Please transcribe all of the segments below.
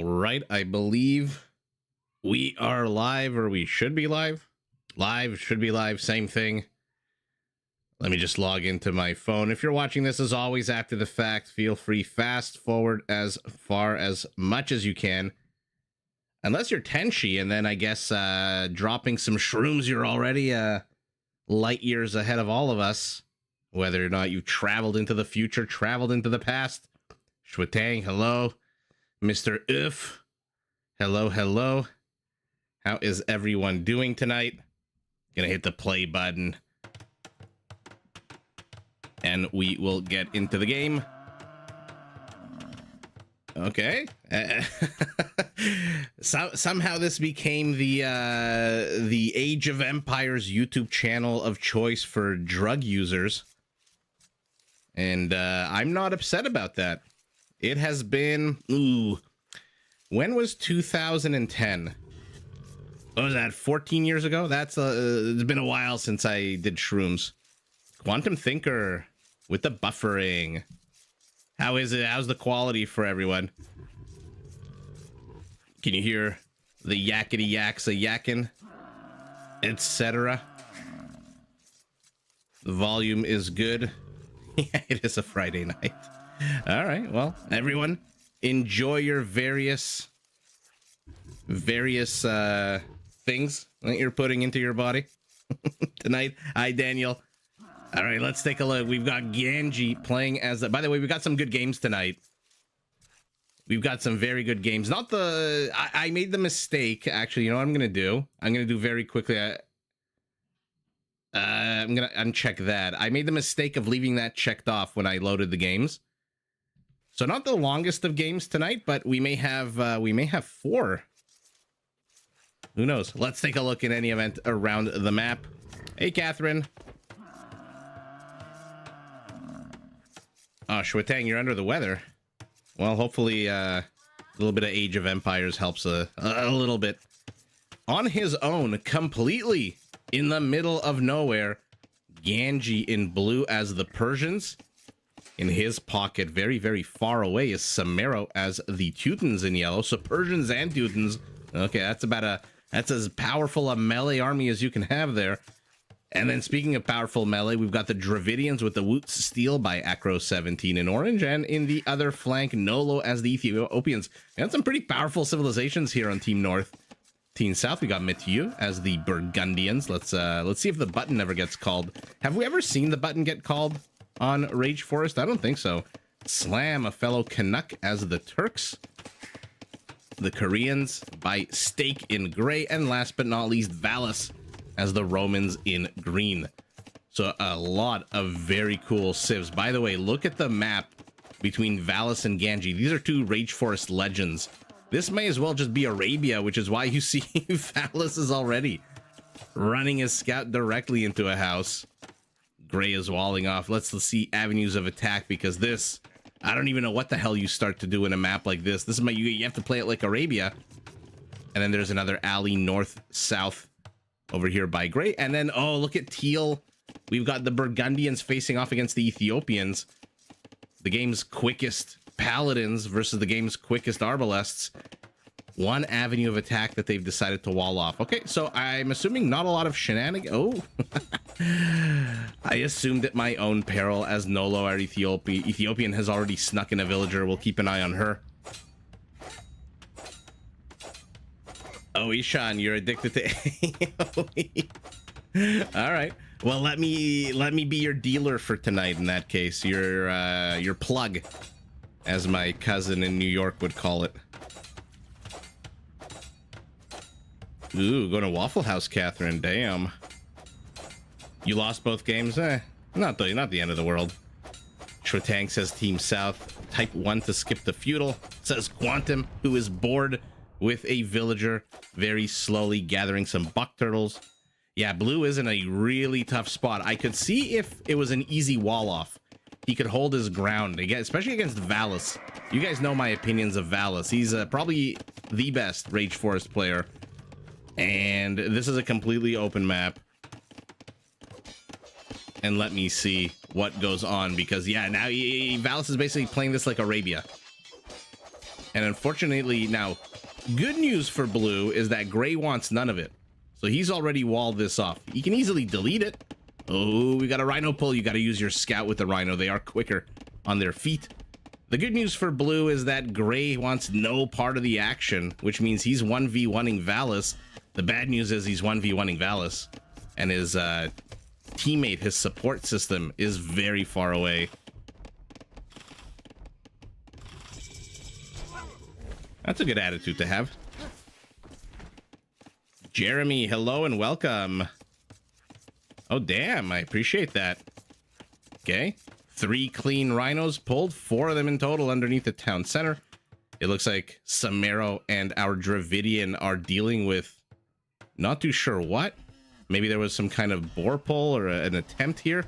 All right, I believe we are live, or we should be live. Live, should be live, same thing. Let me just log into my phone. If you're watching this, as always, after the fact, feel free fast forward as far as much as you can. Unless you're Tenshi, and then I guess dropping some shrooms, you're already light years ahead of all of us. Whether or not you've traveled into the future, traveled into the past. Shwatang, hello. Mr. If, hello, hello. How is everyone doing tonight? Gonna hit the play button. And we will get into the game. Okay. Somehow this became the Age of Empires YouTube channel of choice for drug users. And I'm not upset about that. It has been, when was 2010? What was that, 14 years ago? That's it's been a while since I did shrooms. Quantum Thinker with the buffering. How is it? How's the quality for everyone? Can you hear the yakety yaks a yakking, etc.? The volume is good. Yeah, it is a Friday night. All right, well, everyone, enjoy your various things that you're putting into your body tonight. Hi, Daniel. All right, let's take a look. We've got Ganji playing as by the way, we've got some good games tonight. We've got some very good games. Not the... I made the mistake, actually. You know what I'm going to do? I'm going to do very quickly. I'm going to uncheck that. I made the mistake of leaving that checked off when I loaded the games. So not the longest of games tonight, but we may have 4. Who knows? Let's take a look in any event around the map. Hey, Catherine. Oh, Shwatang, you're under the weather. Well, hopefully a little bit of Age of Empires helps a little bit. On his own, completely in the middle of nowhere, Ganji in blue as the Persians. In his pocket, very, very far away, is Samero as the Teutons in yellow. So Persians and Teutons. Okay, that's as powerful a melee army as you can have there. And then speaking of powerful melee, we've got the Dravidians with the Woots Steel by Acro17 in orange. And in the other flank, Nolo as the Ethiopians. We got some pretty powerful civilizations here on Team North. Team South, we got Mityu as the Burgundians. Let's see if the button ever gets called. Have we ever seen the button get called on Rage Forest? I don't think so. Slam, a fellow Canuck as the Turks. The Koreans by Stake in gray. And last but not least, Valus as the Romans in green. So a lot of very cool civs. By the way, look at the map between Valus and Ganji. These are two Rage Forest legends. This may as well just be Arabia, which is why you see Valus is already running his scout directly into a house. Gray is walling off. Let's see avenues of attack, because this, I don't even know what the hell you start to do in a map like this. This is you have to play it like Arabia. And then there's another alley north-south over here by Gray. And then, oh, look at Teal. We've got the Burgundians facing off against the Ethiopians. The game's quickest Paladins versus the game's quickest Arbalests. One avenue of attack that they've decided to wall off. Okay, so I'm assuming not a lot of shenanigans. Oh, I assumed at my own peril, as Nolo, our Ethiopian, has already snuck in a villager. We'll keep an eye on her. Oh, Ishan, you're addicted to AoE. All right. Well, let me be your dealer for tonight. In that case, your plug, as my cousin in New York would call it. Ooh, going to Waffle House, Catherine. Damn. You lost both games? Not the end of the world. Shwatang says Team South. Type 1 to skip the feudal. Says Quantum, who is bored with a villager, very slowly gathering some buck turtles. Yeah, blue is in a really tough spot. I could see if it was an easy wall off, he could hold his ground, again, especially against Valus. You guys know my opinions of Valus. He's probably the best Rage Forest player. And this is a completely open map. And let me see what goes on, because yeah, now Valus is basically playing this like Arabia. And unfortunately, now, good news for blue is that gray wants none of it. So he's already walled this off. He can easily delete it. Oh, we got a rhino pull. You got to use your scout with the rhino. They are quicker on their feet. The good news for blue is that gray wants no part of the action, which means he's 1v1ing Valus. The bad news is he's 1v1ing Valus, and his teammate, his support system, is very far away. That's a good attitude to have. Jeremy, hello and welcome. Oh, damn, I appreciate that. Okay. 3 clean rhinos pulled, 4 of them in total underneath the town center. It looks like Samaro and our Dravidian are dealing with not too sure what. Maybe there was some kind of boar pull or an attempt here.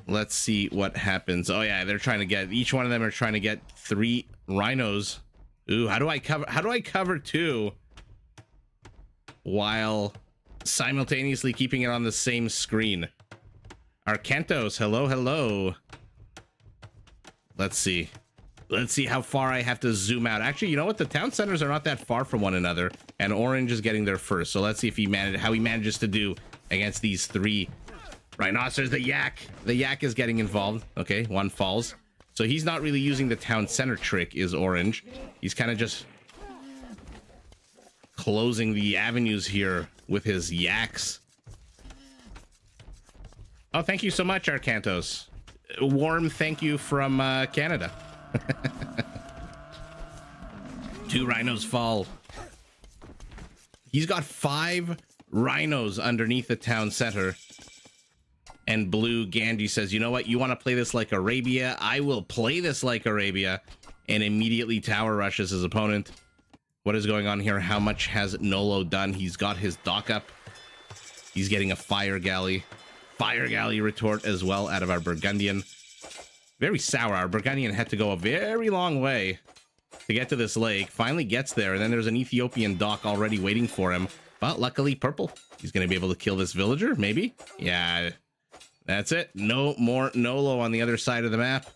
Let's see what happens. Oh yeah, they're trying to get, each one of them are trying to get 3 rhinos. Ooh, how do I cover 2 while simultaneously keeping it on the same screen? Arcantos, hello. Let's see how far I have to zoom out. Actually, you know what? The town centers are not that far from one another, and orange is getting there first. So let's see if how he manages to do against these 3 rhinoceros. The yak is getting involved. Okay, 1 falls. So he's not really using the town center trick, is orange. He's kind of just closing the avenues here with his yaks. Oh, thank you so much, Arcantos. Warm thank you from Canada. 2 rhinos fall. He's got 5 rhinos underneath the town center. And blue Ganji says, you know what? You want to play this like Arabia? I will play this like Arabia. And immediately tower rushes his opponent. What is going on here? How much has Nolo done? He's got his dock up. He's getting a fire galley. Fire galley retort as well out of our Burgundian. Very sour. Our Burgundian had to go a very long way to get to this lake. Finally gets there, and then there's an Ethiopian dock already waiting for him. But luckily purple. He's going to be able to kill this villager, maybe? Yeah, that's it. No more Nolo on the other side of the map.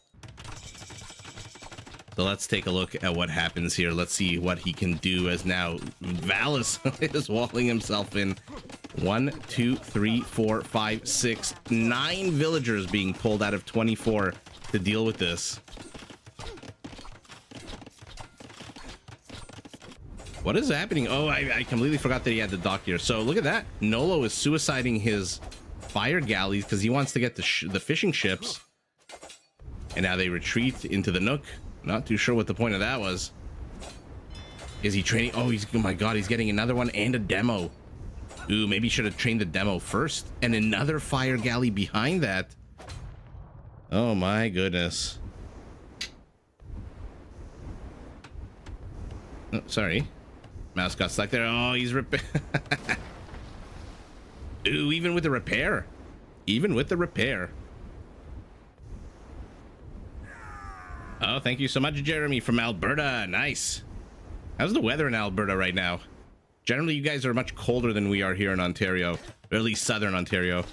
So let's take a look at what happens here. Let's see what he can do, as now Valus is walling himself in. 1, 2, 3, 4, 5, 6, 9 villagers being pulled out of 24 to deal with this. What is happening? Oh, I completely forgot that he had the dock here. So look at that. Nolo is suiciding his fire galleys because he wants to get the fishing ships. And now they retreat into the nook. Not too sure what the point of that was. Is he training? Oh, oh my god, he's getting another one and a demo. Ooh, maybe should have trained the demo first. And another fire galley behind that. Oh my goodness. Oh, sorry. Mouse got stuck there. Oh, he's Ooh, even with the repair. Even with the repair. Oh, thank you so much, Jeremy from Alberta. Nice. How's the weather in Alberta right now? Generally, you guys are much colder than we are here in Ontario, or at least southern Ontario.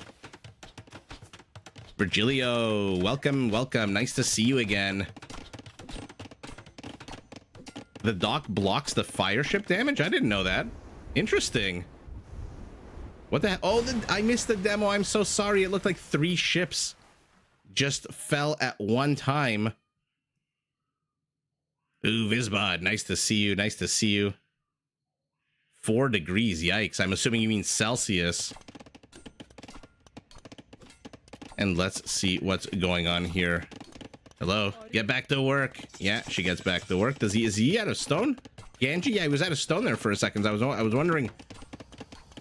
Virgilio, welcome. Nice to see you again. The dock blocks the fire ship damage? I didn't know that. Interesting. What the heck? Oh, I missed the demo. I'm so sorry. It looked like 3 ships just fell at one time. Ooh, Vizbod, nice to see you. 4 degrees, yikes. I'm assuming you mean Celsius. And let's see what's going on here. Hello, get back to work. Yeah, she gets back to work. Is he out of stone? Ganji? Yeah, he was out of stone there for a second. I was wondering.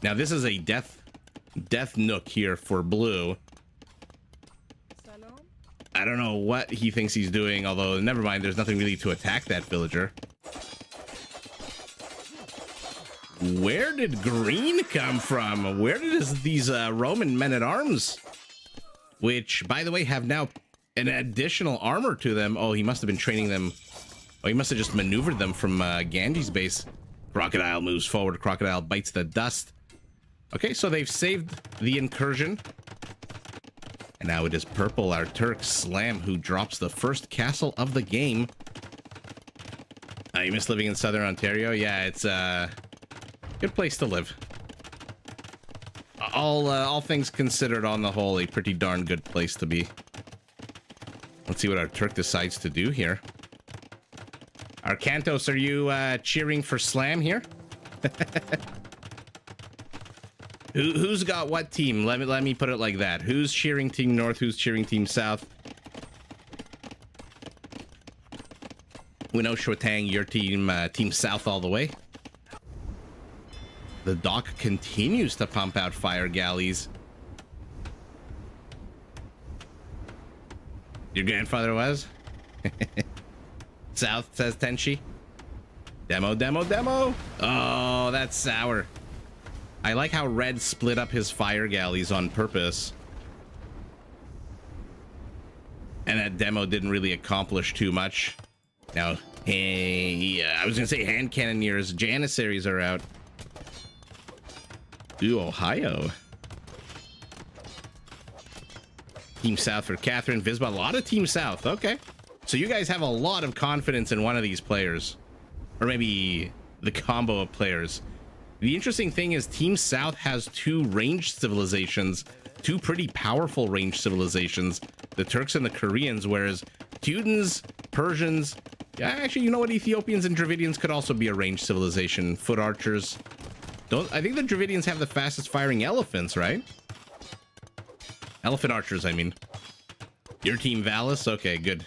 Now this is a death nook here for blue. I don't know what he thinks he's doing, although never mind, there's nothing really to attack that villager. Where did green come from? Where did these Roman men-at-arms, which, by the way, have now an additional armor to them? Oh, he must have been training them. Oh, he must have just maneuvered them from Ganji's base. Crocodile moves forward. Crocodile bites the dust. Okay, so they've saved the incursion. And now it is purple, our Turk Slam, who drops the first castle of the game. You miss living in Southern Ontario? Yeah, it's a good place to live. All things considered, on the whole, a pretty darn good place to be. Let's see what our Turk decides to do here. Arcantos, are you cheering for Slam here? Who's got what team? Let me put it like that. Who's cheering Team North? Who's cheering Team South? We know Shotang, your team, Team South all the way. The dock continues to pump out fire galleys. Your grandfather was? South, says Tenchi. Demo, demo, demo. Oh, that's sour. I like how Red split up his fire galleys on purpose. And that demo didn't really accomplish too much. Now, hey, I was gonna say hand cannoneers, janissaries are out. Ooh, Ohio. Team South for Catherine, Visba, a lot of Team South. Okay, so you guys have a lot of confidence in one of these players, or maybe the combo of players. The interesting thing is Team South has two ranged civilizations, two pretty powerful ranged civilizations, the Turks and the Koreans, whereas Teutons, Persians, actually, you know what, Ethiopians and Dravidians could also be a ranged civilization. Foot archers. I think the Dravidians have the fastest firing elephants, right? Elephant archers, I mean. Your team Valis? Okay, good.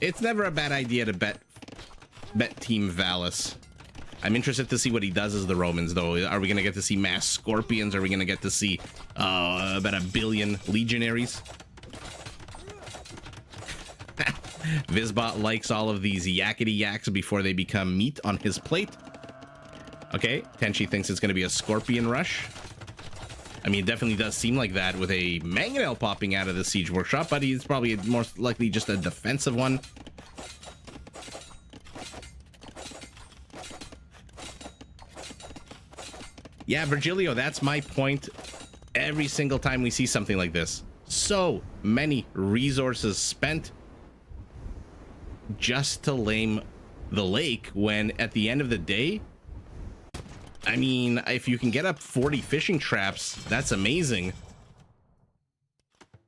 It's never a bad idea to bet Team Valis. I'm interested to see what he does as the Romans, though. Are we going to get to see mass scorpions? Are we going to get to see about 1 billion legionaries? Vizbot likes all of these yakety yaks before they become meat on his plate. Okay, Tenchi thinks it's going to be a scorpion rush. I mean, it definitely does seem like that with a mangonel popping out of the siege workshop, but he's probably more likely just a defensive one. Yeah, Virgilio, that's my point. Every single time we see something like this, so many resources spent just to lame the lake, when at the end of the day, I mean, if you can get up 40 fishing traps, that's amazing.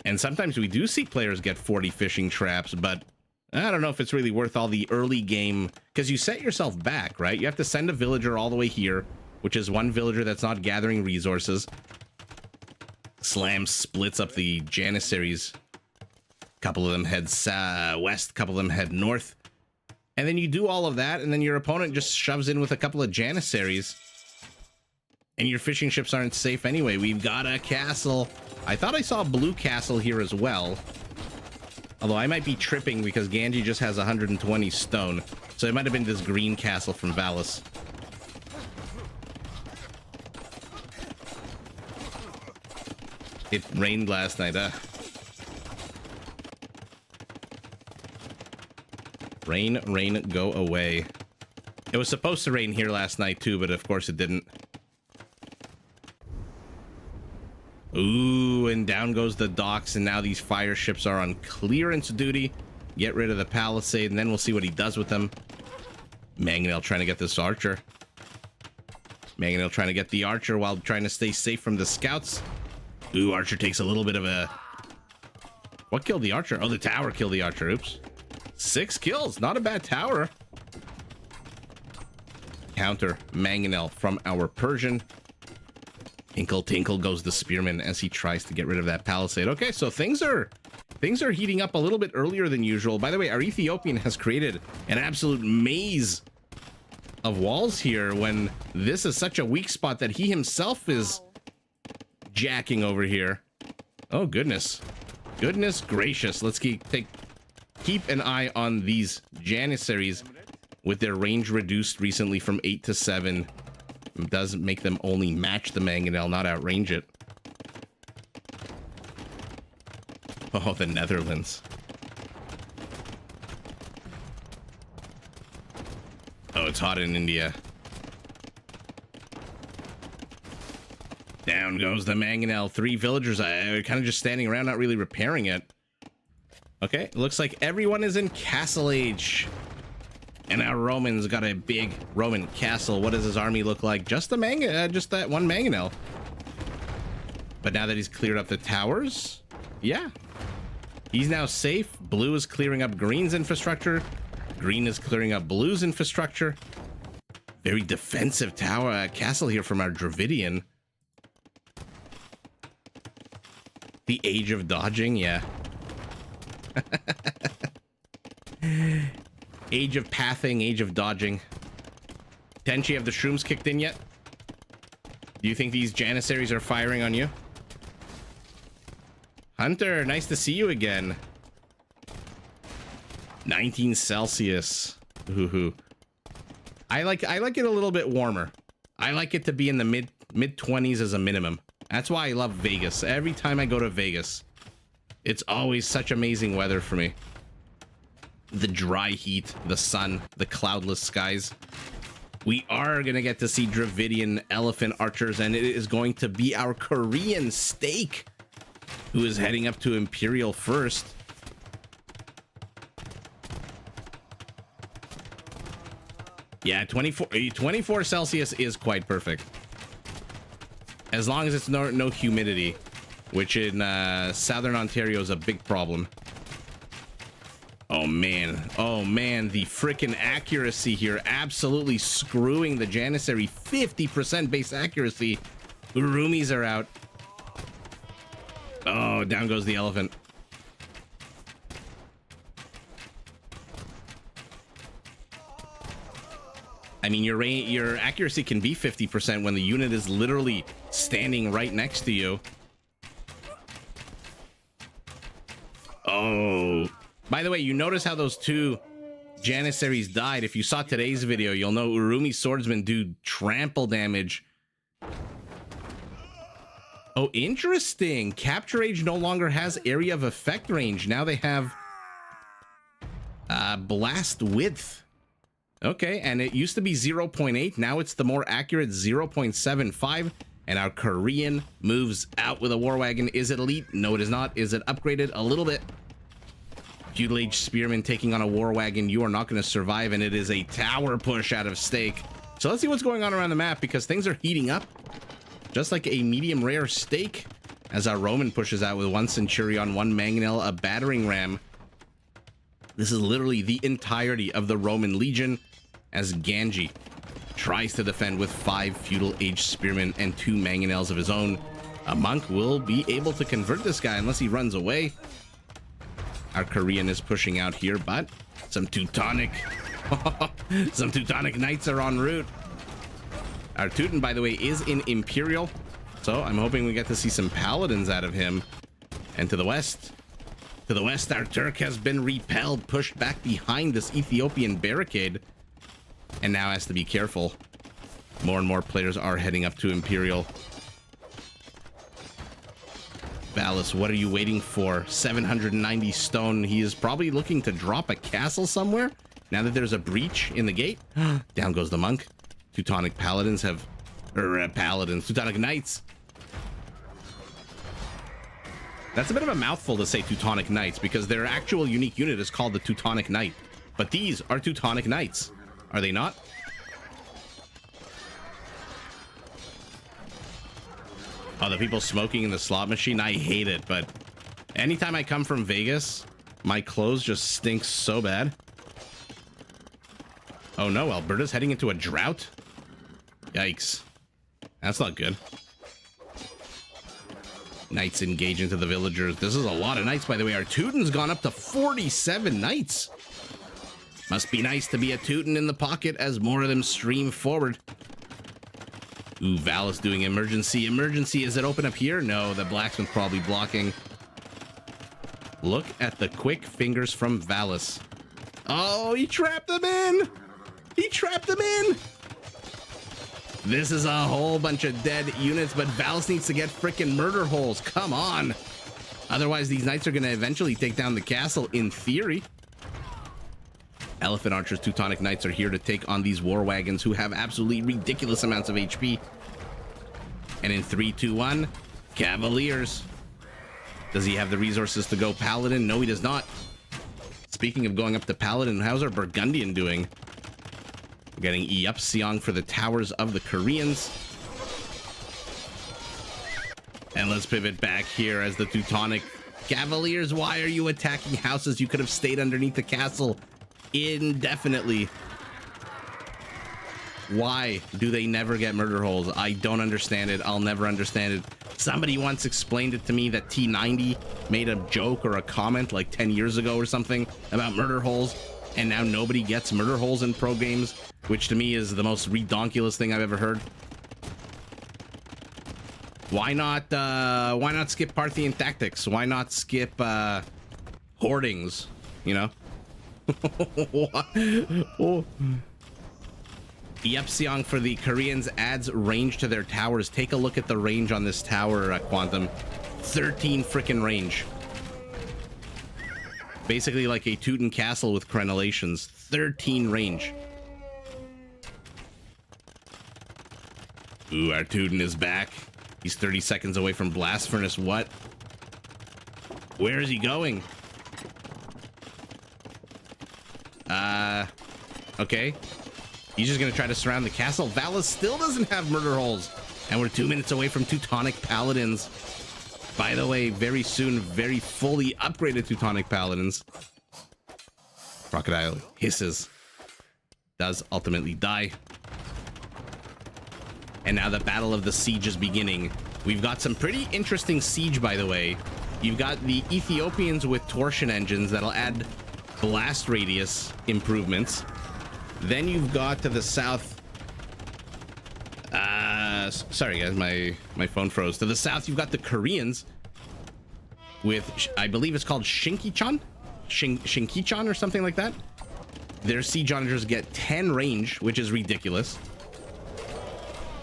And sometimes we do see players get 40 fishing traps, but I don't know if it's really worth all the early game, because you set yourself back, right? You have to send a villager all the way here, which is one villager that's not gathering resources. Slam splits up the janissaries. A couple of them head west, a couple of them head north. And then you do all of that, and then your opponent just shoves in with a couple of janissaries. And your fishing ships aren't safe anyway. We've got a castle. I thought I saw a blue castle here as well. Although I might be tripping because Ganji just has 120 stone. So it might have been this green castle from Valis. It rained last night, Rain, rain, go away. It was supposed to rain here last night too, but of course it didn't. Ooh, and down goes the docks, and now these fire ships are on clearance duty. Get rid of the palisade, and then we'll see what he does with them. Mangonel trying to get this archer. Mangonel trying to get the archer while trying to stay safe from the scouts. Ooh, archer takes a little bit of a... What killed the archer? Oh, the tower killed the archer. Oops. 6 kills. Not a bad tower. Counter Mangonel from our Persian. Tinkle, tinkle goes the spearman as he tries to get rid of that palisade. Okay, so things are heating up a little bit earlier than usual. By the way, our Ethiopian has created an absolute maze of walls here when this is such a weak spot that he himself is jacking over here. Oh, goodness. Goodness gracious. Let's keep an eye on these janissaries with their range reduced recently from 8 to 7. It does make them only match the mangonel, not outrange it. Oh, the Netherlands. Oh, it's hot in India. Down goes the mangonel. 3 villagers kind of just standing around, not really repairing it. Okay, looks like everyone is in Castle Age. And our Roman's got a big Roman castle. What does his army look like? Just the just that one mangonel. But now that he's cleared up the towers, yeah, he's now safe. Blue is clearing up green's infrastructure. Green is clearing up blue's infrastructure. Very defensive castle here from our Dravidian. The age of dodging, yeah. Age of pathing, age of dodging. Tenchi, have the shrooms kicked in yet? Do you think these janissaries are firing on you? Hunter, nice to see you again. 19 Celsius. Hoo-hoo. I like it a little bit warmer. I like it to be in the mid 20s as a minimum. That's why I love Vegas. Every time I go to Vegas, it's always such amazing weather for me. The dry heat, the sun, the cloudless skies. We are going to get to see Dravidian elephant archers, and it is going to be our Korean Steak who is heading up to Imperial first. Yeah, 24 Celsius is quite perfect. As long as it's no humidity, which in Southern Ontario is a big problem. Oh man, the freaking accuracy here, absolutely screwing the janissary. 50% base accuracy. Urumis are out. Oh, down goes the elephant. I mean, your accuracy can be 50% when the unit is literally standing right next to you. Oh, by the way, you notice how those two janissaries died. If you saw today's video, you'll know Urumi swordsmen do trample damage. Oh, interesting. Capture Age no longer has area of effect range. Now they have blast width. Okay, and it used to be 0.8. Now it's the more accurate 0.75. And our Korean moves out with a war wagon. Is it elite? No, it is not. Is it upgraded? A little bit. Feudal Age Spearman taking on a war wagon. You are not going to survive, and it is a tower push out of Steak. So let's see what's going on around the map, because things are heating up. Just like a medium rare Steak, as our Roman pushes out with 1 Centurion, 1 Mangonel, a battering ram. This is literally the entirety of the Roman Legion, as Ganji tries to defend with 5 Feudal Age Spearmen and 2 Mangonels of his own. A monk will be able to convert this guy unless he runs away. Our Korean is pushing out here, but some Teutonic some Teutonic Knights are en route. Our Teuton, by the way, is in Imperial, so I'm hoping we get to see some Paladins out of him. And to the west, our Turk has been repelled, pushed back behind this Ethiopian barricade, and now has to be careful. More and more players are heading up to Imperial. Valis, what are you waiting for? 790 stone. He is probably looking to drop a castle somewhere now that there's a breach in the gate. Down goes the monk. Teutonic Paladins have... Teutonic Knights. That's a bit of a mouthful to say Teutonic Knights, because their actual unique unit is called the Teutonic Knight. But these are Teutonic Knights. Are they not? Oh, the people smoking in the slot machine, I hate it, but anytime I come from Vegas, my clothes just stink so bad. Oh no, Alberta's heading into a drought? Yikes. That's not good. Knights engage into the villagers. This is a lot of knights, by the way. Our Teuton's gone up to 47 knights. Must be nice to be a Teuton in the pocket as more of them stream forward. Ooh, Val is doing emergency. Emergency, is it open up here? No, the blacksmith probably blocking. Look at the quick fingers from Valis. Oh, he trapped them in! He trapped them in! This is a whole bunch of dead units, but Valis needs to get frickin' murder holes. Come on! Otherwise, these knights are gonna eventually take down the castle, in theory. Elephant Archers, Teutonic Knights are here to take on these war wagons who have absolutely ridiculous amounts of HP. And in 3, 2, 1, Cavaliers. Does he have the resources to go Paladin? No, he does not. Speaking of going up to Paladin, how's our Burgundian doing? We're getting Iupseong for the towers of the Koreans. And let's pivot back here as the Teutonic Cavaliers. Why are you attacking houses? You could have stayed underneath the castle indefinitely. Why do they never get murder holes? I don't understand it. I'll never understand it. Somebody once explained it to me that T90 made a joke or a comment like 10 years ago or something about murder holes, and now nobody gets murder holes in pro games, which to me is the most redonkulous thing I've ever heard. Why not skip Parthian tactics? Why not skip hoardings, you know? Oh. Iupseong for the Koreans adds range to their towers. Take a look at the range on this tower, Quantum. 13 frickin' range. Basically like a Teuton castle with crenellations. 13 range. Ooh, our Teuton is back. He's 30 seconds away from Blast Furnace. What? Where is he going? Okay. He's just gonna try to surround the castle. Valus still doesn't have murder holes. And we're 2 minutes away from Teutonic Paladins. By the way, very soon, very fully upgraded Teutonic Paladins. Crocodile hisses. Does ultimately die. And now the Battle of the Siege is beginning. We've got some pretty interesting siege, by the way. You've got the Ethiopians with torsion engines that'll add blast radius improvements. Then you've got to the south. Sorry guys, my phone froze. To the south, you've got the Koreans with, I believe it's called Shinkichan? Shinkichan or something like that. Their siege onagers get 10 range, which is ridiculous.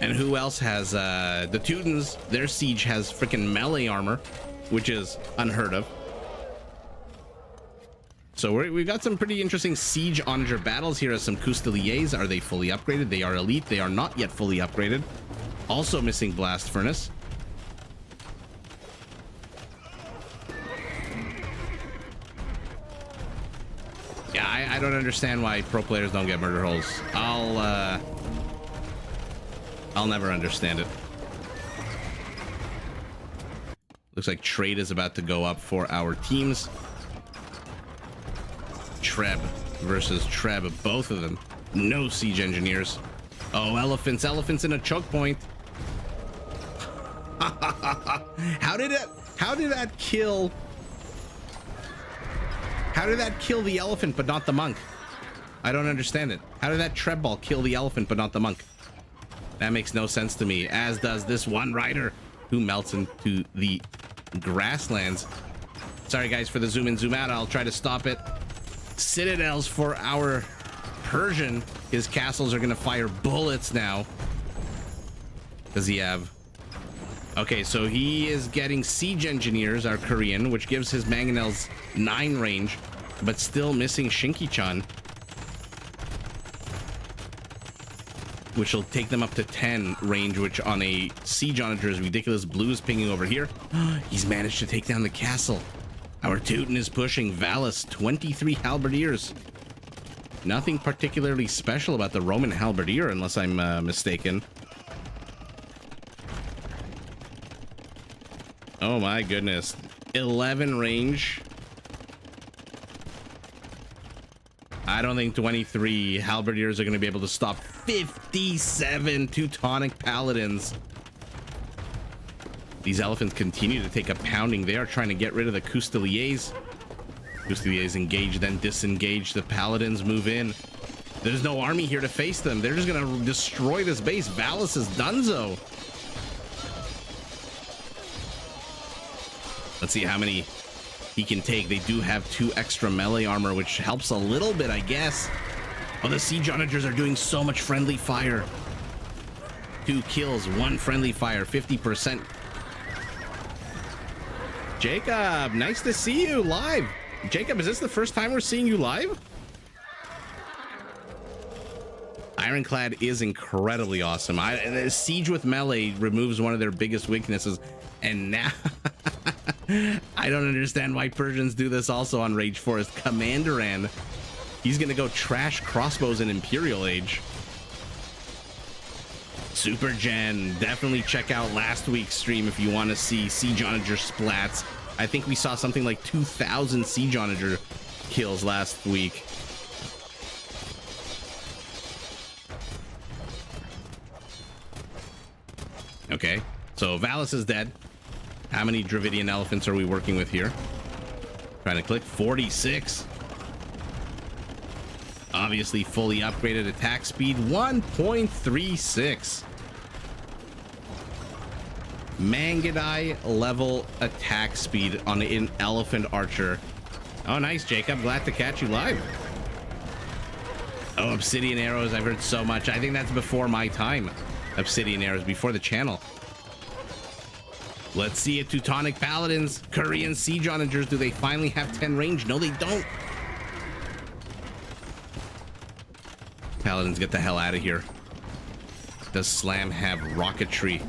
And who else has, the Teutons, their siege has freaking Malay armor, which is unheard of. So we've got some pretty interesting siege onager battles here as some Custeliers. Are they fully upgraded? They are elite. They are not yet fully upgraded. Also missing Blast Furnace. Yeah, I don't understand why pro players don't get murder holes. I'll never understand it. Looks like trade is about to go up for our teams. Treb versus Treb, both of them. No siege engineers. Oh, elephants in a choke point. How did that kill the elephant but not the monk? I don't understand it. How did that Treb ball kill the elephant but not the monk? That makes no sense to me, as does this one rider who melts into the grasslands. Sorry guys for the zoom in zoom out. I'll try to stop it. Citadels for our Persian. His castles are gonna fire bullets now. Does he have? Okay, so he is getting siege engineers, our Korean, which gives his mangonels 9 range, but still missing Shinkichan, which will take them up to 10 range, which on a siege onager is ridiculous. Blue is pinging over here. He's managed to take down the castle. Our Teuton is pushing Valus, 23 halberdiers. Nothing particularly special about the Roman halberdier, unless I'm mistaken. Oh my goodness. 11 range. I don't think 23 halberdiers are going to be able to stop 57 Teutonic Paladins. These elephants continue to take a pounding. They are trying to get rid of the Custeliers. Custeliers engage, then disengage. The Paladins move in. There's no army here to face them. They're just going to destroy this base. Valus is donezo. Let's see how many he can take. They do have 2 extra melee armor, which helps a little bit, I guess. Oh, the siege onagers are doing so much friendly fire. 2 kills, 1 friendly fire, 50%. Jacob, nice to see you live. Jacob, is this the first time we're seeing you live? Ironclad is incredibly awesome. Siege with melee removes one of their biggest weaknesses, and now I don't understand why Persians do this also on Rage Forest. Commanderan, he's gonna go trash crossbows in Imperial Age. Super Gen. Definitely check out last week's stream if you want to see Siege Onager splats. I think we saw something like 2,000 Siege Onager kills last week. Okay, so Valis is dead. How many Dravidian elephants are we working with here? Trying to click 46. Obviously fully upgraded attack speed 1.36. Mangudai level attack speed on an elephant archer. Oh, nice, Jacob. Glad to catch you live. Oh, obsidian arrows. I've heard so much. I think that's before my time. Obsidian arrows before the channel. Let's see it. Teutonic paladins, Korean siege onagers. Do they finally have 10 range? No, they don't. Paladins, get the hell out of here. Does Slam have rocketry?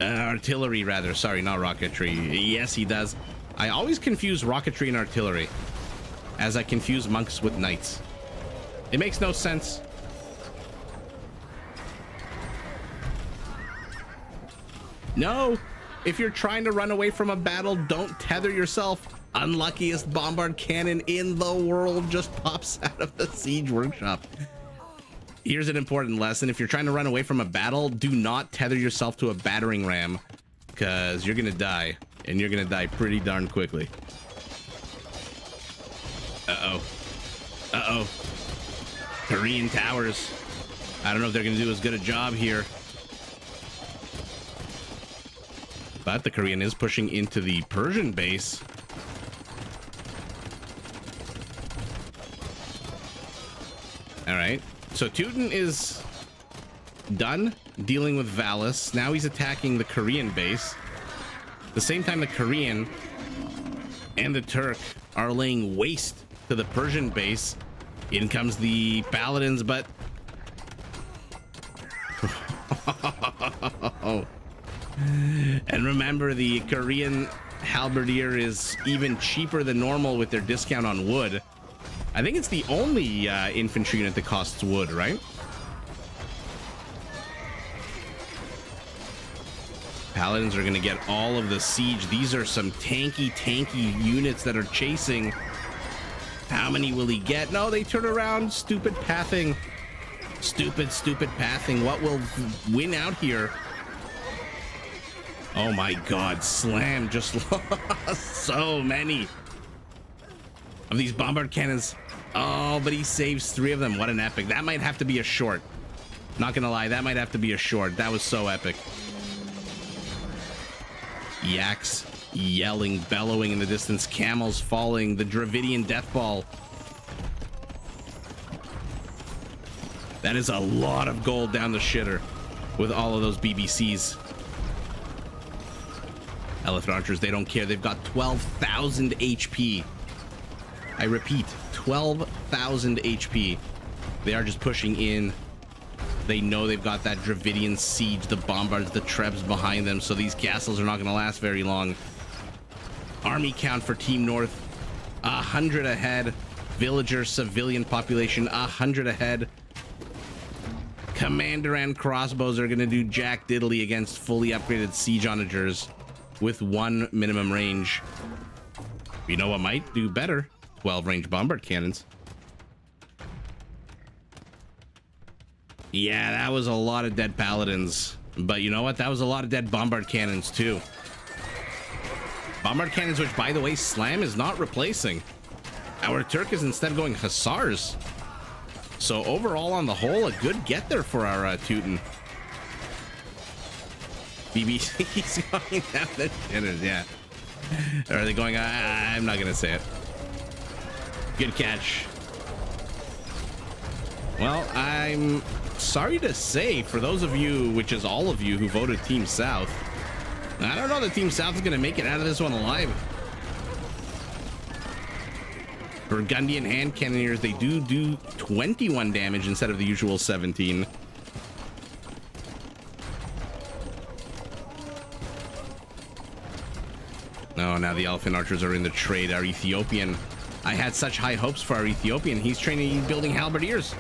Artillery, rather. Sorry, not rocketry. Yes, he does. I always confuse rocketry and artillery, as I confuse monks with knights. It makes no sense. No, if you're trying to run away from a battle, don't tether yourself. Unluckiest bombard cannon in the world just pops out of the siege workshop. Here's an important lesson. If you're trying to run away from a battle, do not tether yourself to a battering ram, because you're gonna die, and you're gonna die pretty darn quickly. Uh-oh. Uh-oh. Korean towers. I don't know if they're gonna do as good a job here. But the Korean is pushing into the Persian base. All right, so Teuton is done dealing with Valis. Now he's attacking the Korean base. At the same time, the Korean and the Turk are laying waste to the Persian base. In comes the Paladins, but... And remember, the Korean halberdier is even cheaper than normal with their discount on wood. I think it's the only infantry unit that costs wood, right? Paladins are going to get all of the siege. These are some tanky units that are chasing. How many will he get? No, they turn around. Stupid pathing. Stupid pathing. What will win out here? Oh my god, Slam just lost so many of these bombard cannons. Oh, but he saves 3 of them. What an epic. That might have to be a short. Not gonna lie, that might have to be a short. That was so epic. Yaks yelling, bellowing in the distance. Camels falling. The Dravidian death ball. That is a lot of gold down the shitter with all of those BBCs. Elephant archers, they don't care. They've got 12,000 HP. I repeat, 12,000 HP. They are just pushing in. They know they've got that Dravidian siege, the bombards, the Trebs behind them, so these castles are not going to last very long. Army count for Team North, 100 ahead. Villager, civilian population, 100 ahead. Commander and crossbows are going to do jack diddly against fully upgraded siege onagers with 1 minimum range. You know what might do better? 12 range bombard cannons. Yeah, that was a lot of dead paladins. But you know what? That was a lot of dead bombard cannons too. Bombard cannons, which by the way, Slam is not replacing. Our Turk is instead going hussars. So overall, on the whole, a good get there for our Teuton. BBC's going down the shitters, yeah. Or are they going? I'm not gonna say it. Good catch. Well, I'm sorry to say, for those of you, which is all of you, who voted Team South, I don't know that Team South is gonna make it out of this one alive. Burgundian hand cannoneers, they do 21 damage instead of the usual 17. Oh, now the elephant archers are in the trade. Our Ethiopian, I had such high hopes for our Ethiopian. He's building halberdiers.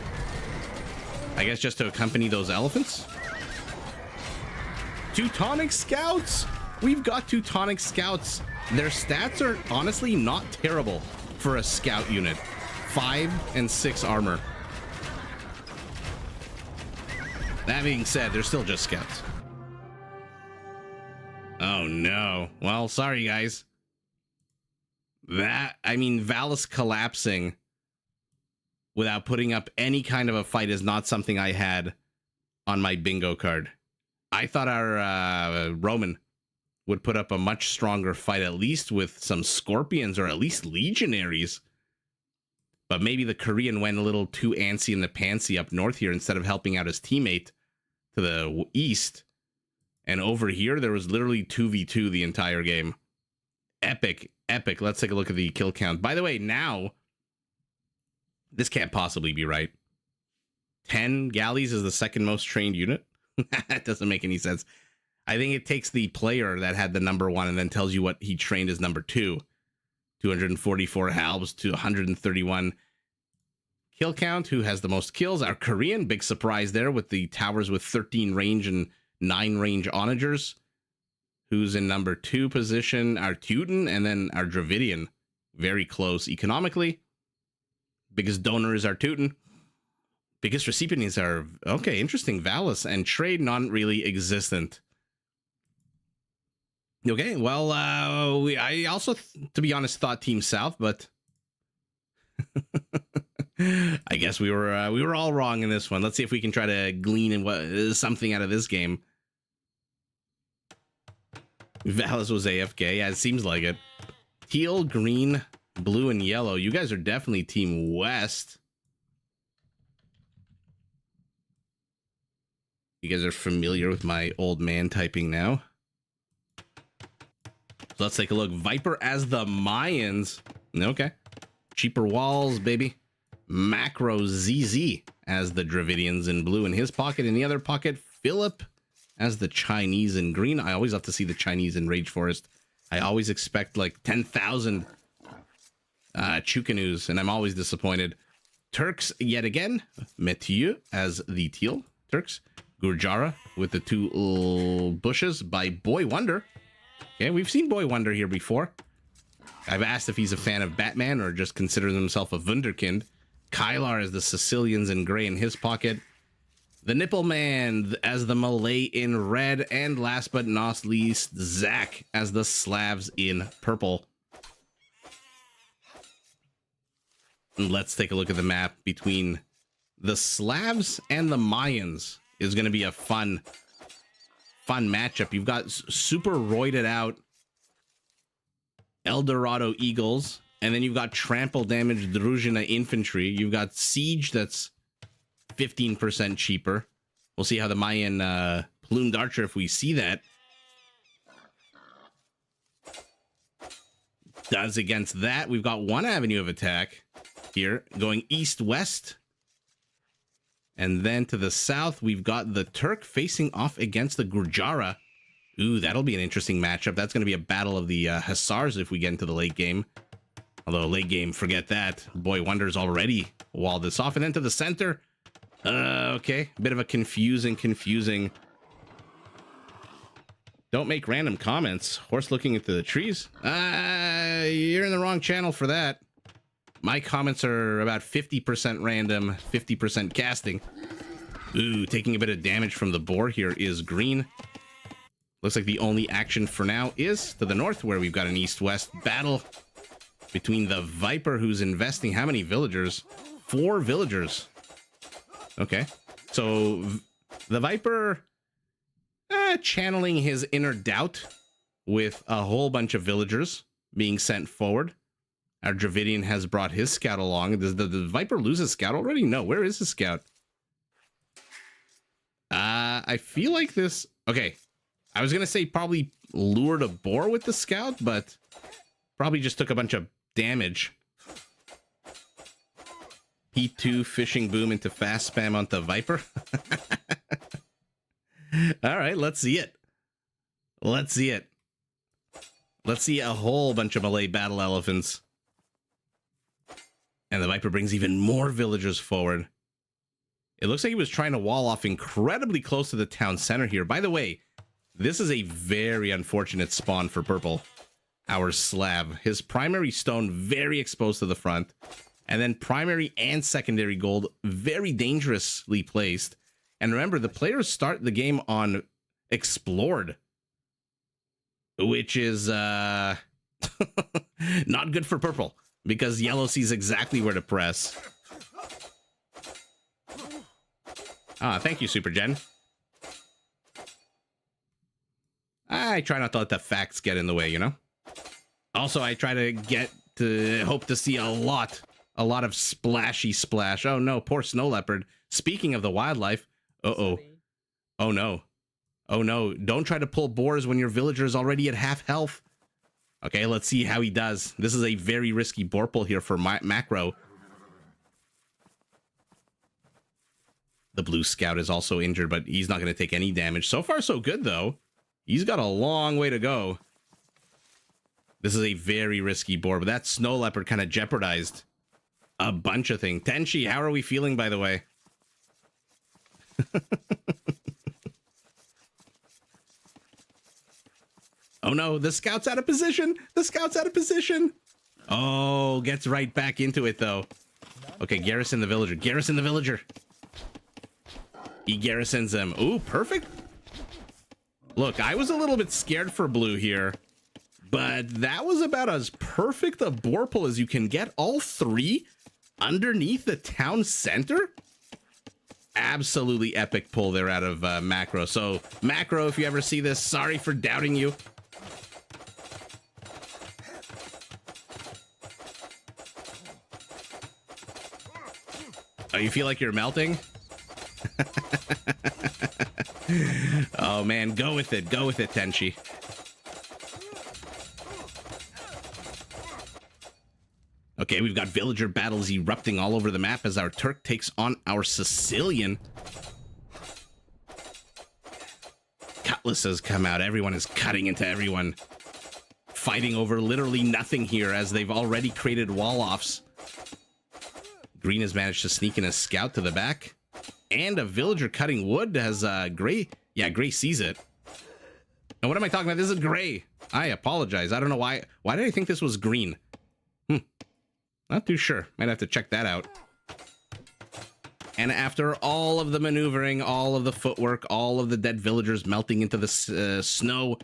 I guess just to accompany those elephants. Teutonic scouts! We've got Teutonic scouts. Their stats are honestly not terrible for a scout unit. 5 and 6 armor. That being said, they're still just scouts. Oh no. Well, sorry guys. Valus collapsing without putting up any kind of a fight is not something I had on my bingo card. I thought our Roman would put up a much stronger fight, at least with some scorpions or at least legionaries. But maybe the Korean went a little too antsy in the pantsy up north here instead of helping out his teammate to the east. And over here, there was literally 2v2 the entire game. Epic, epic. Let's take a look at the kill count. By the way, now, this can't possibly be right. 10 galleys is the second most trained unit? That doesn't make any sense. I think it takes the player that had the number 1 and then tells you what he trained as number 2. 244 halbs to 131 kill count. Who has the most kills? Our Korean, big surprise there with the towers with 13 range and 9 range onagers. Who's in number 2 position? Our Teuton, and then our Dravidian. Very close economically. Biggest donor is our Teuton. Biggest recipients are, okay, interesting, Valus, and trade not really existent. Okay, well, I also, to be honest, thought Team South, but I guess we were all wrong in this one. Let's see if we can try to glean something out of this game. Valus was AFK. Yeah, it seems like it. Teal, green, blue, and yellow. You guys are definitely Team West. You guys are familiar with my old man typing now. So let's take a look. Viper as the Mayans. Okay. Cheaper walls, baby. Macro ZZ as the Dravidians in blue in his pocket. In the other pocket, Philip as the Chinese in green. I always love to see the Chinese in Rage Forest. I always expect like 10,000 Chukanus, and I'm always disappointed. Turks yet again. Mathieu as the teal Turks. Gurjara with the 2 bushes by Boy Wonder. Okay, we've seen Boy Wonder here before. I've asked if he's a fan of Batman or just considers himself a Wunderkind. Kylar as the Sicilians in gray in his pocket. The Nipple Man as the Malay in red. And last but not least, Zach as the Slavs in purple. And let's take a look at the map between the Slavs and the Mayans. Is going to be a fun matchup. You've got super roided out Eldorado Eagles, and then you've got trample damage Druzhina infantry. You've got siege that's 15% cheaper. We'll see how the Mayan plumed archer, if we see that, does against that. We've got one avenue of attack here going east-west. And then to the south, we've got the Turk facing off against the Gurjara. Ooh, that'll be an interesting matchup. That's going to be a battle of the Hussars if we get into the late game. Although late game, forget that. Boy Wonder's already walled this off. And then to the center. Okay, bit of a confusing. Don't make random comments. Horse looking into the trees. You're in the wrong channel for that. My comments are about 50% random, 50% casting. Ooh, taking a bit of damage from the boar here is green. Looks like the only action for now is to the north, where we've got an east-west battle between the Viper, who's investing how many villagers? 4 villagers. Okay, so the Viper channeling his inner doubt with a whole bunch of villagers being sent forward. Our Dravidian has brought his scout along. Does the Viper lose his scout already? No, where is his scout? I feel like this... Okay, I was going to say probably lured a boar with the scout, but probably just took a bunch of damage. P2 fishing boom into fast spam onto Viper. All right, let's see it. Let's see it. Let's see a whole bunch of Malay battle elephants. And the Viper brings even more villagers forward. It looks like he was trying to wall off incredibly close to the town center here. By the way, this is a very unfortunate spawn for purple. Our Slav. His primary stone very exposed to the front. And then primary and secondary gold very dangerously placed. And remember, the players start the game on explored, which is not good for purple because yellow sees exactly where to press. Ah, thank you, Super Gen. I try not to let the facts get in the way, you know? Also, I try to hope to see a lot of splashy splash. Oh no, poor snow leopard. Speaking of the wildlife, oh no, don't try to pull boars when your villager is already at half health. Okay, let's see how he does. This is a very risky boar pull here for macro. The blue scout is also injured, but he's not going to take any damage. So far, so good, though. He's got a long way to go. This is a very risky boar, but that snow leopard kind of jeopardized a bunch of things. Tenchi, how are we feeling, by the way? Oh no, the scout's out of position. The scout's out of position. Oh, gets right back into it, though. Okay, garrison the villager. Garrison the villager. He garrisons them. Ooh, perfect. Look, I was a little bit scared for blue here, but that was about as perfect a boar pull as you can get. All three underneath the town center. Absolutely epic pull there out of macro. So macro, if you ever see this, sorry for doubting you. Oh, you feel like you're melting? Oh man, go with it, Tenchi. Okay, we've got villager battles erupting all over the map as our Turk takes on our Sicilian. Cutlasses come out, everyone is cutting into everyone. Fighting over literally nothing here as they've already created wall-offs. Green has managed to sneak in a scout to the back. And a villager cutting wood has Gray. Yeah, Gray sees it. And what am I talking about? This is Gray. I apologize. I don't know why. Why did I think this was green? Not too sure. Might have to check that out. And after all of the maneuvering, all of the footwork, all of the dead villagers melting into the snow,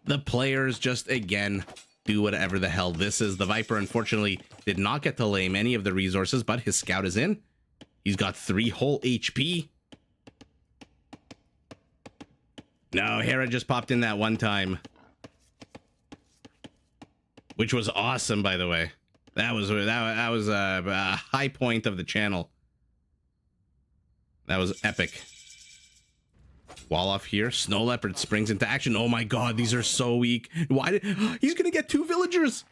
the players just, again, do whatever the hell this is. The Viper, unfortunately, did not get to lame any of the resources, but his scout is in. He's got 3 whole HP. No, Hera just popped in that one time. Which was awesome, by the way. That was a high point of the channel. That was epic. Wall off here. Snow Leopard springs into action. Oh my god, these are so weak. Why did... He's gonna get 2 villagers!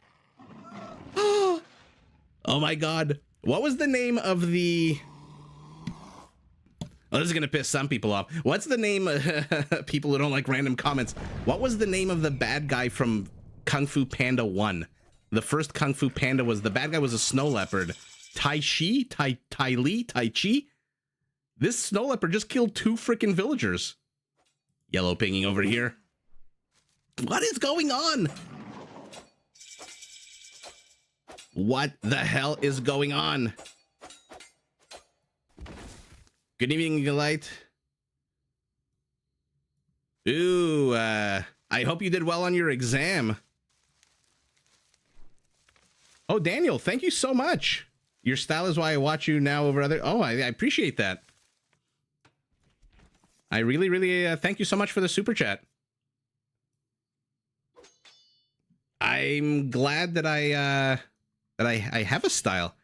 Oh my god. What was the name of the... Oh, this is gonna piss some people off. What's the name... people who don't like random comments. What was the name of the bad guy from Kung Fu Panda 1? The first Kung Fu Panda was... The bad guy was a snow leopard. Tai Chi? This snow leopard just killed 2 freaking villagers. Yellow pinging over here. What is going on? What the hell is going on? Good evening, Light. Ooh, I hope you did well on your exam. Oh, Daniel, thank you so much. Your style is why I watch you now over other... Oh, I appreciate that. I really thank you so much for the super chat. I'm glad that I have a style.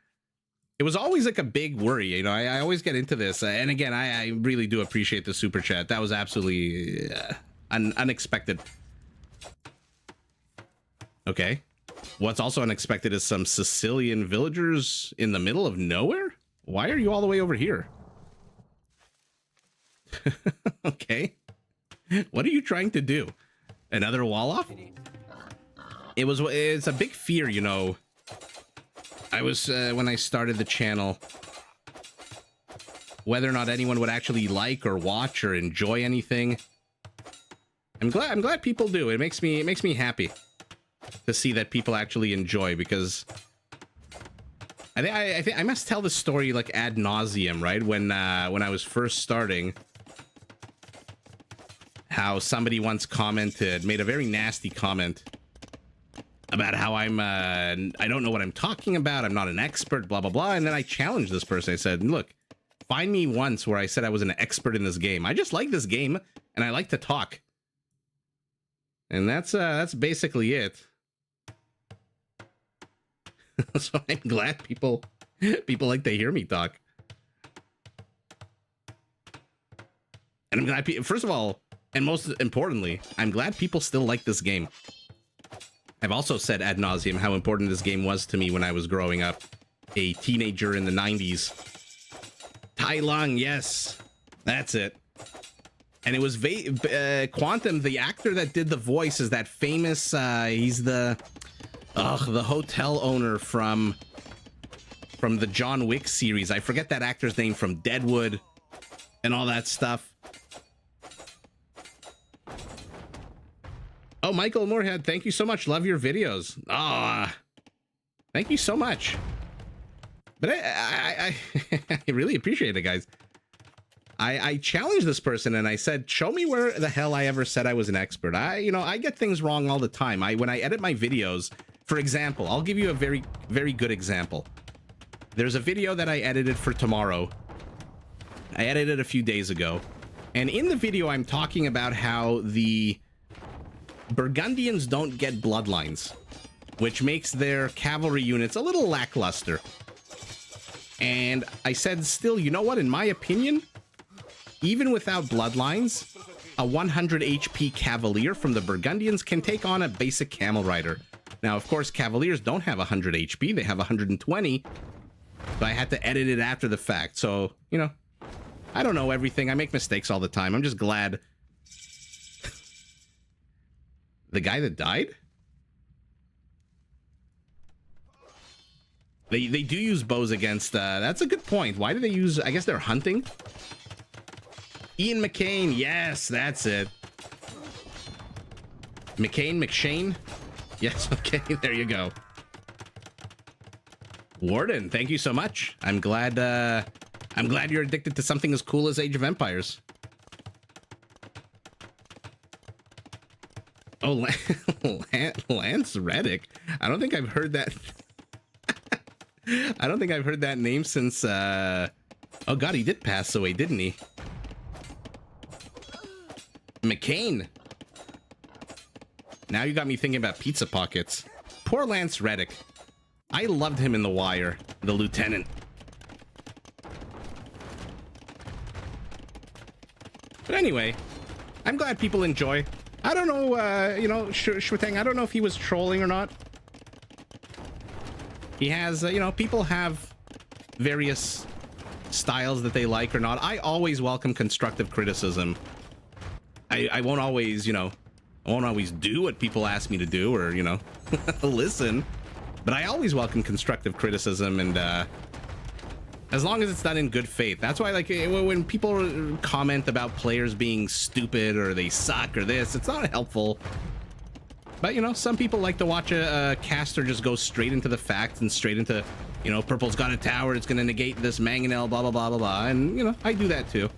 It was always like a big worry, you know. I always get into this, and again, I really do appreciate the super chat. That was absolutely unexpected. Okay, what's also unexpected is some Sicilian villagers in the middle of nowhere. Why are you all the way over here? Okay, what are you trying to do? Another wall off? It's a big fear, you know. I was when I started the channel, whether or not anyone would actually like or watch or enjoy anything. I'm glad people do. It makes me happy to see that people actually enjoy, because I think I must tell the story like ad nauseum, right? When I was first starting, how somebody once made a very nasty comment about how I don't know what I'm talking about. I'm not an expert, blah, blah, blah. And then I challenged this person. I said, look, find me once where I said I was an expert in this game. I just like this game and I like to talk. And that's basically it. So I'm glad people like to hear me talk. And I'm glad first of all, and most importantly, I'm glad people still like this game. I've also said ad nauseum how important this game was to me when I was growing up, a teenager in the 90s. Tai Lung, yes, that's it. And it was Quantum, the actor that did the voice, is that famous. He's the hotel owner from the John Wick series. I forget that actor's name, from Deadwood and all that stuff. Oh, Michael Moorhead, thank you so much. Love your videos. Thank you so much. But I really appreciate it, guys. I challenged this person and I said, show me where the hell I ever said I was an expert. I get things wrong all the time. When I edit my videos, for example, I'll give you a very, very good example. There's a video that I edited for tomorrow. I edited a few days ago. And in the video, I'm talking about how the Burgundians don't get bloodlines, which makes their cavalry units a little lackluster. And I said, still, you know what? In my opinion, even without bloodlines, a 100 HP cavalier from the Burgundians can take on a basic camel rider. Now, of course, cavaliers don't have 100 HP. They have 120. So I had to edit it after the fact. So, I don't know everything. I make mistakes all the time. I'm just glad. The guy that died? They do use bows against, that's a good point. Why do they use, I guess they're hunting? Ian McCain, yes, that's it. McShane? Yes, okay, there you go. Warden, thank you so much. I'm glad you're addicted to something as cool as Age of Empires. Oh, Lance Reddick. I don't think I've heard that. I don't think I've heard that name since, oh god, he did pass away, didn't he? McCain. Now you got me thinking about pizza pockets. Poor Lance Reddick. I loved him in The Wire, the lieutenant. But anyway, I'm glad people enjoy. I don't know, Shwetang, I don't know if he was trolling or not. He has, people have various styles that they like or not. I always welcome constructive criticism. I won't always, I won't always do what people ask me to do or, listen. But I always welcome constructive criticism, and as long as it's done in good faith. That's why, like, when people comment about players being stupid or they suck or this, it's not helpful. But, some people like to watch a caster just go straight into the facts and straight into, purple's got a tower, it's going to negate this mangonel, blah, blah, blah, blah, blah. And, I do that too.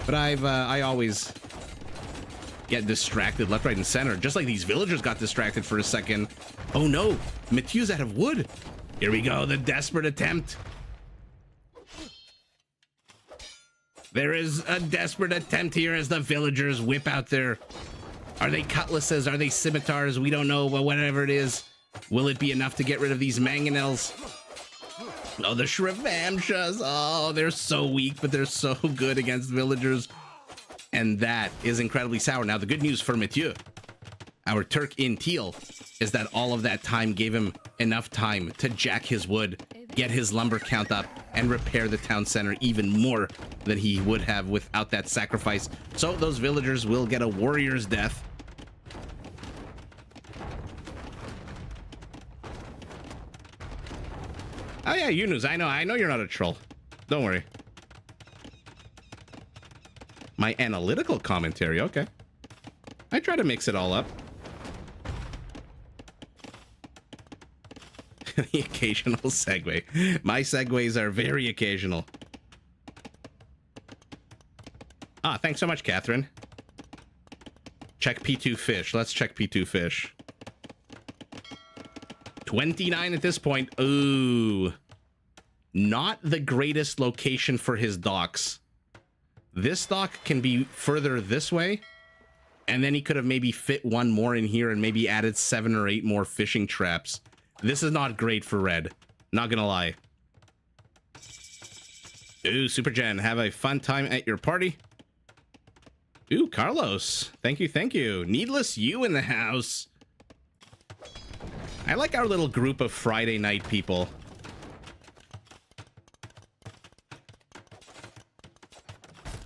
But I always get distracted left, right, and center. Just like these villagers got distracted for a second. Oh no, Matthew's out of wood. Here we go, the desperate attempt. There is a desperate attempt here as the villagers whip out their... Are they cutlasses? Are they scimitars? We don't know, but whatever it is, will it be enough to get rid of these mangonels? Oh, the Shrivamshas. Oh, they're so weak, but they're so good against villagers. And that is incredibly sour. Now, the good news for Mathieu, our Turk in teal, is that all of that time gave him enough time to jack his wood, get his lumber count up, and repair the town center even more than he would have without that sacrifice. So those villagers will get a warrior's death. Oh yeah, Yunus, I know you're not a troll. Don't worry. My analytical commentary, okay. I try to mix it all up. The occasional segue. My segues are very occasional. Ah, thanks so much, Catherine. Check P2 fish. Let's check P2 fish. 29 at this point. Ooh. Not the greatest location for his docks. This dock can be further this way. And then he could have maybe fit one more in here and maybe added 7 or 8 more fishing traps. This is not great for red. Not gonna lie. Ooh, Super Jen, have a fun time at your party. Ooh, Carlos. Thank you, thank you. Needless you in the house. I like our little group of Friday night people.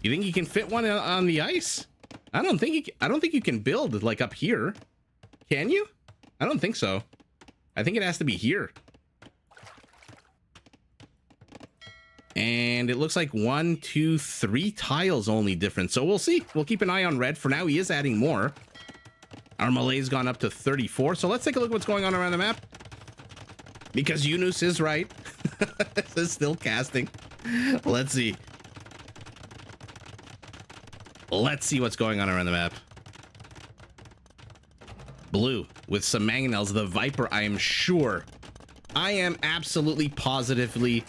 You think you can fit one on the ice? I don't think you can build like up here. Can you? I don't think so. I think it has to be here. And it looks like 1, 2, 3 tiles only different. So we'll see. We'll keep an eye on red. For now, he is adding more. Our Malay's gone up to 34. So let's take a look at what's going on around the map. Because Yunus is right. This is still casting. Let's see. Let's see what's going on around the map. Blue with some mangonels. The Viper, I am sure. I am absolutely positively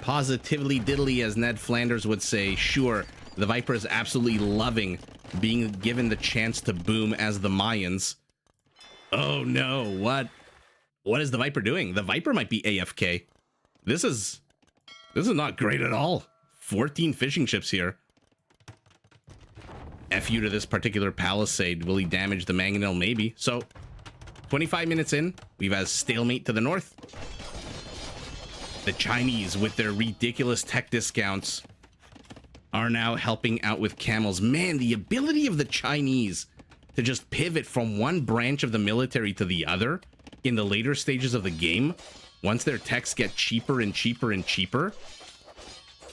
diddly, as Ned Flanders would say. Sure, the Viper is absolutely loving being given the chance to boom as the Mayans. Oh no, what is the Viper doing? The Viper might be AFK. This is not great at all. 14 fishing ships here. F you to this particular palisade. Will he damage the mangonel? Maybe. So 25 minutes in, we've had stalemate to the north. The Chinese, with their ridiculous tech discounts, are now helping out with camels. Man, the ability of the Chinese to just pivot from one branch of the military to the other in the later stages of the game, once their techs get cheaper and cheaper and cheaper,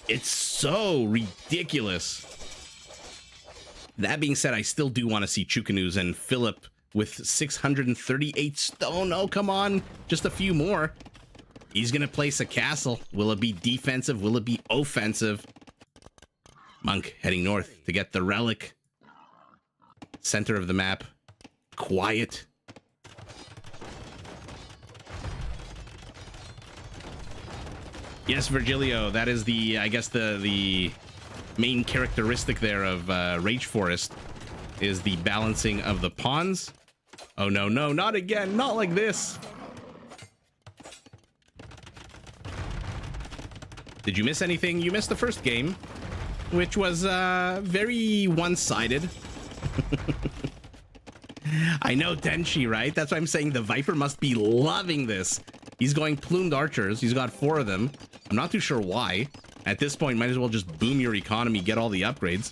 it's so ridiculous. That being said, I still do want to see Chukanus and Philip with 638 stone. Oh, come on. Just a few more. He's going to place a castle. Will it be defensive? Will it be offensive? Monk heading north to get the relic. Center of the map. Quiet. Yes, Virgilio, that is the, I guess, the main characteristic there of Rage Forest is the balancing of the pawns. Oh, no, no, not again. Not like this. Did you miss anything? You missed the first game, which was very one-sided. I know, Tenchi, right? That's why I'm saying the Viper must be loving this. He's going plumed archers. He's got 4 of them. I'm not too sure why. At this point, might as well just boom your economy, get all the upgrades.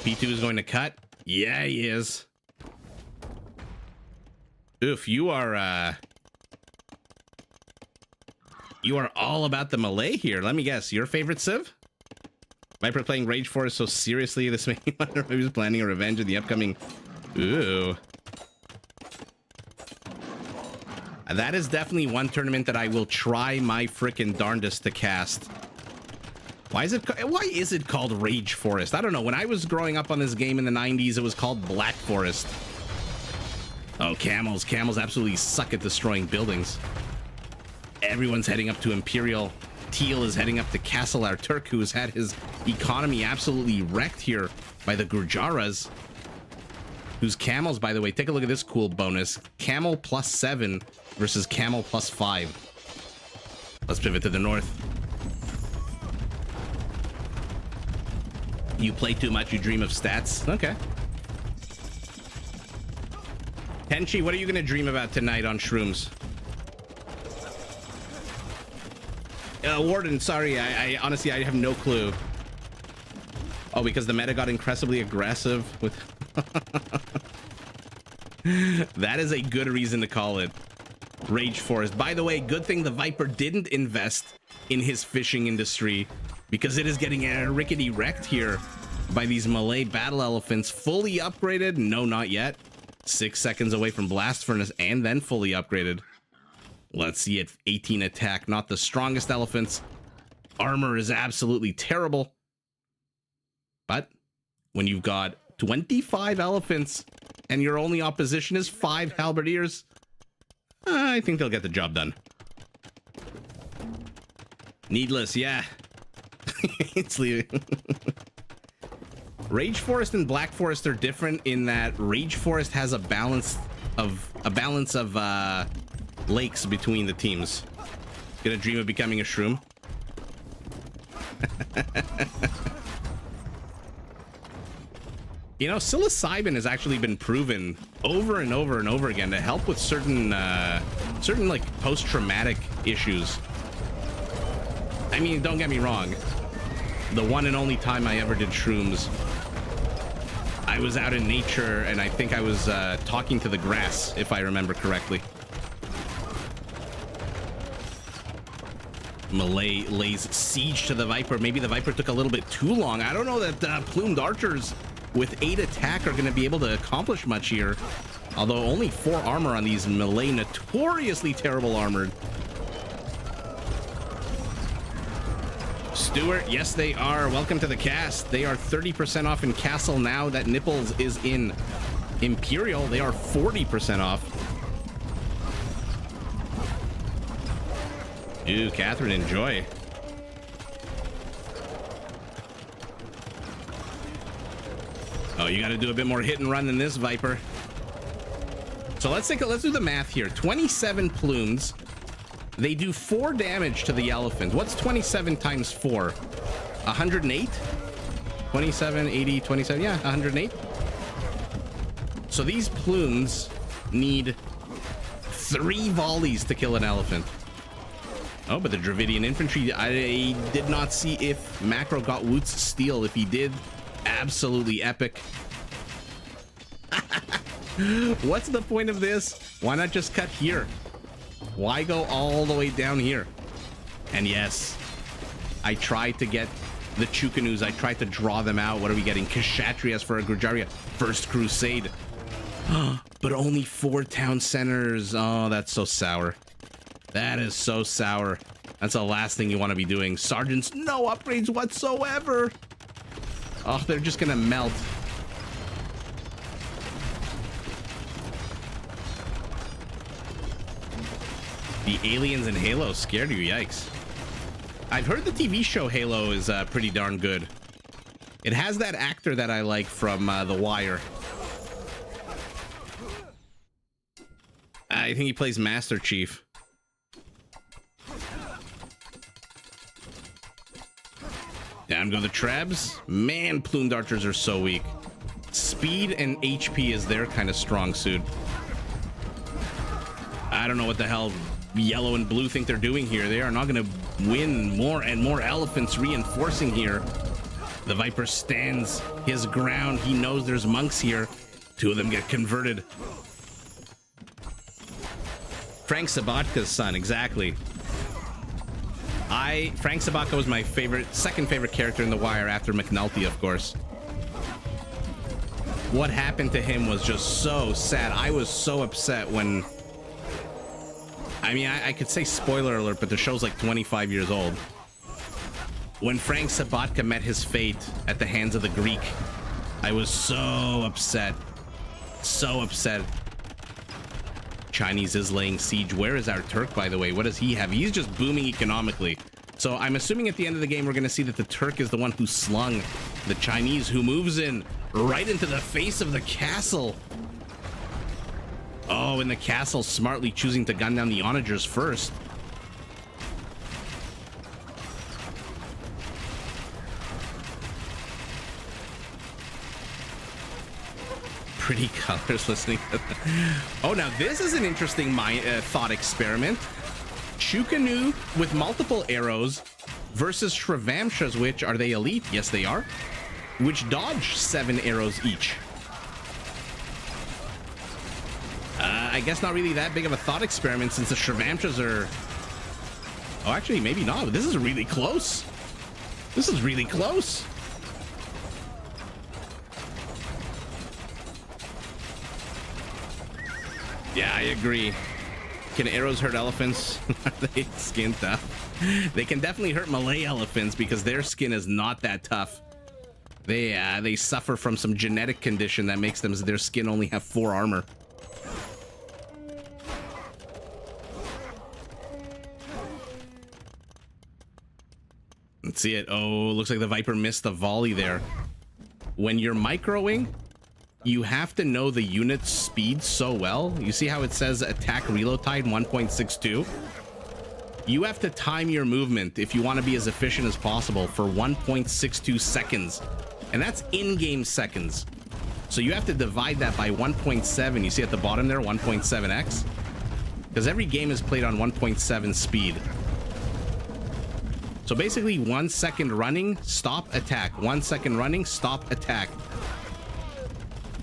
P2 is going to cut. Yeah, he is. Oof, you are all about the Malay here. Let me guess, your favorite Civ? Viper playing Rage Forest so seriously, this made me wonder if he was planning a revenge in the upcoming... Ooh. That is definitely one tournament that I will try my frickin' darndest to cast. Why is it called Rage Forest? I don't know. When I was growing up on this game in the 90s, it was called Black Forest. Oh, camels. Camels absolutely suck at destroying buildings. Everyone's heading up to Imperial. Teal is heading up to Castle our Turk, who has had his economy absolutely wrecked here by the Gurjaras. Whose camels, by the way, take a look at this cool bonus. Camel +7 versus camel +5. Let's pivot to the north. You play too much, you dream of stats. Okay. Tenchi, what are you going to dream about tonight on shrooms? Warden, sorry, I honestly, I have no clue. Oh, because the meta got incredibly aggressive with... That is a good reason to call it Rage Forest. By the way, good thing the Viper didn't invest in his fishing industry, because it is getting rickety wrecked here by these Malay battle elephants. Fully upgraded? No, not yet. 6 seconds away from blast furnace and then fully upgraded. Let's see it. 18 attack, not the strongest elephants. Armor is absolutely terrible. But when you've got 25 elephants and your only opposition is 5 halberdiers, I think they'll get the job done. Needless, yeah. It's leaving. Rage Forest and Black Forest are different in that Rage Forest has a balance of lakes between the teams. Gonna dream of becoming a shroom. You know, psilocybin has actually been proven over and over and over again to help with certain like post-traumatic issues. I mean, don't get me wrong. The one and only time I ever did shrooms, I was out in nature and I think I was talking to the grass, if I remember correctly. Malay lays siege to the Viper. Maybe the Viper took a little bit too long. I don't know that plumed archers with 8 attack are going to be able to accomplish much here. Although only 4 armor on these Malay, notoriously terrible armored. Stuart, yes they are. Welcome to the cast. They are 30% off in Castle now that Nipples is in Imperial. They are 40% off. Ooh, Catherine, enjoy. Oh, you got to do a bit more hit and run than this, Viper. So let's do the math here. 27 plumes. They do 4 damage to the elephant. What's 27 times 4? 108? 27, 80, 27. Yeah, 108. So these plumes need 3 volleys to kill an elephant. Oh, but the Dravidian infantry, I did not see if Macro got Woot's steel. If he did, absolutely epic. What's the point of this? Why not just cut here? Why go all the way down here? And yes, I tried to get the Chukanus. I tried to draw them out. What are we getting? Kshatriyas for a Grujaria. First Crusade. But only 4 town centers. Oh, that's so sour. That is so sour. That's the last thing you want to be doing. Sergeants, no upgrades whatsoever. Oh, they're just gonna melt. The aliens in Halo scared you, yikes. I've heard the TV show Halo is pretty darn good. It has that actor that I like from The Wire. I think he plays Master Chief. Down go the Trebs. Man, plumed archers are so weak. Speed and HP is their kind of strong suit. I don't know what the hell yellow and blue think they're doing here. They are not going to win. More and more elephants reinforcing here. The Viper stands his ground. He knows there's monks here. 2 of them get converted. Frank Sabatka's son, exactly. Frank Sabatka was my second favorite character in The Wire after McNulty, of course. What happened to him was just so sad. I was so upset when... I mean, I could say spoiler alert, but the show's like 25 years old. When Frank Sabatka met his fate at the hands of the Greek, I was so upset. So upset. Chinese is laying siege. Where is our Turk, by the way? What does he have? He's just booming economically. So I'm assuming at the end of the game, we're going to see that the Turk is the one who slung the Chinese, who moves in right into the face of the castle. Oh, and the castle smartly choosing to gun down the onagers first. Pretty colors listening to that. Oh, now this is an interesting thought experiment. Chukanu with multiple arrows versus Shrivamshas, which are they elite? Yes, they are. Which dodge 7 arrows each. I guess not really that big of a thought experiment, since the Shrivamshas are Oh, actually, maybe not. This is really close. This is really close. Yeah, I agree. Can arrows hurt elephants? Are they skin tough? They can definitely hurt Malay elephants because their skin is not that tough. They suffer from some genetic condition that makes them their skin only have 4 armor. Let's see it. Oh, looks like the Viper missed the volley there. When you're microing, you have to know the unit's speed so well. You see how it says attack reload time 1.62? You have to time your movement if you want to be as efficient as possible for 1.62 seconds. And that's in-game seconds. So you have to divide that by 1.7. You see at the bottom there, 1.7x? Because every game is played on 1.7 speed. So basically 1 second running, stop, attack. 1 second running, stop, attack.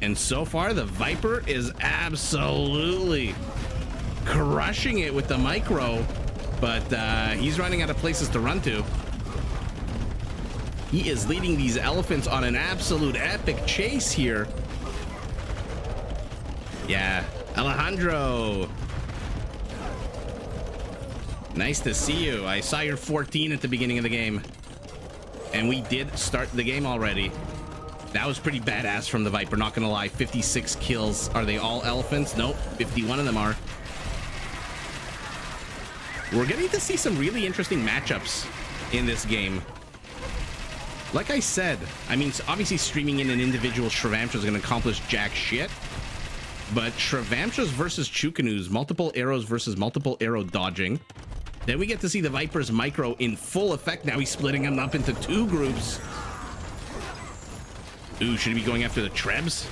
And so far, the Viper is absolutely crushing it with the micro. But he's running out of places to run to. He is leading these elephants on an absolute epic chase here. Yeah, Alejandro. Nice to see you. I saw your 14 at the beginning of the game. And we did start the game already. That was pretty badass from the Viper, not gonna lie. 56 kills. Are they all elephants? Nope, 51 of them are. We're getting to see some really interesting matchups in this game. Like I said, I mean, obviously streaming in an individual Shrevamsha is gonna accomplish jack shit. But Shrevamshas versus Chukanus, multiple arrows versus multiple arrow dodging. Then we get to see the Viper's micro in full effect. Now he's splitting them up into 2 groups. Ooh, should he be going after the Trebs?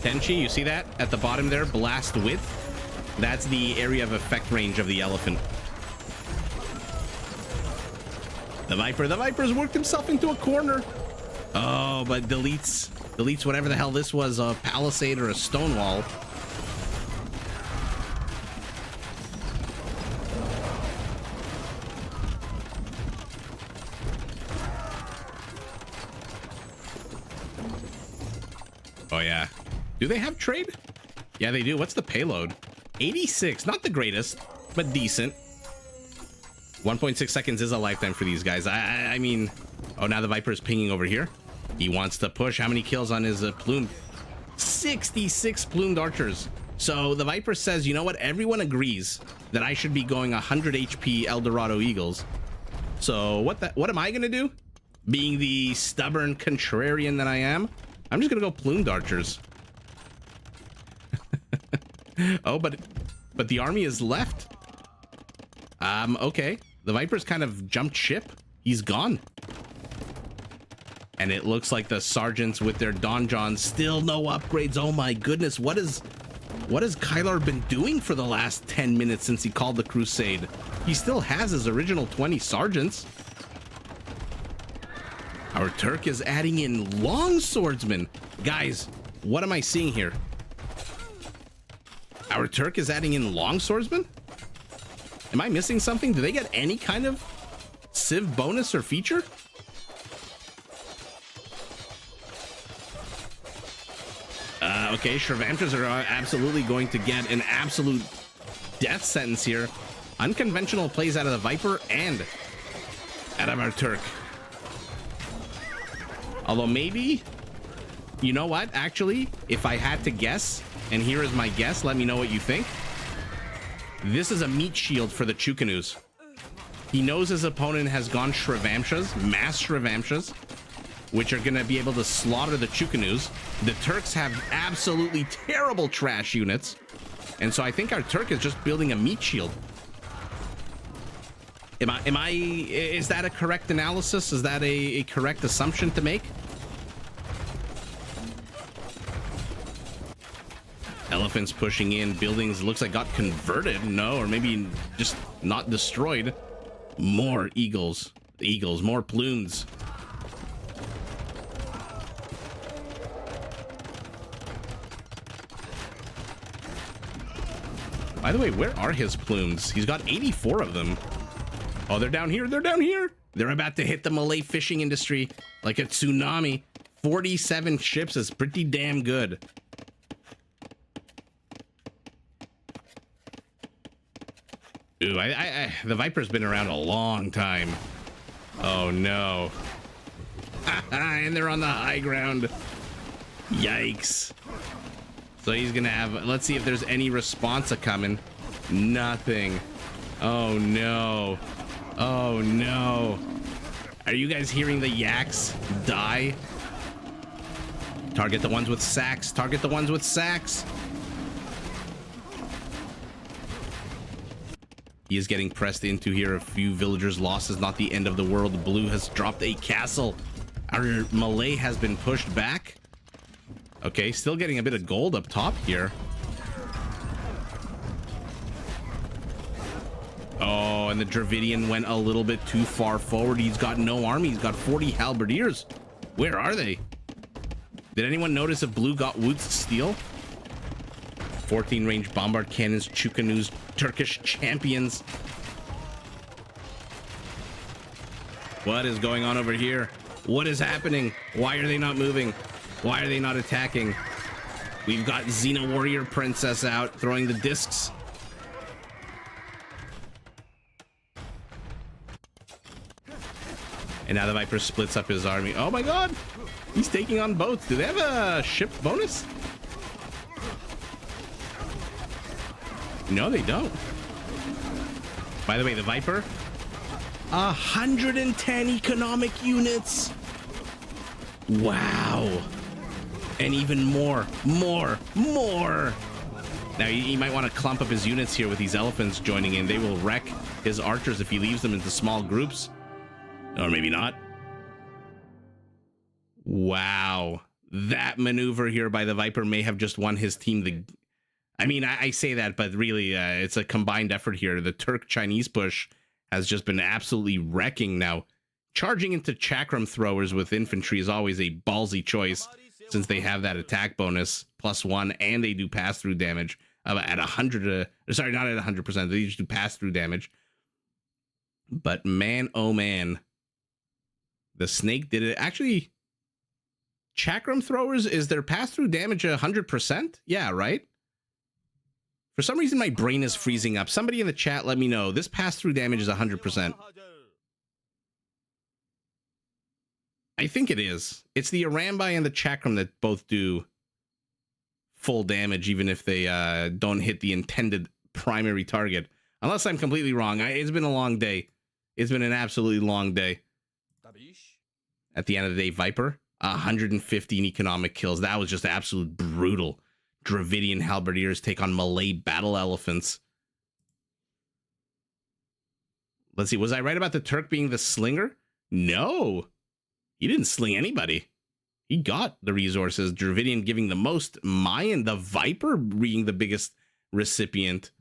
Tenchi, you see that? At the bottom there, blast width. That's the area of effect range of the elephant. The Viper's worked himself into a corner. Oh, but deletes whatever the hell this was, a palisade or a stone wall. Oh yeah. Do they have trade? Yeah, they do. What's the payload? 86. Not the greatest, but decent. 1.6 seconds is a lifetime for these guys. I mean, oh, now the Viper is pinging over here. He wants to push. How many kills on his Plumed? 66 Plumed archers. So the Viper says, you know what? Everyone agrees that I should be going 100 HP Eldorado Eagles. So what am I going to do? Being the stubborn contrarian that I am, I'm just going to go Plumed archers. Oh, but the army is left. Okay. The Viper's kind of jumped ship. He's gone. And it looks like the sergeants with their donjons, still no upgrades. Oh my goodness. What has Kylar been doing for the last 10 minutes since he called the crusade? He still has his original 20 sergeants. Our Turk is adding in long swordsmen. Guys, what am I seeing here? Our Turk is adding in long swordsmen? Am I missing something? Do they get any kind of civ bonus or feature? Okay, Shrevamshas are absolutely going to get an absolute death sentence here. Unconventional plays out of the Viper and out of our Turk. Although maybe, you know what? Actually, if I had to guess, and here is my guess, let me know what you think. This is a meat shield for the Chukanus. He knows his opponent has gone Shrevamshas, mass Shrevamshas, which are going to be able to slaughter the Chukanus. The Turks have absolutely terrible trash units. And so I think our Turk is just building a meat shield. Is that a correct analysis? Is that a correct assumption to make? Elephants pushing in, buildings looks like got converted. No, or maybe just not destroyed. More eagles, more plumes. By the way, where are his plumes? He's got 84 of them. Oh, they're down here. They're down here. They're about to hit the Malay fishing industry like a tsunami. 47 ships is pretty damn good. Ooh, the Viper's been around a long time. Oh, no. And they're on the high ground. Yikes. So he's gonna have... Let's see if there's any response coming. Nothing. Oh, no. Oh, no. Are you guys hearing the yaks die? Target the ones with sacks. Target the ones with sacks. He is getting pressed into here. A few villagers lost is not the end of the world. Blue has dropped a castle. Our Malay has been pushed back. Okay, still getting a bit of gold up top here. Oh, and the Dravidian went a little bit too far forward. He's got no army. He's got 40 halberdiers. Where are they? Did anyone notice if Blue got Woot's steel? 14 range bombard cannons, Chukanu's Turkish champions. What is going on over here? What is happening? Why are they not moving? Why are they not attacking? We've got Xena Warrior Princess out throwing the discs. And now the Viper splits up his army. Oh my god! He's taking on boats. Do they have a ship bonus? No, they don't. By the way, the Viper, 110 economic units. Wow. And even more. Now, he might want to clump up his units here with these elephants joining in. They will wreck his archers if he leaves them into small groups. Or maybe not. Wow. That maneuver here by the Viper may have just won his team. I say that, but really, it's a combined effort here. The Turk-Chinese push has just been absolutely wrecking now. Charging into chakram throwers with infantry is always a ballsy choice, since they have that attack bonus +1 and they do pass-through damage at 100. Sorry, not at 100%. They just do pass-through damage. But man, oh man, the snake did it. Actually, chakram throwers, is their pass-through damage 100%? Yeah, right. For some reason, my brain is freezing up. Somebody in the chat, let me know. This pass-through damage is 100%. I think it is. It's the Arambai and the Chakram that both do full damage, even if they don't hit the intended primary target. Unless I'm completely wrong. It's been a long day. It's been an absolutely long day. At the end of the day, Viper, 115 economic kills. That was just absolute brutal. Dravidian halberdiers take on Malay battle elephants. Let's see. Was I right about the Turk being the slinger? No. He didn't sling anybody. He got the resources. Dravidian giving the most. Mayan, the Viper, being the biggest recipient.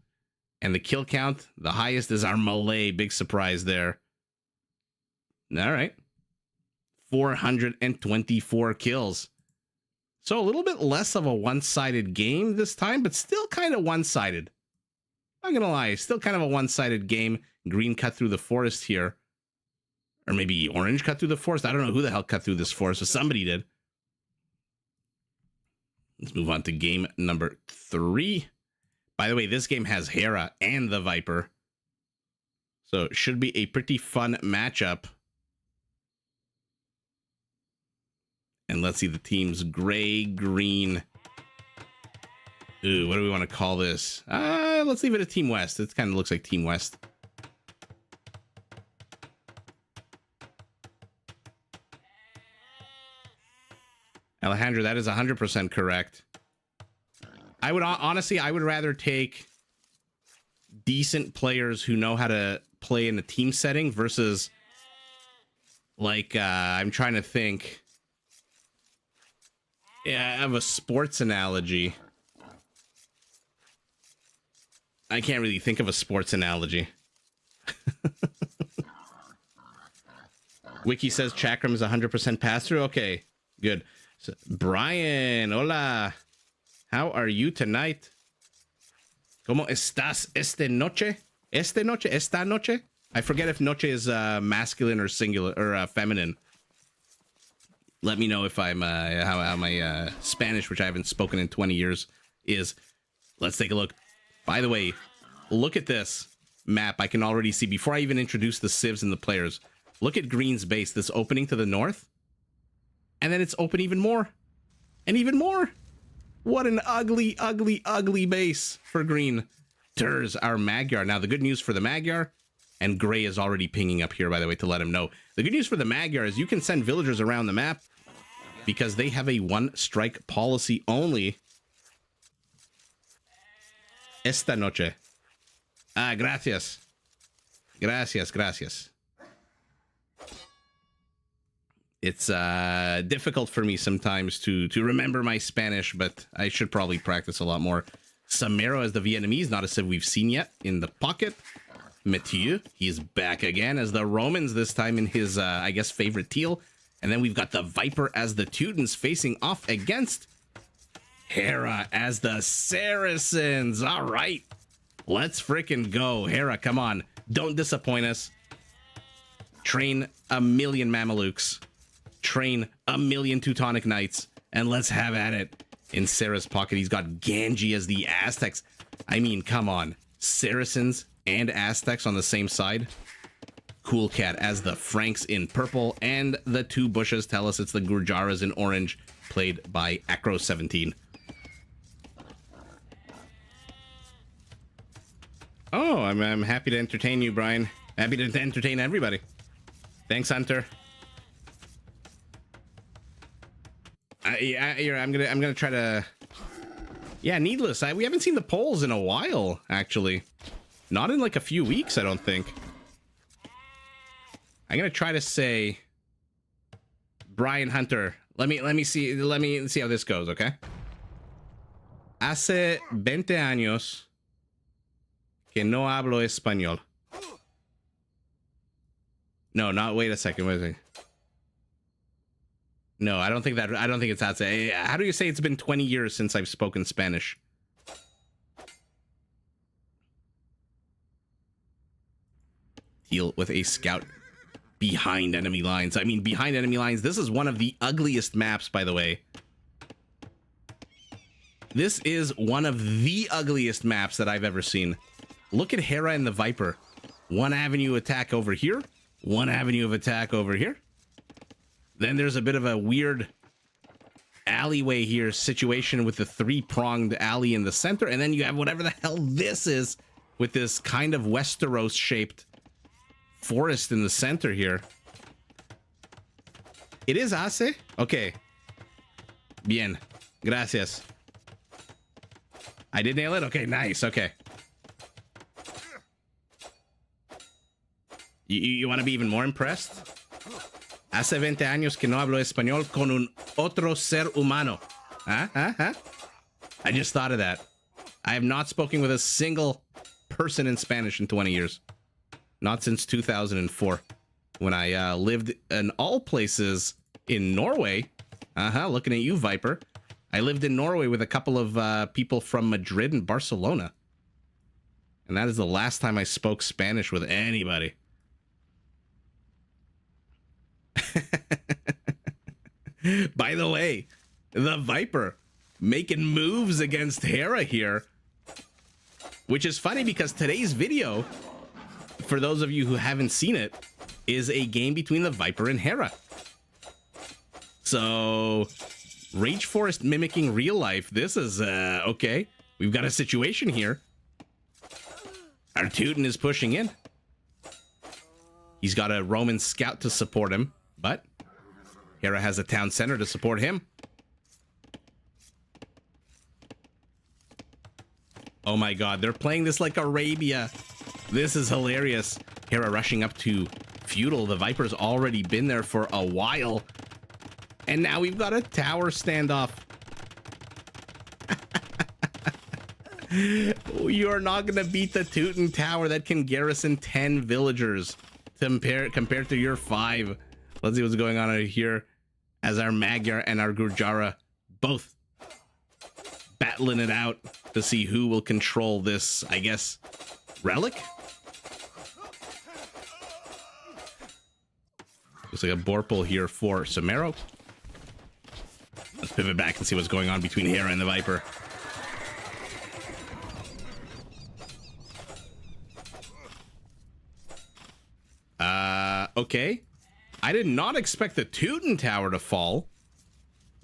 And the kill count, the highest is our Malay. Big surprise there. All right. 424 kills. So a little bit less of a one-sided game this time, but still kind of one-sided. Not gonna lie, still kind of a one-sided game. Green cut through the forest here. Or maybe orange cut through the forest. I don't know who the hell cut through this forest, but somebody did. Let's move on to game number 3. By the way, this game has Hera and the Viper. So it should be a pretty fun matchup. And let's see the teams. Gray, green. Ooh, what do we want to call this? Let's leave it a Team West. It kind of looks like Team West. Alejandro, that is 100% correct. I would honestly, I would rather take decent players who know how to play in a team setting versus like, I'm trying to think. Yeah, I have a sports analogy. I can't really think of a sports analogy. Wiki says Chakram is 100% pass-through. Okay, good. So, Brian, hola. How are you tonight? ¿Cómo estás esta noche? Esta noche? Esta noche? I forget if noche is masculine or singular or feminine. Let me know if I'm how my Spanish, which I haven't spoken in 20 years, is. Let's take a look. By the way, look at this map. I can already see before I even introduce the civs and the players. Look at Green's base. This opening to the north, and then it's open even more, and even more. What an ugly, ugly, ugly base for Green. Turs, our Magyar. Now the good news for the Magyar. And Gray is already pinging up here, by the way, to let him know. The good news for the Magyar is you can send villagers around the map because they have a one-strike policy only. Esta noche. Ah, gracias. Gracias, gracias. It's difficult for me sometimes to remember my Spanish, but I should probably practice a lot more. Samero as the Vietnamese, not a civ we've seen yet, in the pocket. Mathieu, he's back again as the Romans, this time in his, I guess, favorite teal. And then we've got the Viper as the Teutons facing off against Hera as the Saracens. All right, let's freaking go. Hera, come on. Don't disappoint us. Train 1,000,000 Mamelukes. Train 1,000,000 Teutonic Knights. And let's have at it. In Sarah's pocket, he's got Ganji as the Aztecs. I mean, come on. Saracens and Aztecs on the same side. Cool Cat as the Franks in purple, and the two bushes tell us it's the Gurjaras in orange, played by Acro17. Oh, I'm happy to entertain you, Brian. Happy to entertain everybody. Thanks, Hunter. I'm gonna try to. Yeah, needless. We haven't seen the polls in a while, actually. Not in like a few weeks, I don't think. I'm gonna try to say Brian Hunter. Let me see how this goes, okay? Hace 20 años que no hablo español. No, wait a second. No, I don't think it's that. How do you say it's been 20 years since I've spoken Spanish? Deal with a scout behind enemy lines. I mean, behind enemy lines. This is one of the ugliest maps, by the way. This is one of the ugliest maps that I've ever seen. Look at Hera and the Viper. One avenue attack over here. One avenue of attack over here. Then there's a bit of a weird alleyway here situation with the three-pronged alley in the center. And then you have whatever the hell this is with this kind of Westeros-shaped forest in the center here. It is Ace? Okay. Bien. Gracias. I did nail it? Okay, nice. Okay. You want to be even more impressed? Hace 20 años que no hablo español con un otro ser humano. Huh? I just thought of that. I have not spoken with a single person in Spanish in 20 years. Not since 2004, when I lived in all places in Norway. Looking at you, Viper. I lived in Norway with a couple of people from Madrid and Barcelona. And that is the last time I spoke Spanish with anybody. By the way, the Viper making moves against Hera here. Which is funny because today's video, for those of you who haven't seen it, is a game between the Viper and Hera. So, Rage Forest mimicking real life. This is, okay. We've got a situation here. Our Teuton is pushing in. He's got a Roman scout to support him, but Hera has a town center to support him. Oh my god, they're playing this like Arabia. This is hilarious. Hera rushing up to feudal. The Viper's already been there for a while. And now we've got a tower standoff. You're not going to beat the Teuton tower that can garrison 10 villagers compared to your 5. Let's see what's going on here as our Magyar and our Gurjara both battling it out to see who will control this, I guess, relic? Looks like a Borpal here for Samaro. Let's pivot back and see what's going on between Hera and the Viper. Okay. I did not expect the Teuton tower to fall,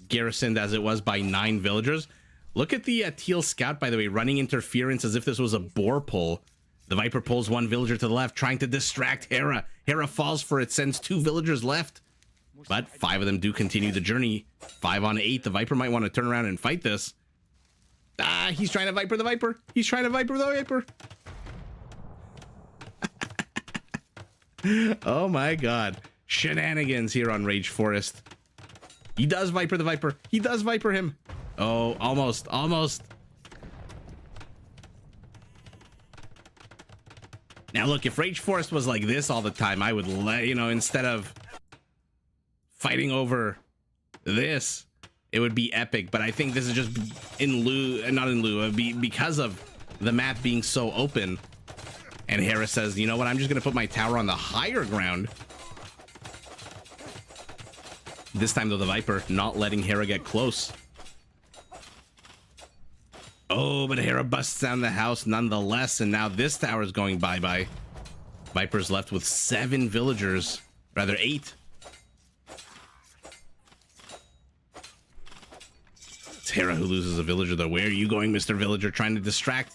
garrisoned as it was by 9 villagers. Look at the teal scout, by the way, running interference as if this was a boar pull. The Viper pulls 1 villager to the left, trying to distract Hera. Hera falls for it, sends 2 villagers left. But 5 of them do continue the journey. 5 on 8. The Viper might want to turn around and fight this. Ah, he's trying to Viper the Viper. He's trying to Viper the Viper. Oh my god. Shenanigans here on Rage Forest. He does Viper the Viper. He does Viper him. Oh, almost. Now look, if Rage Forest was like this all the time, I would let, you know, instead of fighting over this, it would be epic. But I think this is just in lieu, not in lieu, because of the map being so open. And Hera says, you know what, I'm just going to put my tower on the higher ground. This time, though, the Viper not letting Hera get close. Oh, but Hera busts down the house nonetheless. And now this tower is going bye-bye. Viper's left with 7 villagers. Rather, 8. It's Hera who loses a villager, though. Where are you going, Mr. Villager? Trying to distract.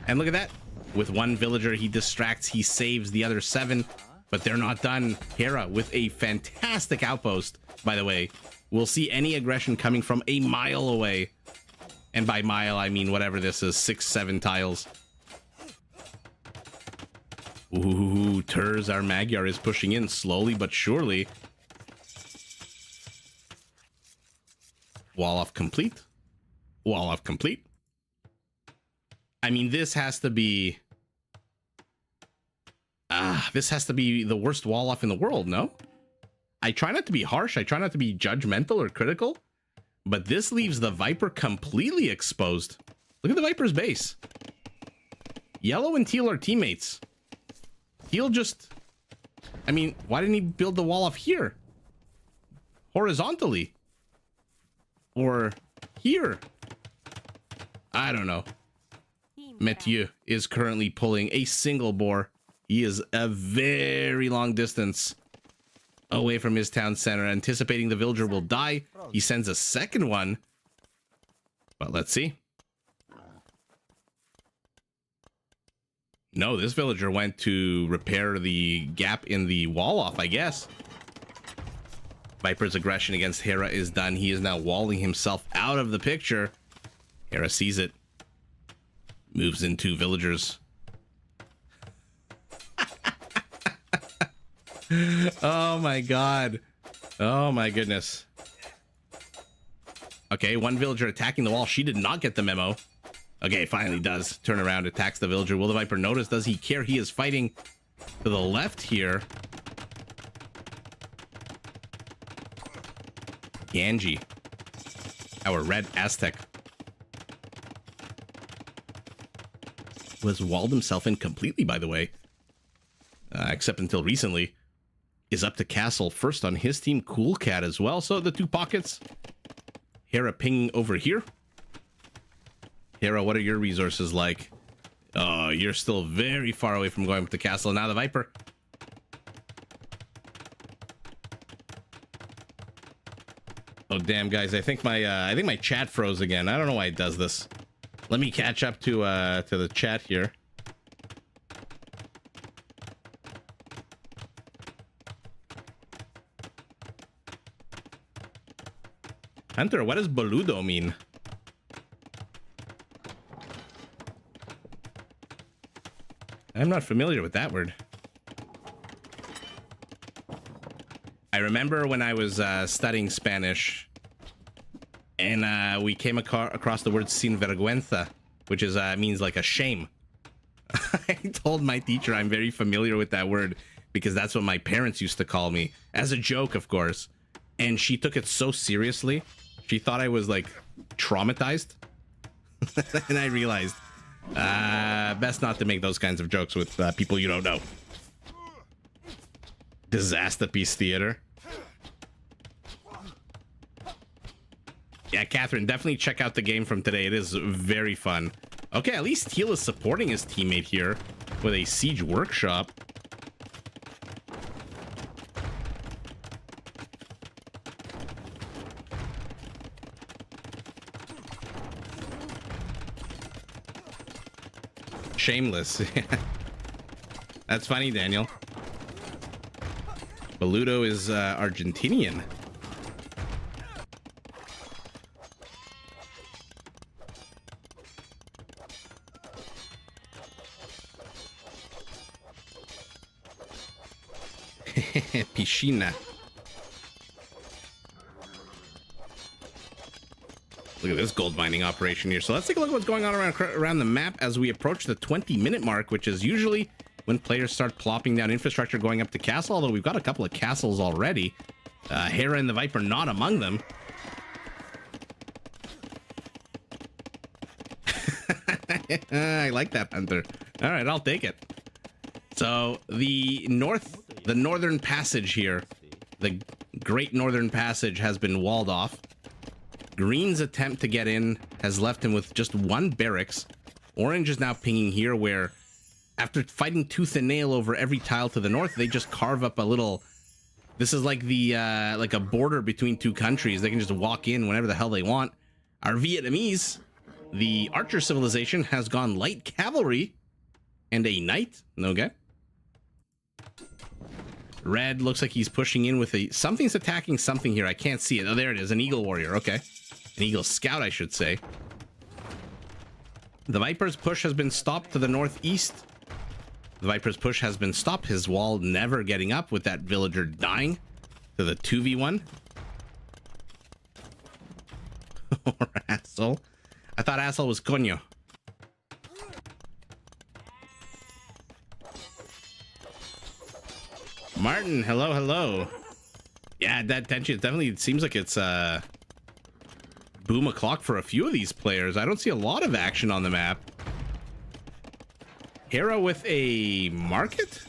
And look at that. With 1 villager, he distracts, he saves the other 7, but they're not done. Hera with a fantastic outpost, by the way. We'll see any aggression coming from a mile away. And by mile, I mean whatever this is, 6-7 tiles. Ooh, Turs, our Magyar, is pushing in slowly but surely. Wall off complete. Wall off complete. I mean, this has to be... this has to be the worst wall off in the world, no? I try not to be harsh. I try not to be judgmental or critical. But this leaves the Viper completely exposed. Look at the Viper's base. Yellow and Teal are teammates. Teal just... I mean, why didn't he build the wall off here? Horizontally. Or here. I don't know. Mathieu is currently pulling a single bore. He is a very long distance away from his town center, anticipating the villager will die. He sends a second one. But let's see. No, this villager went to repair the gap in the wall off, I guess. Viper's aggression against Hera is done. He is now walling himself out of the picture. Hera sees it. Moves in 2 villagers. Oh my god. Oh my goodness. Okay, 1 villager attacking the wall. She did not get the memo. Okay, finally does. Turn around, attacks the villager. Will the Viper notice? Does he care? He is fighting to the left here. Ganji, our red Aztec, who has walled himself in completely, by the way, except until recently, is up to castle first on his team. Cool Cat as well. So the 2 pockets. Hera pinging over here. Hera, what are your resources like? Oh, you're still very far away from going up to castle. Now the Viper. Oh damn, guys! I think my chat froze again. I don't know why it does this. Let me catch up to the chat here. Hunter, what does boludo mean? I'm not familiar with that word. I remember when I was studying Spanish, and we came across the word sinvergüenza, which is means like a shame. I told my teacher I'm very familiar with that word because that's what my parents used to call me, as a joke, of course. And she took it so seriously. She thought I was like traumatized And I realized, best not to make those kinds of jokes with people you don't know. Disaster piece theater. Yeah, Catherine, definitely check out the game from today. It is very fun. Okay, at least Teal is supporting his teammate here with a siege workshop. Shameless. That's funny, Daniel. Baluto is Argentinian. Piscina. Look at this gold mining operation here. So let's take a look at what's going on around the map as we approach the 20-minute mark, which is usually when players start plopping down infrastructure going up to castle, although we've got a couple of castles already. Hera and the Viper not among them. I like that, Hunter. All right, I'll take it. So the northern passage here, the Great Northern Passage, has been walled off. Green's attempt to get in has left him with just one barracks. Orange is now pinging here, where after fighting tooth and nail over every tile to the north, they just carve up a little. This is like the like a border between two countries. They can just walk in whenever the hell they want. Our Vietnamese, the archer civilization, has gone light cavalry and a knight. Okay. Red looks like he's pushing in with a... Something's attacking something here. I can't see it. Oh, there it is. An eagle warrior. Okay. An eagle scout, I should say. The Viper's push has been stopped to the northeast. The Viper's push has been stopped. His wall never getting up with that villager dying to the 2v1. Or asshole. I thought asshole was coño. Martin, hello, hello. Yeah, that tension definitely seems like it's boom o'clock for a few of these players. I don't see a lot of action on the map. Hera with a market?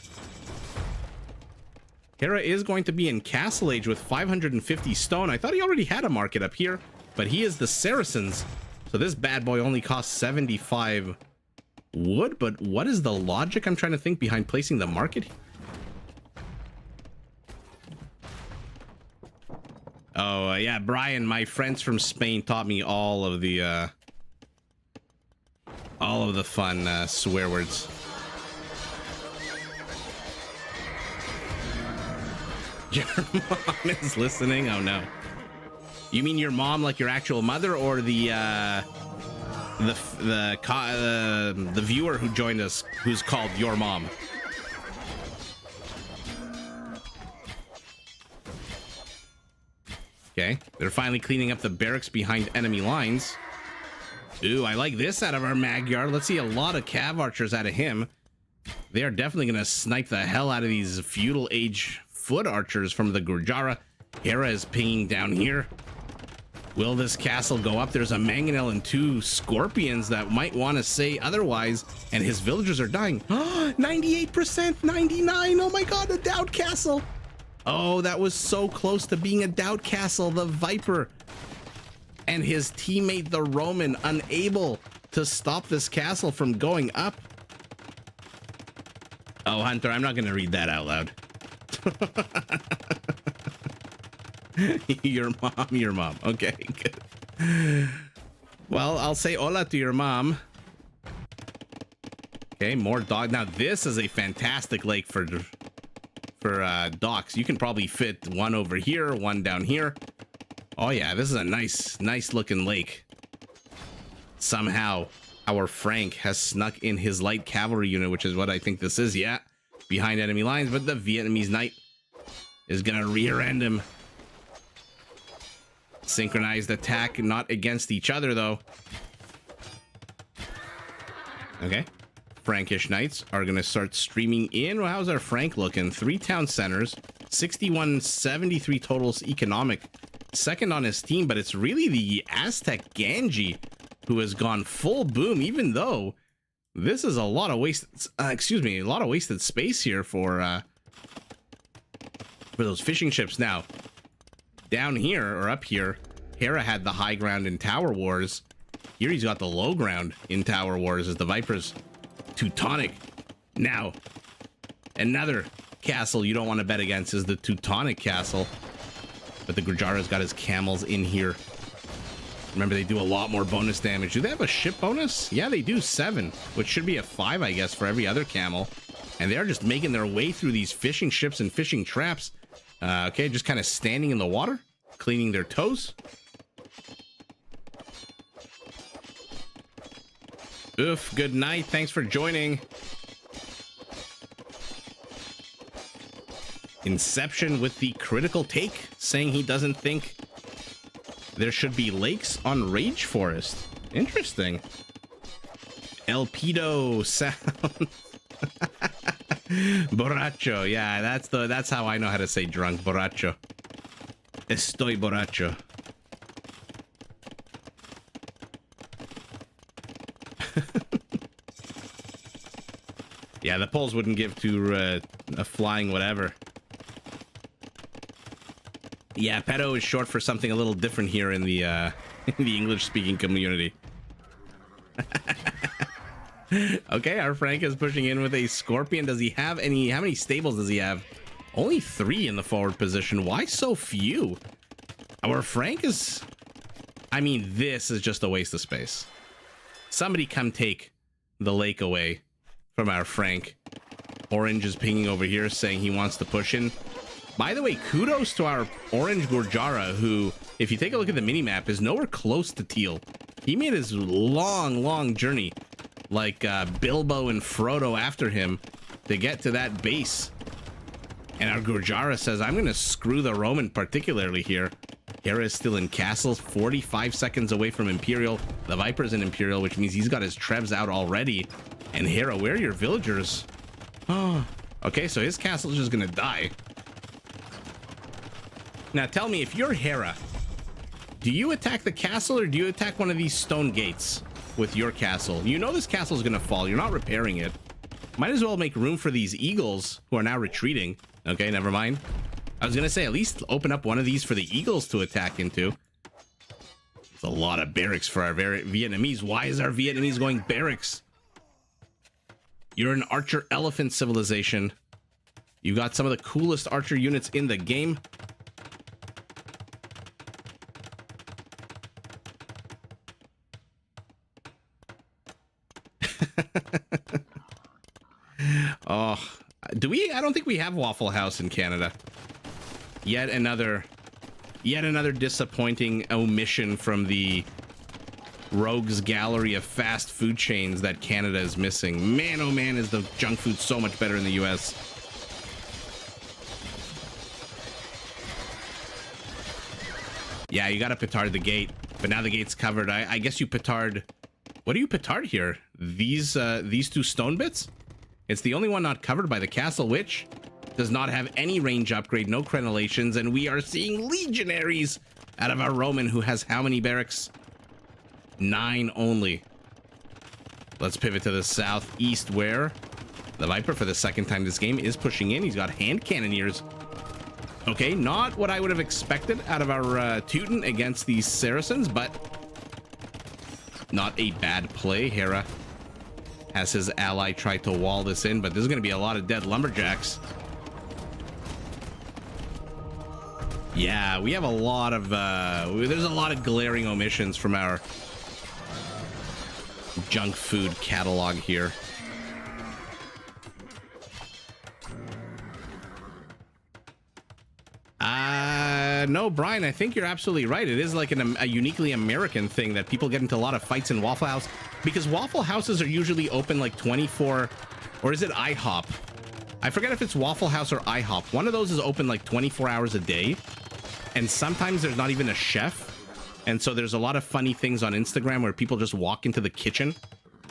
Hera is going to be in Castle Age with 550 stone. I thought he already had a market up here, but he is the Saracens. So this bad boy only costs 75 wood, but what is the logic, I'm trying to think, behind placing the market? Oh, yeah, Brian, my friends from Spain taught me all of the fun swear words. Your mom is listening? Oh, no. You mean your mom, like your actual mother, or the viewer who joined us, who's called your mom? Okay, they're finally cleaning up the barracks behind enemy lines. Ooh, I like this out of our Magyar. Let's see a lot of cav archers out of him. They are definitely going to snipe the hell out of these feudal age foot archers from the Gurjara. Hera is pinging down here. Will this castle go up? There's a mangonel and two scorpions that might want to say otherwise, and his villagers are dying. 98%, 99. Oh my god, a doubt castle. Oh, that was so close to being a doubt castle. The Viper and his teammate, the Roman, unable to stop this castle from going up. Oh, Hunter, I'm not going to read that out loud. Your mom. Okay, good. Well, I'll say hola to your mom. Okay, more dog. Now, this is a fantastic lake for docks. You can probably fit one over here, one down here. Oh yeah, this is a nice looking lake. Somehow our Frank has snuck in his light cavalry unit, which is what I think this is. Yeah, behind enemy lines, but the Vietnamese knight is gonna rear end him. Synchronized attack, not against each other though. Okay, Frankish knights are gonna start streaming in. Well, how's our Frank looking? 3 town centers, 6173 totals economic, second on his team, but it's really the Aztec Ganji who has gone full boom, even though this is a lot of wasted, a lot of wasted space here for those fishing ships. Now, down here, or up here, Hera had the high ground in Tower Wars. Here he's got the low ground in Tower Wars as the Vipers Teutonic. Now, another castle you don't want to bet against is the Teutonic castle. But the Gurjara's got his camels in here. Remember, they do a lot more bonus damage. Do they have a ship bonus? Yeah, they do 7, which should be a 5, I guess, for every other camel. And they're just making their way through these fishing ships and fishing traps. Okay, just kind of standing in the water, cleaning their toes. Oof, good night. Thanks for joining. Inception with the critical take, saying he doesn't think there should be lakes on Rage Forest. Interesting. El Pido sound. Borracho. Yeah, that's how I know how to say drunk. Borracho. Estoy borracho. Yeah, the Poles wouldn't give to a flying whatever. Yeah, pedo is short for something a little different here in the English-speaking community. Okay, our Frank is pushing in with a Scorpion. Does he have any? How many stables does he have? Only 3 in the forward position. Why so few? Our Frank is... I mean, this is just a waste of space. Somebody come take the lake away from our Frank. Orange is pinging over here saying he wants to push in. By the way, kudos to our Orange Gurjara, who, if you take a look at the minimap, is nowhere close to Teal. He made his long journey, like Bilbo and Frodo after him, to get to that base. And our Gurjara says, I'm going to screw the Roman particularly here. Hera is still in castle, 45 seconds away from Imperial. The Viper's in Imperial, which means he's got his Trebs out already. And Hera, where are your villagers? Oh, okay, so his castle is just going to die. Now tell me, if you're Hera, do you attack the castle or do you attack one of these stone gates with your castle? You know this castle is going to fall. You're not repairing it. Might as well make room for these eagles who are now retreating. Okay, never mind. I was going to say, at least open up one of these for the eagles to attack into. It's a lot of barracks for our Vietnamese. Why is our Vietnamese going barracks? You're an archer elephant civilization. You got some of the coolest archer units in the game. Oh, do we? I don't think we have Waffle House in Canada. Yet another disappointing omission from the rogues gallery of fast food chains that Canada is missing. Man, oh man, is the junk food so much better in the US. Yeah, you gotta petard the gate, but now the gate's covered. I guess you petard. What do you petard here? These 2 stone bits? It's the only one not covered by the castle, which does not have any range upgrade, no crenellations, and we are seeing legionaries out of our Roman, who has how many barracks? 9 only. Let's pivot to the southeast, where the Viper, for the second time this game, is pushing in. He's got hand cannoneers. Okay, not what I would have expected out of our Teuton against these Saracens, but not a bad play. Hera has his ally try to wall this in, but there's going to be a lot of dead lumberjacks. Yeah, we have a lot of there's a lot of glaring omissions from our junk food catalog here. No, Brian, I think you're absolutely right. It is like a uniquely American thing that people get into a lot of fights in Waffle House, because Waffle Houses are usually open like 24, or is it IHOP? I forget if it's Waffle House or IHOP. One of those is open like 24 hours a day, and sometimes there's not even a chef. And so there's a lot of funny things on Instagram where people just walk into the kitchen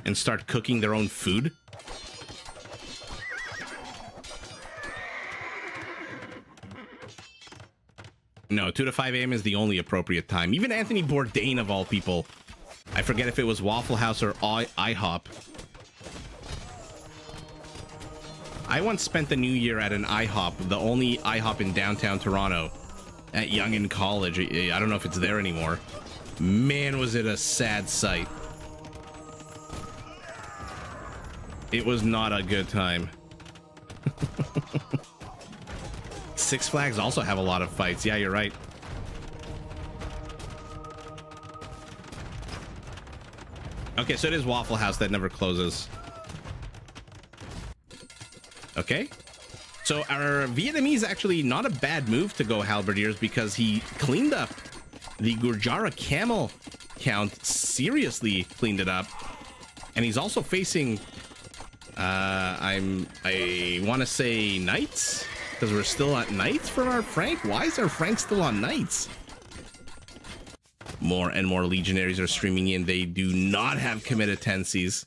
and start cooking their own food. No, 2 to 5 a.m. is the only appropriate time. Even Anthony Bourdain, of all people, I forget if it was Waffle House or IHOP. I once spent the New Year at an IHOP, the only IHOP in downtown Toronto, at Yonge College. I don't know if it's there anymore. Man, was it a sad sight. It was not a good time. Six Flags also have a lot of fights. Yeah, you're right. Okay, so it is Waffle House that never closes. Okay. So our Vietnamese actually not a bad move to go Halberdiers because he cleaned up the Gurjara camel count, seriously cleaned it up. And he's also facing, I want to say knights, because we're still at knights for our Frank. Why is our Frank still on knights? More and more legionaries are streaming in. They do not have committencies.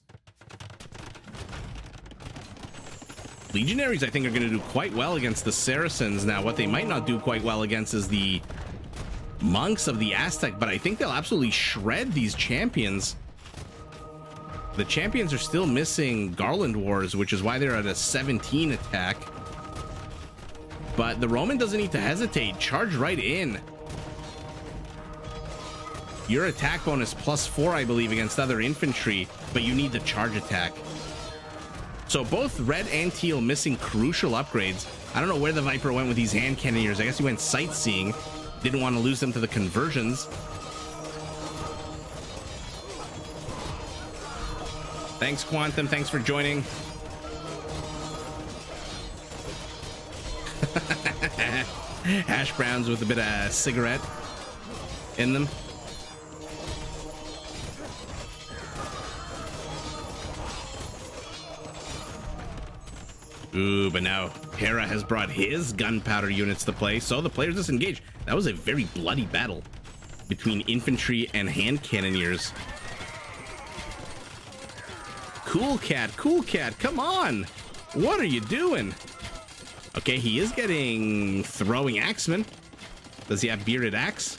Legionaries, I think, are going to do quite well against the Saracens. Now, what they might not do quite well against is the monks of the Aztec, but I think they'll absolutely shred these champions. The champions are still missing Garland Wars, which is why they're at a 17 attack. But the Roman doesn't need to hesitate. Charge right in. Your attack bonus +4, I believe, against other infantry, but you need the charge attack. So both red and teal missing crucial upgrades. I don't know where the Viper went with these hand cannoneers. I guess he went sightseeing. Didn't want to lose them to the conversions. Thanks, Quantum. Thanks for joining. Hash browns with a bit of cigarette in them. Ooh, but now Hera has brought his gunpowder units to play, so the players disengage. That was a very bloody battle between infantry and hand cannoneers. Cool cat, come on! What are you doing? Okay, he is getting throwing axemen. Does he have bearded axe?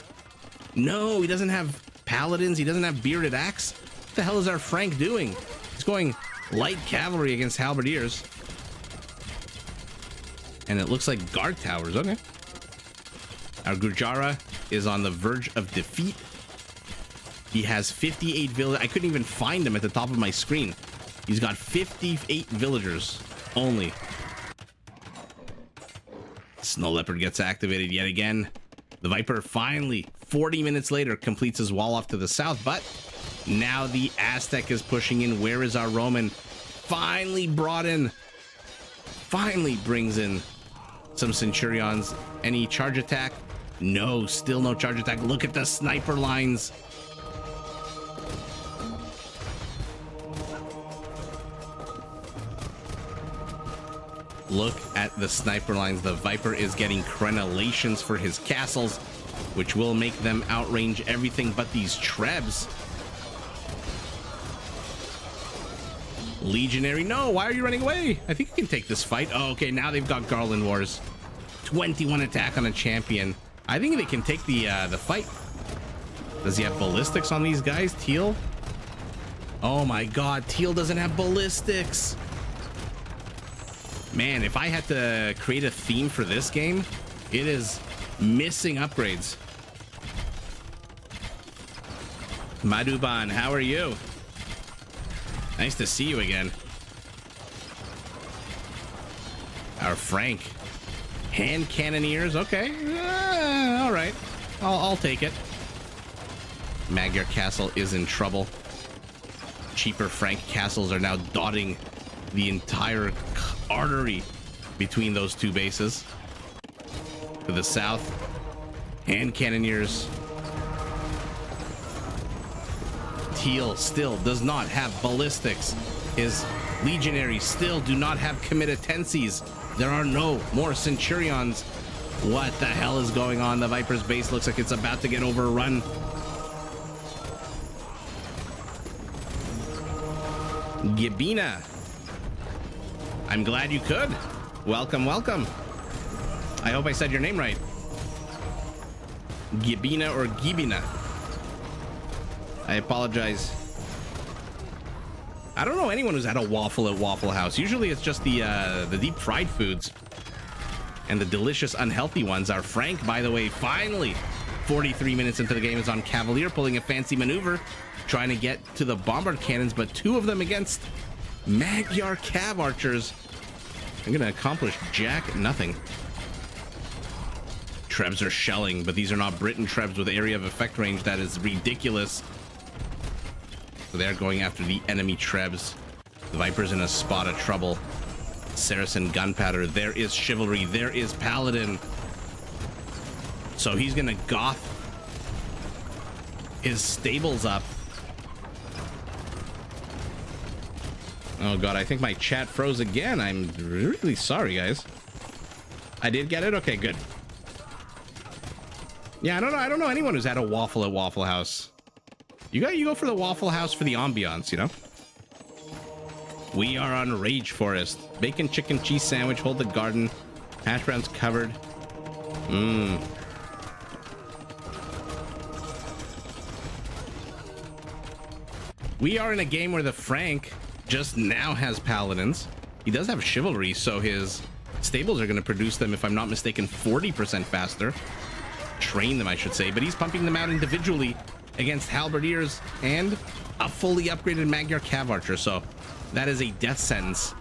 No, he doesn't have paladins. He doesn't have bearded axe. What the hell is our Frank doing? He's going light cavalry against halberdiers. And it looks like guard towers. Okay. Our Gurjara is on the verge of defeat. He has 58 villagers. I couldn't even find him at the top of my screen. He's got 58 villagers only. Snow Leopard gets activated yet again. The Viper finally, 40 minutes later, completes his wall off to the south, but now the Aztec is pushing in. Where is our Roman? Finally brought in. Finally brings in some Centurions. Any charge attack? No, still no charge attack. Look at the sniper lines. Look at the sniper lines. The Viper is getting crenellations for his castles, which will make them outrange everything but these Trebs. Legionary, no, why are you running away? I think you can take this fight. Oh, okay, now they've got Garland Wars. 21 attack on a champion. I think they can take the fight. Does he have ballistics on these guys? Teal? Oh my god, Teal doesn't have ballistics. Man, if I had to create a theme for this game, it is missing upgrades. Madhuban, how are you? Nice to see you again. Our Frank. Hand cannoneers, okay. All right, I'll take it. Magyar Castle is in trouble. Cheaper Frank castles are now dotting the entire artery between those two bases. To the south, hand cannoneers. Teal still does not have ballistics. His legionaries still do not have committencies. There are no more Centurions. What the hell is going on? The Viper's base looks like it's about to get overrun. Gibina. I'm glad you could. Welcome, welcome. I hope I said your name right. Gibina or Gibina. I apologize. I don't know anyone who's had a waffle at Waffle House. Usually it's just the deep fried foods and the delicious unhealthy ones. Our Frank, by the way, finally 43 minutes into the game is on Cavalier, pulling a fancy maneuver, trying to get to the bombard cannons, but two of them against Magyar Cav archers. I'm gonna accomplish jack nothing. Trebs are shelling, but these are not Britain Trebs with area of effect range. That is ridiculous. So they're going after the enemy Trebs. The Viper's in a spot of trouble. Saracen gunpowder. There is chivalry. There is paladin. So he's gonna goth his stables up. Oh god, I think my chat froze again. I'm really sorry, guys. I did get it? Okay, good. Yeah, I don't know anyone who's had a waffle at Waffle House. You go for the Waffle House for the ambiance, you know? We are on Rage Forest. Bacon, chicken, cheese sandwich, hold the garden. Hash browns covered. Mmm. We are in a game where the Frank just now has paladins. He does have chivalry, so his stables are going to produce them, if I'm not mistaken, 40% faster. Train them, I should say, but he's pumping them out individually against halberdiers and a fully upgraded Magyar Cav archer, so that is a death sentence.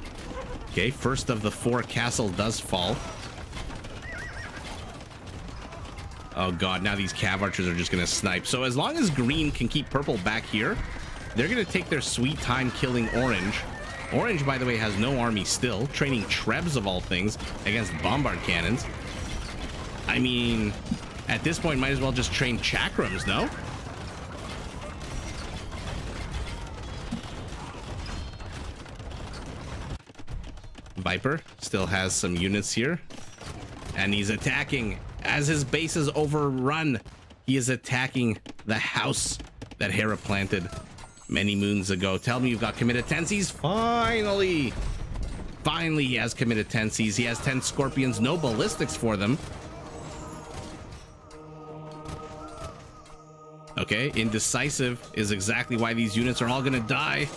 Okay, first of the 4 castle does fall. Oh god, now these Cav archers are just gonna snipe. So as long as green can keep purple back here, they're gonna take their sweet time killing orange. Orange, by the way, has no army still, training Trebs of all things against bombard cannons. I mean, at this point, might as well just train chakrams, no? Viper still has some units here, and he's attacking as his base is overrun. He is attacking the house that Hera planted many moons ago. Tell me you've got committed tensies. Finally he has committed tensies. He has 10 scorpions, no ballistics for them. Okay, indecisive is exactly why these units are all gonna die.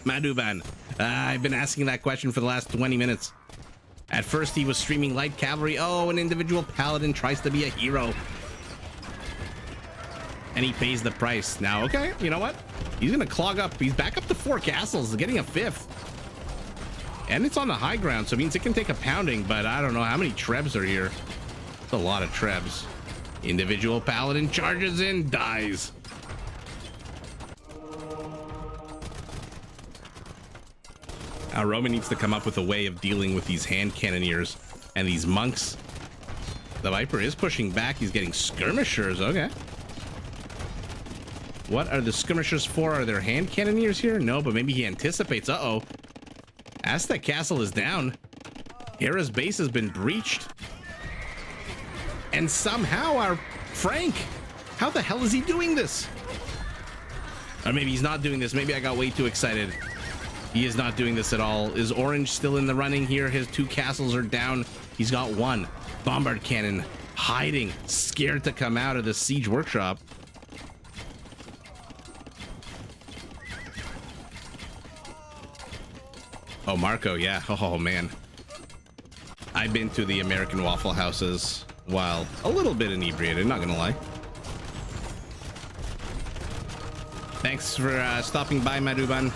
Maduban, I've been asking that question for the last 20 minutes. At first he was streaming light cavalry. Oh, an individual paladin tries to be a hero, and he pays the price. Now, okay, you know what? He's gonna clog up. He's back up to 4 castles, getting a 5th. And it's on the high ground, so it means it can take a pounding, but I don't know how many Trebs are here. It's a lot of Trebs. Individual paladin charges in, dies. Roman needs to come up with a way of dealing with these hand cannoneers and these monks. The Viper is pushing back. He's getting skirmishers. Okay. What are the skirmishers for? Are there hand cannoneers here? No, but maybe he anticipates. Uh-oh. Aztec Castle is down. Hera's base has been breached. And somehow our Frank, how the hell is he doing this? Or maybe he's not doing this. Maybe I got way too excited. He is not doing this at all. Is Orange still in the running here? His 2 castles are down. He's got 1 bombard cannon hiding, scared to come out of the siege workshop. Oh, Marco, yeah. Oh, man. I've been to the American Waffle Houses while a little bit inebriated, not gonna lie. Thanks for stopping by, Maduban.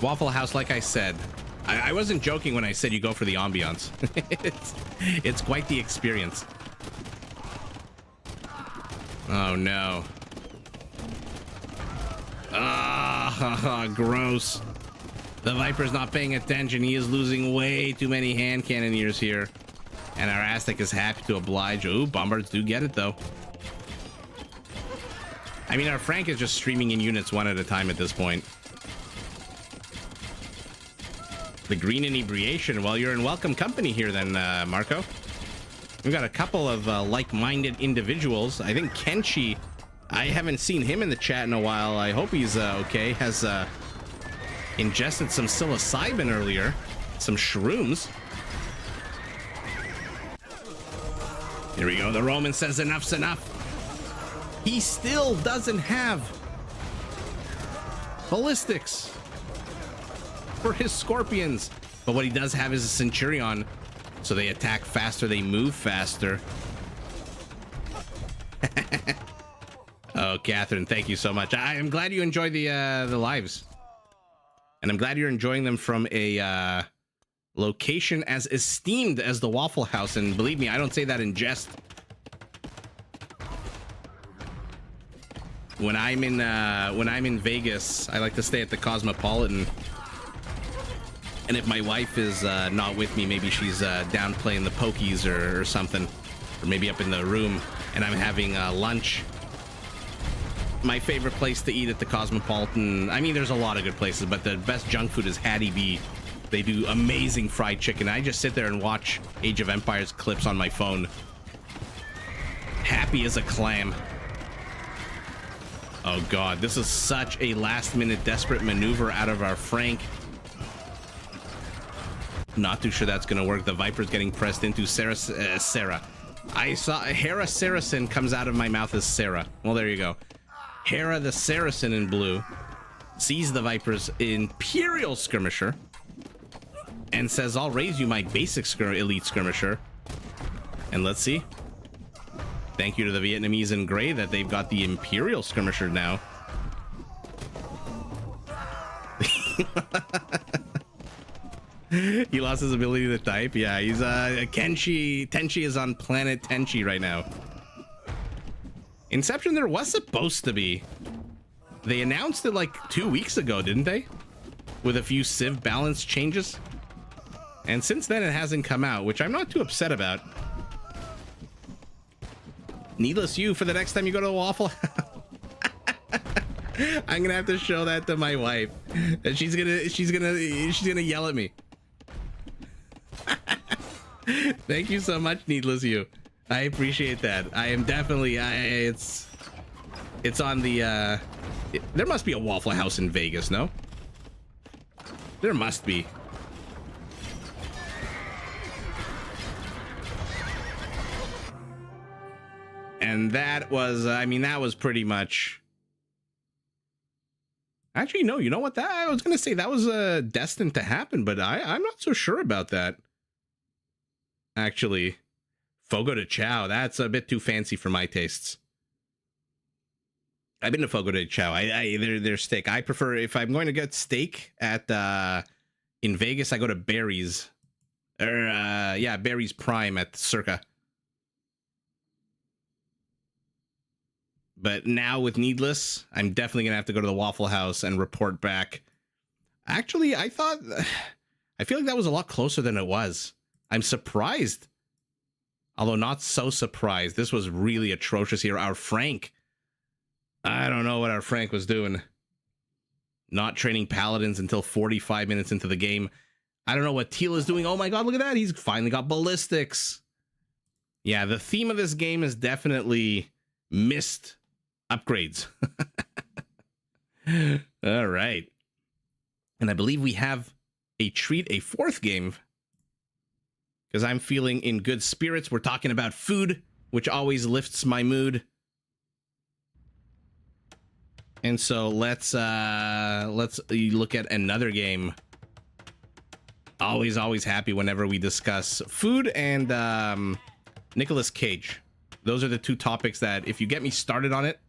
Waffle House, like I said, I wasn't joking when I said you go for the ambiance. It's quite the experience. Oh, no. Ah, gross. The Viper's not paying attention. He is losing way too many hand cannoneers here. And our Aztec is happy to oblige. Ooh, bombards do get it, though. I mean, our Frank is just streaming in units 1 at a time at this point. The green inebriation. Well, you're in welcome company here then, Marco. We've got a couple of like-minded individuals. I think Kenshi, I haven't seen him in the chat in a while. I hope he's okay. Has ingested some psilocybin earlier, some shrooms. Here we go. The Roman says enough's enough. He still doesn't have ballistics for his scorpions. But what he does have is a centurion. So they attack faster, they move faster. Oh, Catherine, thank you so much. I am glad you enjoy the lives. And I'm glad you're enjoying them from a location as esteemed as the Waffle House. And believe me, I don't say that in jest. When I'm in Vegas, I like to stay at the Cosmopolitan. And if my wife is not with me, maybe she's down playing the pokies or something, or maybe up in the room, and I'm having lunch. My favorite place to eat at the Cosmopolitan, I mean, there's a lot of good places, but the best junk food is Hattie B. They do amazing fried chicken. I just sit there and watch Age of Empires clips on my phone. Happy as a clam. Oh god, this is such a last-minute desperate maneuver out of our Frank. Not too sure that's gonna work. The Viper's getting pressed into Sarah. I saw Hera Saracen comes out of my mouth as Sarah. Well, there you go. Hera the Saracen in blue sees the Viper's Imperial skirmisher and says, I'll raise you my basic elite skirmisher. And let's see. Thank you to the Vietnamese in gray that they've got the Imperial skirmisher now. He lost his ability to type. Yeah, he's Tenchi is on planet Tenchi right now. Inception, there was supposed to be. They announced it like 2 weeks ago, didn't they? With a few civ balance changes. And since then it hasn't come out, which I'm not too upset about. Needless you for the next time you go to the Waffle House. I'm gonna have to show that to my wife. And she's gonna yell at me. Thank you so much, Needless You. I appreciate that. I am definitely it's on the there must be a Waffle House in Vegas, no? There must be. And that was, I mean, that was pretty much... Actually, no, you know what? I was going to say that was destined to happen, but I'm not so sure about that. Actually, Fogo de Chao, that's a bit too fancy for my tastes. I've been to Fogo de Chao. Their steak. I prefer, if I'm going to get steak at in Vegas, I go to Barry's. Yeah, Barry's Prime at Circa. But now with Needless, I'm definitely going to have to go to the Waffle House and report back. Actually, I feel like that was a lot closer than it was. I'm surprised. Although not so surprised. This was really atrocious here. Our Frank. I don't know what our Frank was doing. Not training paladins until 45 minutes into the game. I don't know what Teal is doing. Oh my god, look at that. He's finally got ballistics. Yeah, the theme of this game is definitely missed upgrades. All right. And I believe we have a fourth game. Because I'm feeling in good spirits. We're talking about food, which always lifts my mood. And so let's look at another game. Always happy whenever we discuss food and Nicolas Cage. Those are the two topics that if you get me started on it,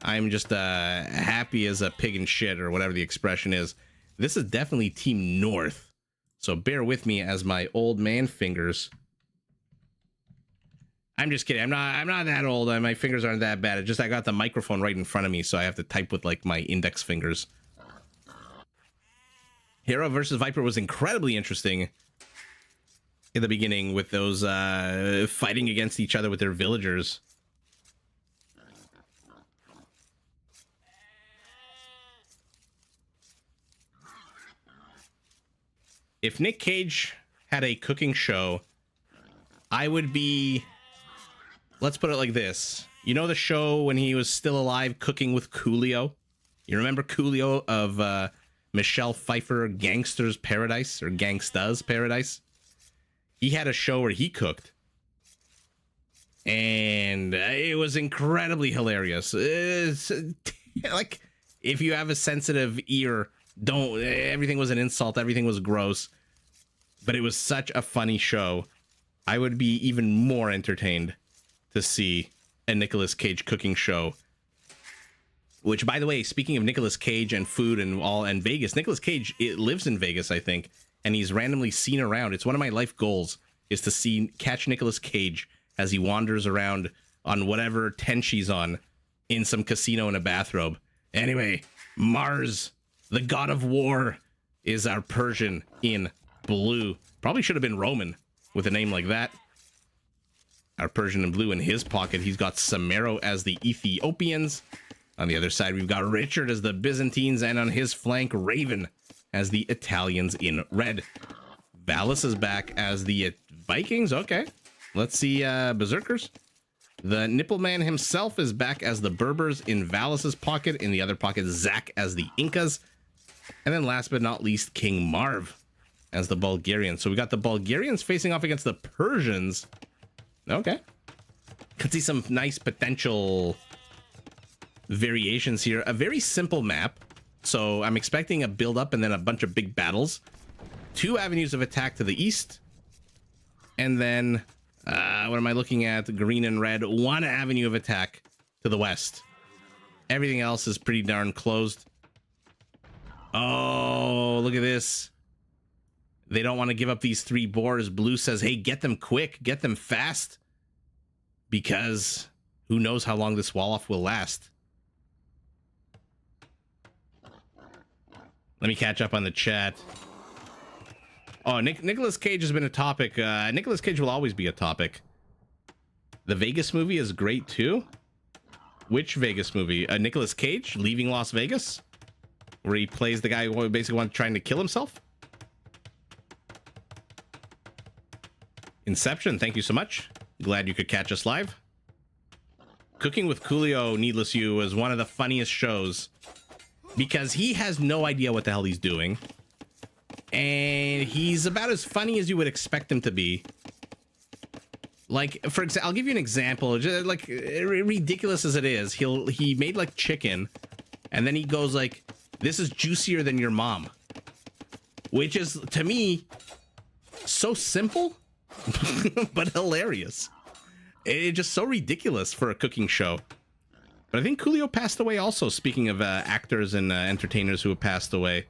I'm just happy as a pig in shit, or whatever the expression is. This is definitely Team North. So bear with me as my old man fingers. I'm just kidding. I'm not that old. My fingers aren't that bad. It's just I got the microphone right in front of me, so I have to type with like my index fingers. Hero versus Viper was incredibly interesting in the beginning with those fighting against each other with their villagers. If Nick Cage had a cooking show, I would be... Let's put it like this. You know the show when he was still alive, Cooking with Coolio? You remember Coolio of Michelle Pfeiffer, Gangster's Paradise, or Gangsta's Paradise? He had a show where he cooked. and it was incredibly hilarious. It's, like, if you have a sensitive ear, don't. Everything was an insult. Everything was gross. But it was such a funny show. I would be even more entertained to see a Nicolas Cage cooking show. Which, by the way, speaking of Nicolas Cage and food and Vegas, Nicolas Cage lives in Vegas, I think, and he's randomly seen around. It's one of my life goals is to catch Nicolas Cage as he wanders around on whatever tent she's on in some casino in a bathrobe. Anyway, Mars, the god of war, is our Persian in blue. Probably should have been Roman with a name like that. Our Persian in blue. In his pocket, he's got Samero as the Ethiopians. On the other side, we've got Richard as the Byzantines, and on his flank, Raven as the Italians in red. Valis is back as the Vikings. Okay, let's see Berserkers. The Nipple Man himself is back as the Berbers in Valis's pocket. In the other pocket, Zach as the Incas. And then last but not least, King Marv as the Bulgarians. So we got the Bulgarians facing off against the Persians. Okay. Could see some nice potential variations here. A very simple map. So I'm expecting a build up and then a bunch of big battles. 2 avenues of attack to the east. And then, what am I looking at? Green and red. 1 avenue of attack to the west. Everything else is pretty darn closed. Oh, look at this. They don't want to give up these 3 boars. Blue says, hey, get them quick. Get them fast. Because who knows how long this wall-off will last. Let me catch up on the chat. Oh, Nicolas Cage has been a topic. Nicolas Cage will always be a topic. The Vegas movie is great too. Which Vegas movie? Nicolas Cage leaving Las Vegas? Where he plays the guy who basically trying to kill himself? Inception, thank you so much. Glad you could catch us live. Cooking with Coolio, Needless You, is one of the funniest shows. Because he has no idea what the hell he's doing. And he's about as funny as you would expect him to be. Like, for example, I'll give you an example. Just, like, ridiculous as it is, he made like chicken, and then he goes like, "This is juicier than your mom," which is to me so simple, but hilarious. It's just so ridiculous for a cooking show. But I think Coolio passed away also. Speaking of actors and entertainers who have passed away.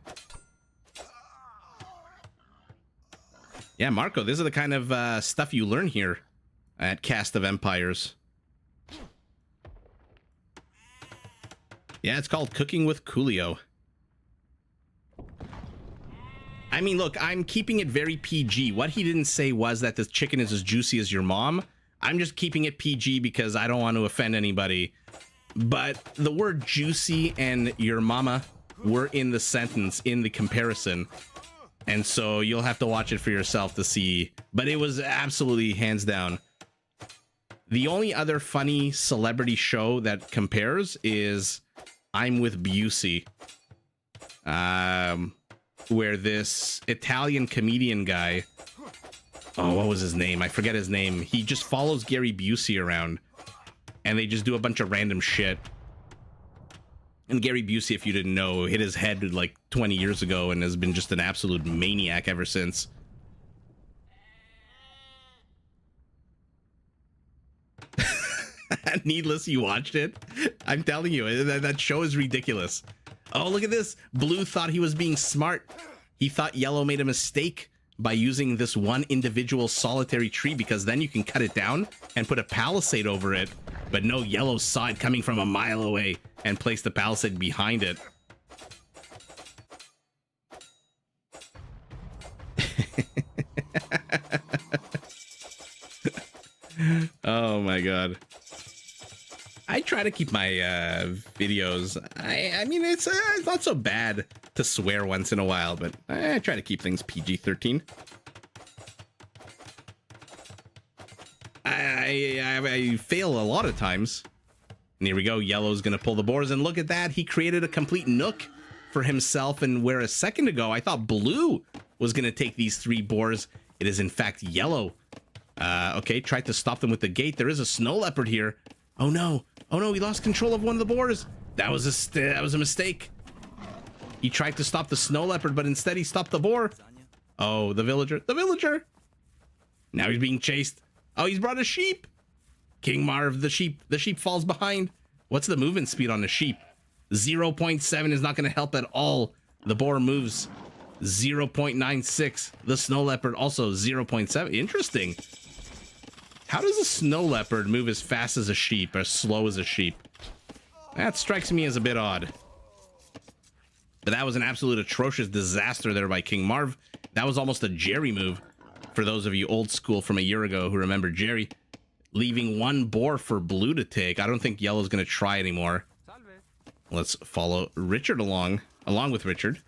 Yeah, Marco, this is the kind of stuff you learn here at Cast of Empires. Yeah, it's called Cooking with Coolio. I mean, look, I'm keeping it very PG. What he didn't say was that the chicken is as juicy as your mom. I'm just keeping it PG because I don't want to offend anybody. But the word juicy and your mama were in the sentence, in the comparison. And so you'll have to watch it for yourself to see. But it was absolutely hands down. The only other funny celebrity show that compares is I'm with Busey. Where this Italian comedian guy... Oh, what was his name? I forget his name. He just follows Gary Busey around. And they just do a bunch of random shit. And Gary Busey, if you didn't know, hit his head like 20 years ago and has been just an absolute maniac ever since. Needless, you watched it? I'm telling you, that show is ridiculous. Oh, look at this. Blue thought he was being smart. He thought Yellow made a mistake by using this one individual solitary tree because then you can cut it down and put a palisade over it. But no, Yellow saw it coming from a mile away and placed the palisade behind it. Oh my god. I try to keep my videos. I mean, it's not so bad to swear once in a while, but I try to keep things PG-13. I fail a lot of times. And here we go. Yellow's gonna pull the boars, and look at that. He created a complete nook for himself. And where a second ago I thought Blue was gonna take these 3 boars, it is in fact Yellow Okay, tried to stop them with the gate. There is a snow leopard here. Oh no. Oh no, he lost control of one of the boars. That was a mistake. He tried to stop the snow leopard, but instead he stopped the boar. Oh, the villager. The villager. Now he's being chased. Oh, he's brought a sheep. King Marv, the sheep. The sheep falls behind. What's the movement speed on the sheep? 0.7 is not going to help at all. The boar moves 0.96. The snow leopard also 0.7. Interesting. How does a snow leopard move as fast as a sheep, or as slow as a sheep? That strikes me as a bit odd. But that was an absolute atrocious disaster there by King Marv. That was almost a Jerry move. For those of you old school from a year ago who remember Jerry, leaving one boar for blue to take. I don't think yellow's going to try anymore. Let's follow Richard along with Richard.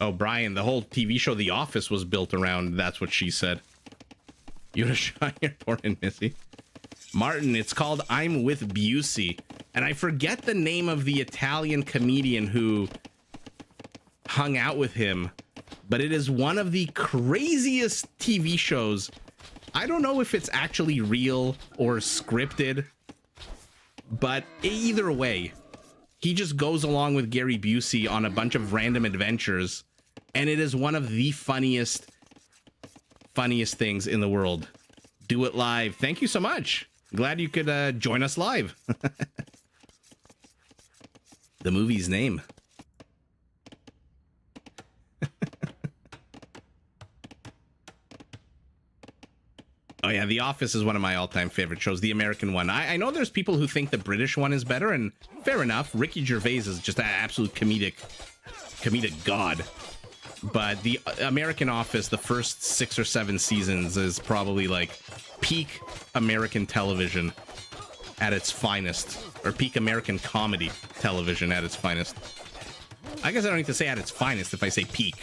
Oh, Brian, the whole TV show The Office was built around, that's what she said. You want to shine your port in, Missy? Martin, it's called I'm with Busey. And I forget the name of the Italian comedian who hung out with him, but it is one of the craziest TV shows. I don't know if it's actually real or scripted, but either way, he just goes along with Gary Busey on a bunch of random adventures, and it is one of the funniest things in the world. Do it live. Thank you so much. Glad you could join us live. The movie's name. Oh yeah, The Office is one of my all-time favorite shows, the American one. I know there's people who think the British one is better, and fair enough. Ricky Gervais is just an absolute comedic god. But the American Office, the first 6 or 7 seasons, is probably like peak American television at its finest, or peak American comedy television at its finest. I guess I don't need to say at its finest if I say peak.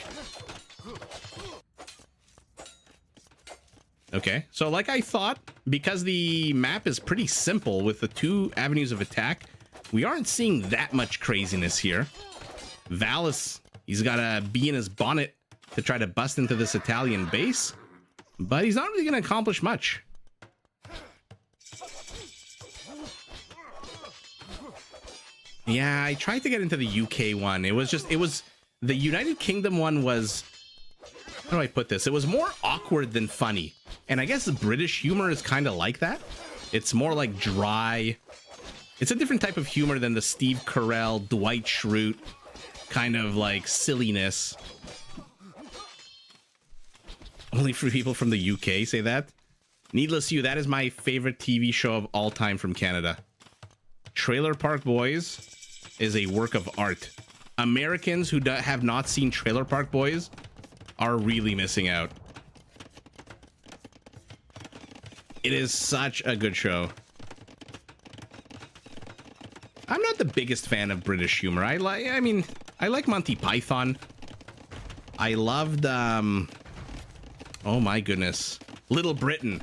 Okay, so like I thought, because the map is pretty simple with the 2 avenues of attack, we aren't seeing that much craziness here. Valis, he's got a bee in his bonnet to try to bust into this Italian base, but he's not really going to accomplish much. Yeah, I tried to get into the UK one. It was the United Kingdom one was, how do I put this? It was more awkward than funny. And I guess the British humor is kind of like that. It's more like dry. It's a different type of humor than the Steve Carell, Dwight Schrute kind of like silliness. Only for people from the UK say that. Needless you, that is my favorite TV show of all time from Canada. Trailer Park Boys is a work of art. Americans who have not seen Trailer Park Boys are really missing out. It is such a good show. I'm not the biggest fan of British humor. I like Monty Python. I loved oh my goodness, Little Britain.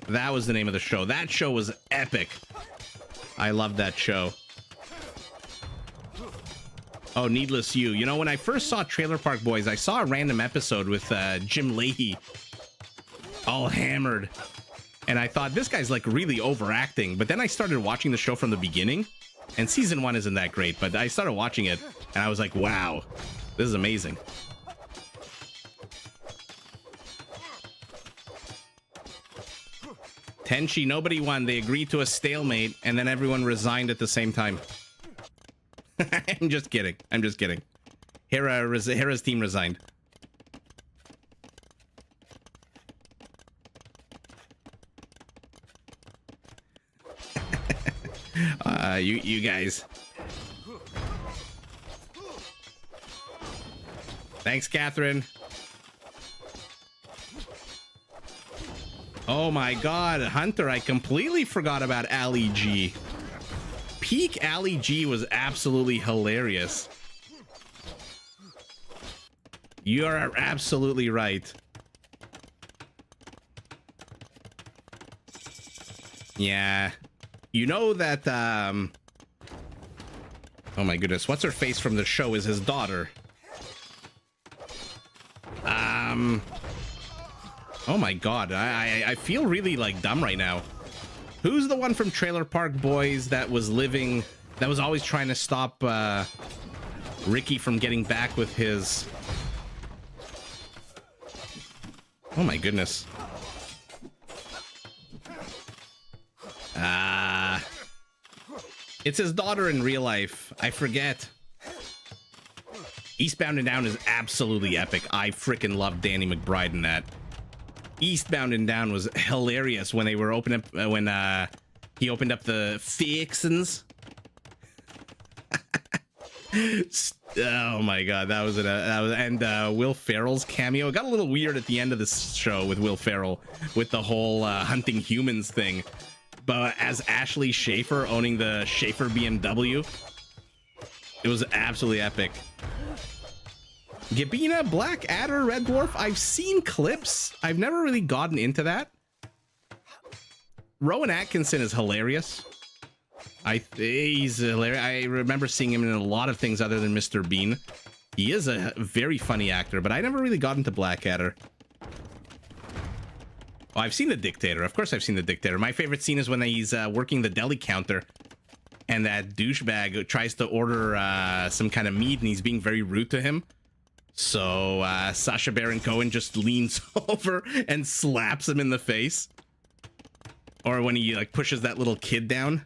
That was the name of the show. That show was epic. I loved that show. Oh, needless you. You know, when I first saw Trailer Park Boys, I saw a random episode with Jim Leahy all hammered. And I thought, this guy's like really overacting. But then I started watching the show from the beginning. And season 1 isn't that great. But I started watching it and I was like, wow, this is amazing. Tenchi, nobody won. They agreed to a stalemate and then everyone resigned at the same time. I'm just kidding. Hera's team resigned. You guys. Thanks, Catherine. Oh my god, Hunter, I completely forgot about Ali G. Peak Ali G was absolutely hilarious. You are absolutely right. Yeah. You know that, oh my goodness, what's her face from the show is his daughter. Oh my god, I feel really like dumb right now. Who's the one from Trailer Park Boys that was always trying to stop Ricky from getting back with his... Oh my goodness. It's his daughter in real life. I forget. Eastbound and Down is absolutely epic. I freaking love Danny McBride in that. Eastbound and Down was hilarious when they were when he opened up the fixins. Oh my god, that was and Will Ferrell's cameo. It got a little weird at the end of this show with Will Ferrell with the whole hunting humans thing. But as Ashley Schaefer owning the Schaefer BMW, it was absolutely epic. Gabina, Black Adder, Red Dwarf. I've seen clips. I've never really gotten into that. Rowan Atkinson is hilarious. He's hilarious. I remember seeing him in a lot of things other than Mr. Bean. He is a very funny actor, but I never really got into Blackadder. Oh, I've seen The Dictator. Of course I've seen The Dictator. My favorite scene is when he's working the deli counter and that douchebag tries to order some kind of meat and he's being very rude to him. So Sacha Baron Cohen just leans over and slaps him in the face. Or when he like pushes that little kid down.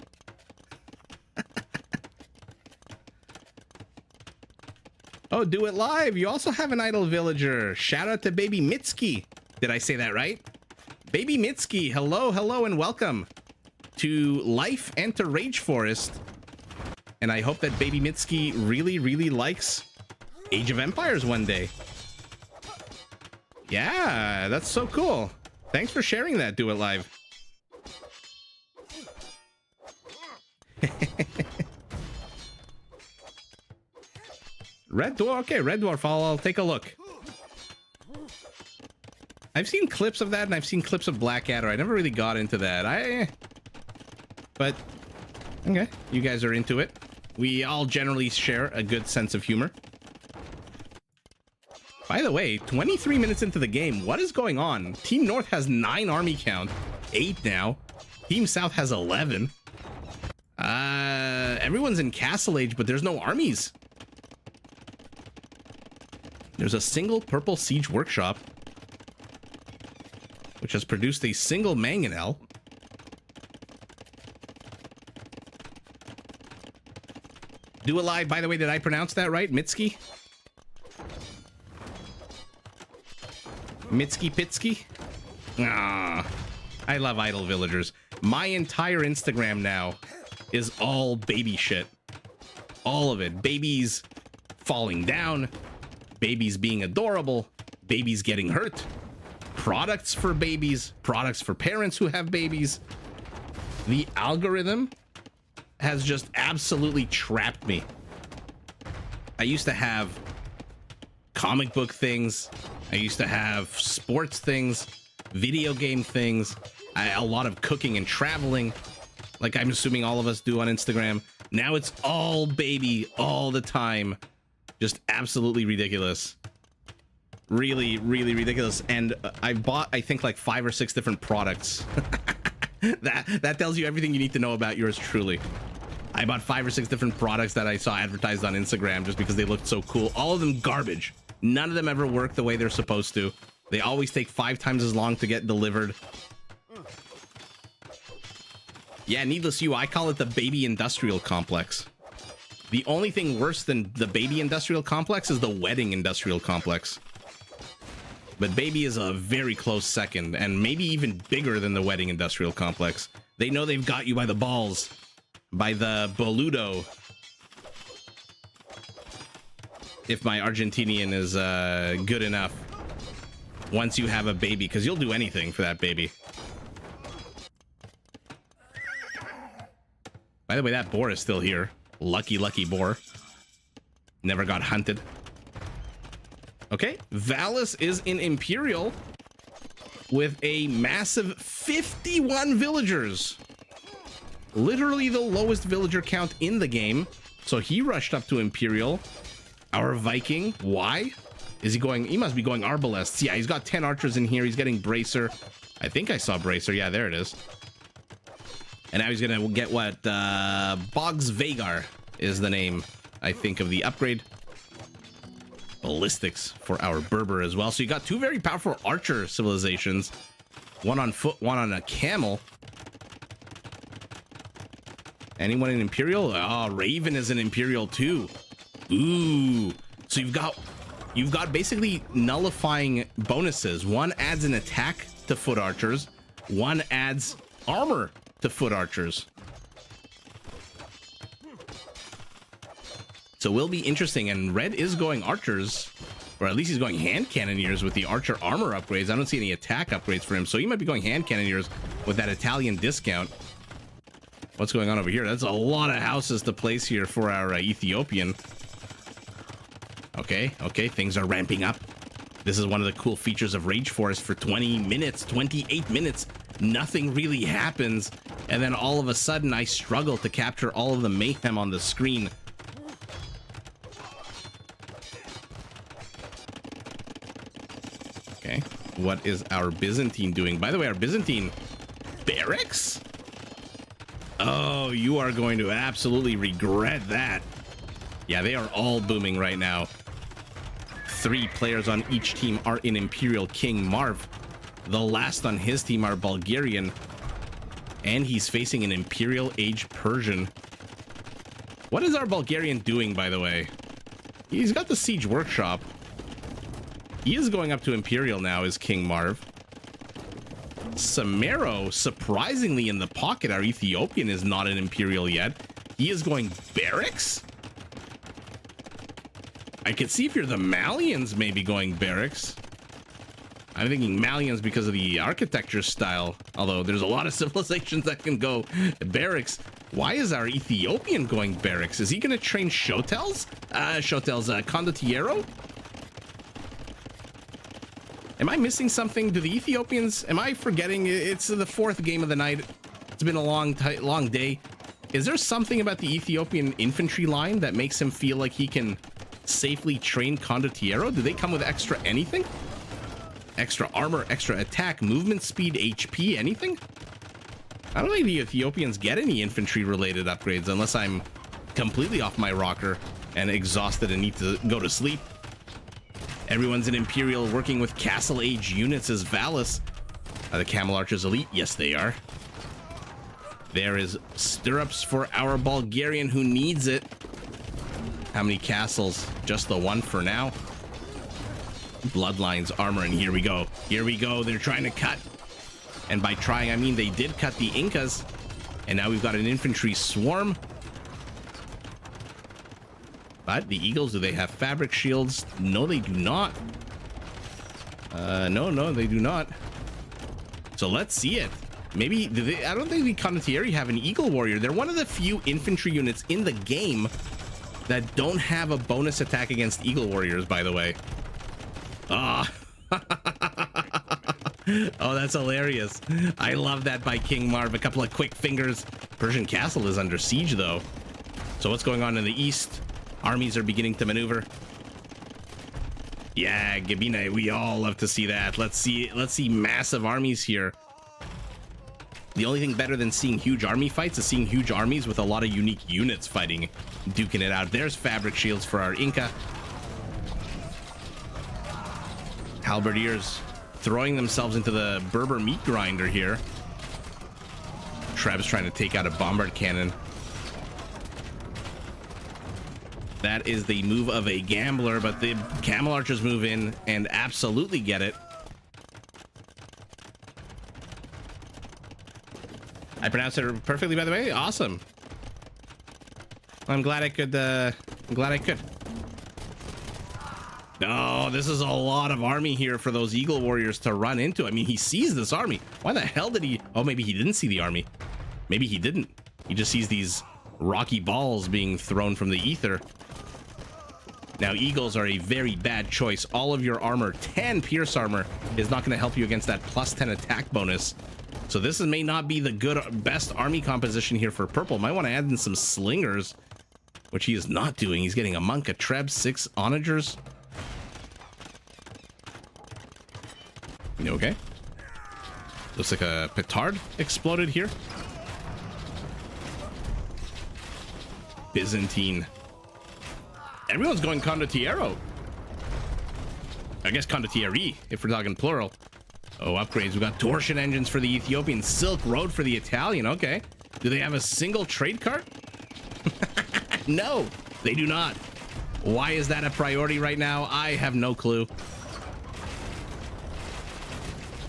Oh, do it live. You also have an idle villager. Shout out to Baby Mitski. Did I say that right? Baby Mitski, hello, hello, and welcome to Life and to Rage Forest. And I hope that Baby Mitski really, really likes Age of Empires one day. Yeah, that's so cool. Thanks for sharing that, Do It Live. Red Dwarf, okay, Red Dwarf, I'll take a look. I've seen clips of that, and I've seen clips of Blackadder. I never really got into that. But, okay, you guys are into it. We all generally share a good sense of humor. By the way, 23 minutes into the game, what is going on? Team North has 9 army count, 8 now. Team South has 11. Everyone's in Castle Age, but there's no armies. There's a single Purple Siege Workshop, which has produced a single mangonel. Do It Live, by the way, did I pronounce that right? Mitski? Mitski Pitsky? Ah, I love idle villagers. My entire Instagram now is all baby shit. All of it. Babies falling down, babies being adorable, babies getting hurt, products for babies, products for parents who have babies. The algorithm has just absolutely trapped me. I used to have comic book things. I used to have sports things, video game things, a lot of cooking and traveling, like I'm assuming all of us do on Instagram. Now it's all baby all the time. Just absolutely ridiculous. Really, really ridiculous. And I bought, I think, like 5 or 6 different products. that tells you everything you need to know about yours truly. I bought 5 or 6 different products that I saw advertised on Instagram just because they looked so cool. All of them garbage. None of them ever work the way they're supposed to. They always take 5 times as long to get delivered. Yeah, needless you, I call it the baby industrial complex. The only thing worse than the baby industrial complex is the wedding industrial complex. But baby is a very close second, and maybe even bigger than the wedding industrial complex. They know they've got you by the balls. By the boludo. If my Argentinian is good enough. Once you have a baby, because you'll do anything for that baby. By the way, that boar is still here. Lucky, lucky boar. Never got hunted. Okay, Valis is in Imperial with a massive 51 villagers. Literally the lowest villager count in the game. So he rushed up to Imperial. Our Viking, why? Is he going? He must be going arbalests. Yeah, he's got 10 archers in here. He's getting bracer. I think I saw bracer. Yeah, there it is. And now he's gonna get what? Boggs Vagar is the name, I think, of the upgrade. Ballistics for our Berber as well. So you got two very powerful archer civilizations. One on foot, one on a camel. Anyone in Imperial? Oh, Raven is an Imperial too. Ooh. So you've got basically nullifying bonuses. One adds an attack to foot archers. One adds armor to foot archers. So will be interesting. And Red is going archers, or at least he's going hand cannoneers with the archer armor upgrades. I don't see any attack upgrades for him, so he might be going hand cannoneers with that Italian discount. What's going on over here? That's a lot of houses to place here for our Ethiopian. Okay, things are ramping up. This is one of the cool features of Rage Force. For 20 minutes, 28 minutes, nothing really happens. And then all of a sudden, I struggle to capture all of the mayhem on the screen. Okay, what is our Byzantine doing? By the way, our Byzantine barracks? Oh, you are going to absolutely regret that. Yeah, they are all booming right now. 3 players on each team are in Imperial King Marv. The last on his team are Bulgarian. And he's facing an Imperial Age Persian. What is our Bulgarian doing, by the way? He's got the Siege Workshop. He is going up to Imperial now as King Marv. Samero, surprisingly in the pocket. Our Ethiopian is not an Imperial yet. He is going barracks? I could see if you're the Malayans maybe going barracks. I'm thinking Malayans because of the architecture style. Although there's a lot of civilizations that can go barracks. Why is our Ethiopian going barracks? Is he going to train Shotels? Condottiero? Am I missing something? Do the Ethiopians... Am I forgetting? It's the 4th game of the night. It's been a long day. Is there something about the Ethiopian infantry line that makes him feel like he can safely train Condottiero? Do they come with extra anything? Extra armor, extra attack, movement speed, HP, anything? I don't think the Ethiopians get any infantry related upgrades unless I'm completely off my rocker and exhausted and need to go to sleep. Everyone's in Imperial working with Castle Age units as Valis. Are the Camel Archers elite? Yes, they are. There is stirrups for our Bulgarian who needs it. How many castles? Just the one for now. Bloodlines, armor, and here we go. Here we go. They're trying to cut. And by trying, I mean they did cut the Incas. And now we've got an infantry swarm. But the Eagles, do they have fabric shields? No, they do not. No, they do not. So let's see it. Maybe, I don't think the Condottieri have an Eagle Warrior. They're one of the few infantry units in the game that don't have a bonus attack against Eagle Warriors, by the way. Ah. Oh, that's hilarious. I love that by King Marv. A couple of quick fingers. Persian Castle is under siege, though. So what's going on in the east? Armies are beginning to maneuver. Yeah, Gabina, we all love to see that. Let's see massive armies here. The only thing better than seeing huge army fights is seeing huge armies with a lot of unique units fighting, duking it out. There's fabric shields for our Inca. Halberdiers throwing themselves into the Berber meat grinder here. Treb's trying to take out a bombard cannon. That is the move of a gambler, but the Camel Archers move in and absolutely get it. I pronounced it perfectly, by the way. Awesome. I'm glad I could. No, this is a lot of army here for those Eagle Warriors to run into. I mean, he sees this army. Why the hell did he? Oh, maybe he didn't see the army. Maybe he didn't. He just sees these rocky balls being thrown from the ether. Now, Eagles are a very bad choice. All of your armor, 10 pierce armor, is not going to help you against that plus 10 attack bonus. So this may not be the best army composition here for purple. Might want to add in some slingers, which he is not doing. He's getting a monk, a treb, 6 onagers. Okay. Looks like a petard exploded here. Byzantine. Everyone's going condottiero. I guess condottieri, if we're talking plural. Oh, upgrades. We got torsion engines for the Ethiopian, Silk Road for the Italian. Okay. Do they have a single trade cart? No, they do not. Why is that a priority right now? I have no clue.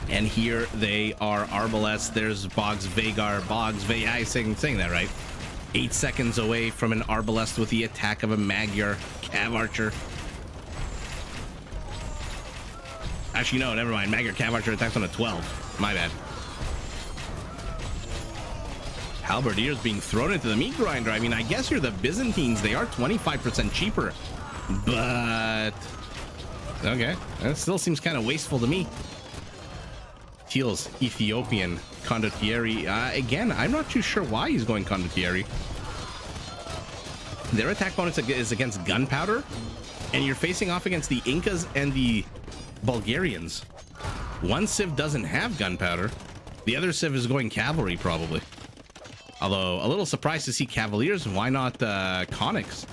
And here they are, Arbalest. There's Boggs Vagar. I'm saying that right. 8 seconds away from an Arbalest with the attack of a Magyar Cav Archer. Actually, no, never mind. Magyar Cav Archer attacks on a 12. My bad. Halberdiers being thrown into the meat grinder. I mean, I guess you're the Byzantines. They are 25% cheaper. But... okay. That still seems kind of wasteful to me. Teal's Ethiopian condottieri. Again, I'm not too sure why he's going condottieri. Their attack bonus is against gunpowder, and you're facing off against the Incas and the Bulgarians. One civ doesn't have gunpowder. The other civ is going cavalry, probably. Although, a little surprised to see cavaliers. Why not conics?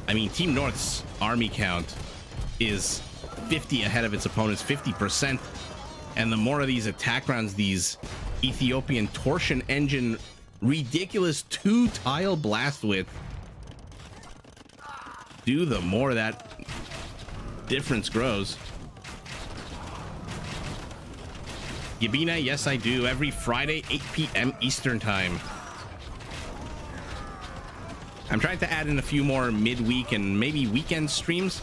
I mean, Team North's army count is 50 ahead of its opponents, 50%. And the more of these attack rounds, these Ethiopian torsion engine, ridiculous 2-tile blast width, do, the more that difference grows. Yabina, yes I do, every Friday 8 p.m. Eastern time. I'm trying to add in a few more midweek and maybe weekend streams.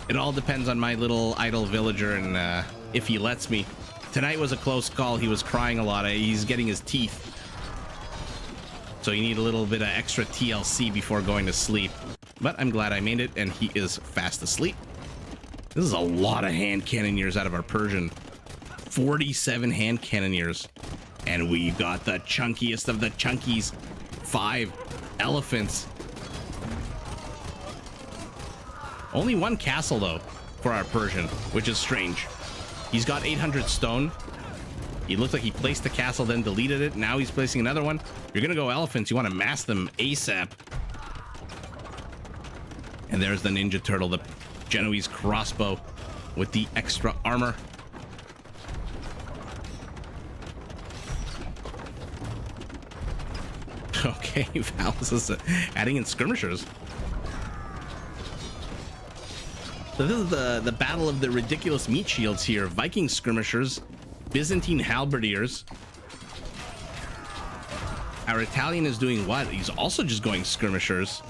It all depends on my little idle villager and if he lets me. Tonight was a close call. He was crying a lot. He's getting his teeth. So you need a little bit of extra TLC before going to sleep. But I'm glad I made it, and he is fast asleep. This is a lot of hand cannoneers out of our Persian. 47 hand cannoneers. And we got the chunkiest of the chunkies. 5 elephants. Only 1 castle, though, for our Persian, which is strange. He's got 800 stone. He looked like he placed the castle, then deleted it. Now he's placing another one. You're going to go elephants. You want to mass them ASAP. And there's the Ninja Turtle, the Genoese crossbow with the extra armor. Okay, Val's is adding in skirmishers. So this is the battle of the ridiculous meat shields here. Viking skirmishers, Byzantine halberdiers. Our Italian is doing what? He's also just going skirmishers.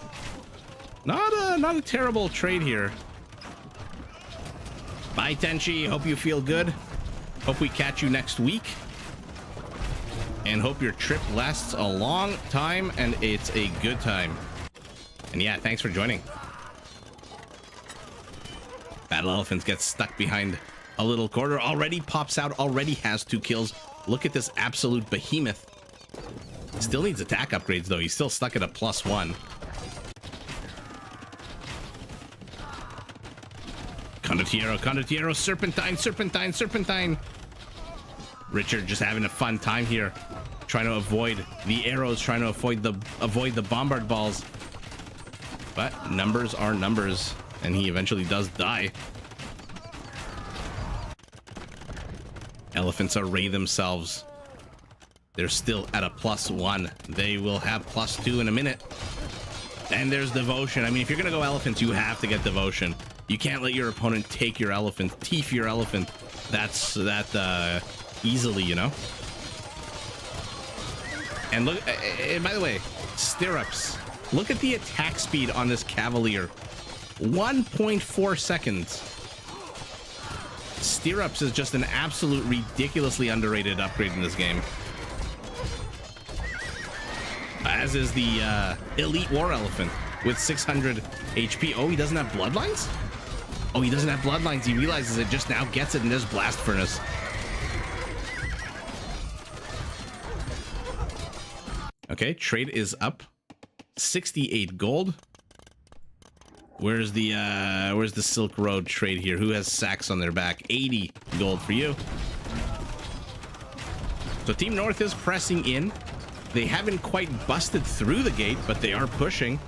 Not a terrible trade here. Bye, Tenchi. Hope you feel good. Hope we catch you next week. And hope your trip lasts a long time and it's a good time. And yeah, thanks for joining. Battle Elephants gets stuck behind a little corner. Already pops out, already has 2 kills. Look at this absolute behemoth. Still needs attack upgrades, though. He's still stuck at a +1. Condottiero, Serpentine. Richard just having a fun time here. Trying to avoid the arrows, trying to avoid the bombard balls. But numbers are numbers. And he eventually does die. Elephants array themselves. They're still at a +1. They will have +2 in a minute. And there's devotion. I mean, if you're gonna go elephants, you have to get devotion. You can't let your opponent take your elephant, teeth your elephant. That's that easily, you know. And look, and by the way, stirrups. Look at the attack speed on this cavalier. 1.4 seconds. Stirrups is just an absolute ridiculously underrated upgrade in this game. As is the elite war elephant with 600 HP. Oh, he doesn't have bloodlines? Oh, he doesn't have bloodlines. He realizes it just now gets it, and there's blast furnace. Okay, trade is up. 68 gold. Where's the Silk Road trade here? Who has sacks on their back? 80 gold for you. So Team North is pressing in. They haven't quite busted through the gate, but they are pushing.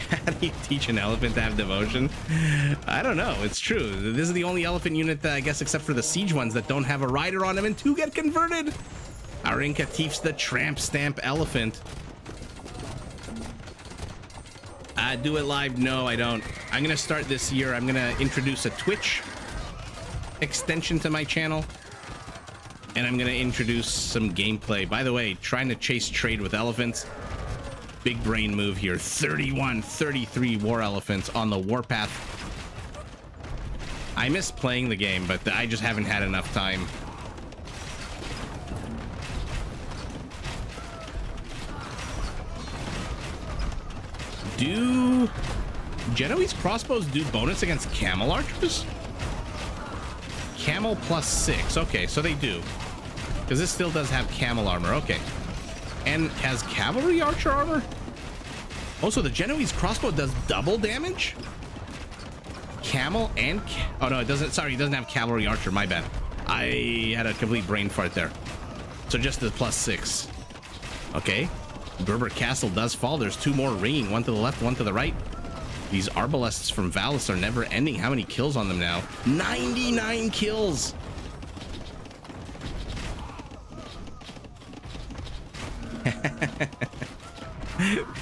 How do you teach an elephant to have devotion? I don't know. It's true. This is the only elephant unit, I guess, except for the siege ones that don't have a rider on them, and 2 get converted. Arinka teaches the tramp stamp elephant. Do it live? No, I don't. I'm going to start this year. I'm going to introduce a Twitch extension to my channel. And I'm going to introduce some gameplay. By the way, trying to chase trade with elephants. Big brain move here. 31, 33 war elephants on the warpath. I miss playing the game, but I just haven't had enough time. Do Genoese crossbows do bonus against camel archers? Camel +6. Okay, so they do. Because this still does have camel armor. Okay. And has cavalry archer armor? Also, the Genoese crossbow does double damage? Camel and... oh, no, it doesn't. Sorry, it doesn't have cavalry archer. My bad. I had a complete brain fart there. So just the +6. Okay. Berber Castle does fall. There's 2 more ringing. 1 to the left, 1 to the right. These arbalests from Valis are never ending. How many kills on them now? 99 kills!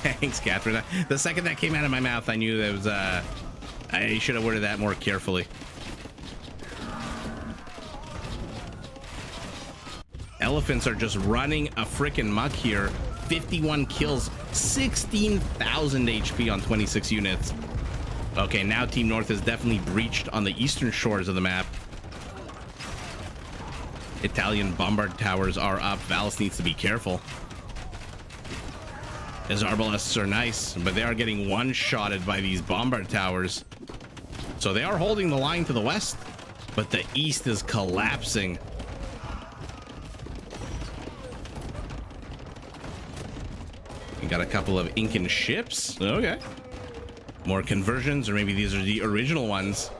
Thanks, Catherine. The second that came out of my mouth, I knew that was, I should have worded that more carefully. Elephants are just running a frickin' muck here. 51 kills, 16,000 HP on 26 units. Okay, now Team North is definitely breached on the eastern shores of the map. Italian bombard towers are up. Valis needs to be careful. His arbalests are nice, but they are getting one-shotted by these bombard towers. So they are holding the line to the west, but the east is collapsing. We got a couple of Incan ships. Okay. More conversions, or maybe these are the original ones.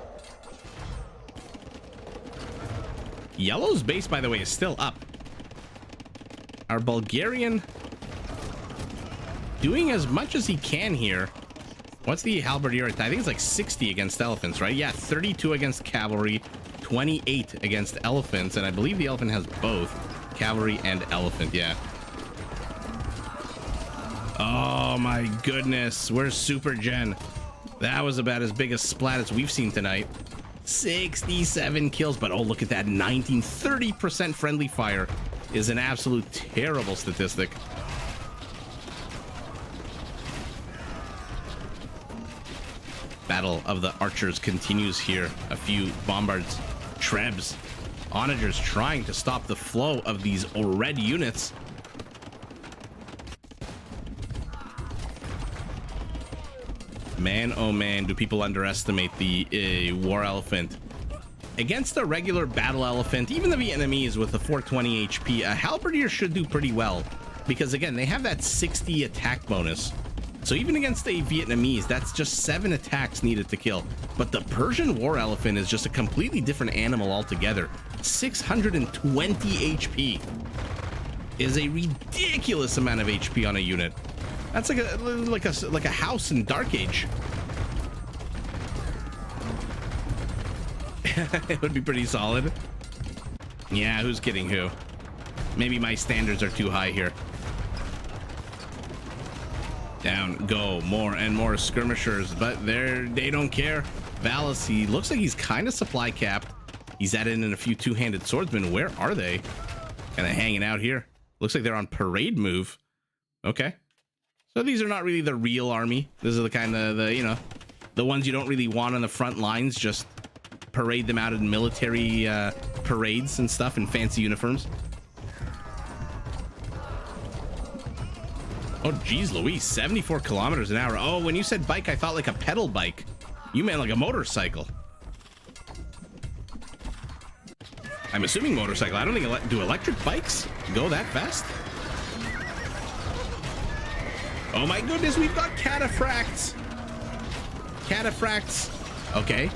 Yellow's base, by the way, is still up. Our Bulgarian doing as much as he can here. What's the halberdier? I think it's like 60 against elephants, right? Yeah, 32 against cavalry, 28 against elephants, and I believe the elephant has both cavalry and elephant. Yeah. Oh my goodness, where's Super Gen? That was about as big a splat as we've seen tonight. 67 kills, but oh, look at that. 30% friendly fire is an absolute terrible statistic. Battle of the Archers continues here. A few bombards, trebs, onagers trying to stop the flow of these red units. Man, oh man, do people underestimate the war elephant. Against a regular battle elephant, even the Vietnamese with the 420 HP, a halberdier should do pretty well. Because again, they have that 60 attack bonus. So even against a Vietnamese, that's just 7 attacks needed to kill. But the Persian war elephant is just a completely different animal altogether. 620 HP is a ridiculous amount of HP on a unit. That's like a house in Dark Age. It would be pretty solid. Yeah, who's kidding who? Maybe my standards are too high here. Down go more and more skirmishers, but they don't care. Valis, he looks like he's kind of supply capped. He's added in a few two-handed swordsmen. Where are they? Kind of hanging out here. Looks like they're on parade move. Okay. So these are not really the real army. This is the kind of the ones you don't really want on the front lines. Just parade them out in military parades and stuff in fancy uniforms. Oh, geez, Louise, 74 kilometers an hour. Oh, when you said bike, I thought like a pedal bike. You meant like a motorcycle. I'm assuming motorcycle. I don't think do electric bikes go that fast? Oh my goodness, we've got cataphracts. Cataphracts. Okay.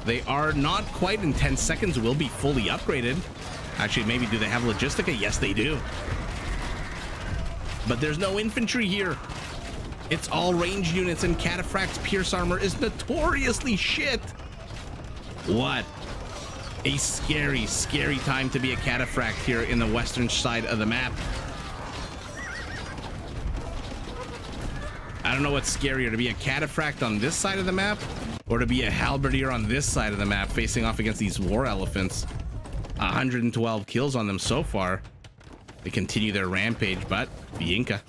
They are not quite in 10 seconds, will be fully upgraded. Actually, maybe do they have logistica? Yes, they do. But there's no infantry here. It's all ranged units, and cataphracts pierce armor is notoriously shit. What a scary, scary time to be a cataphract here in the western side of the map. I don't know what's scarier, to be a cataphract on this side of the map or to be a halberdier on this side of the map facing off against these war elephants. 112 kills on them so far. They continue their rampage, but the Inca,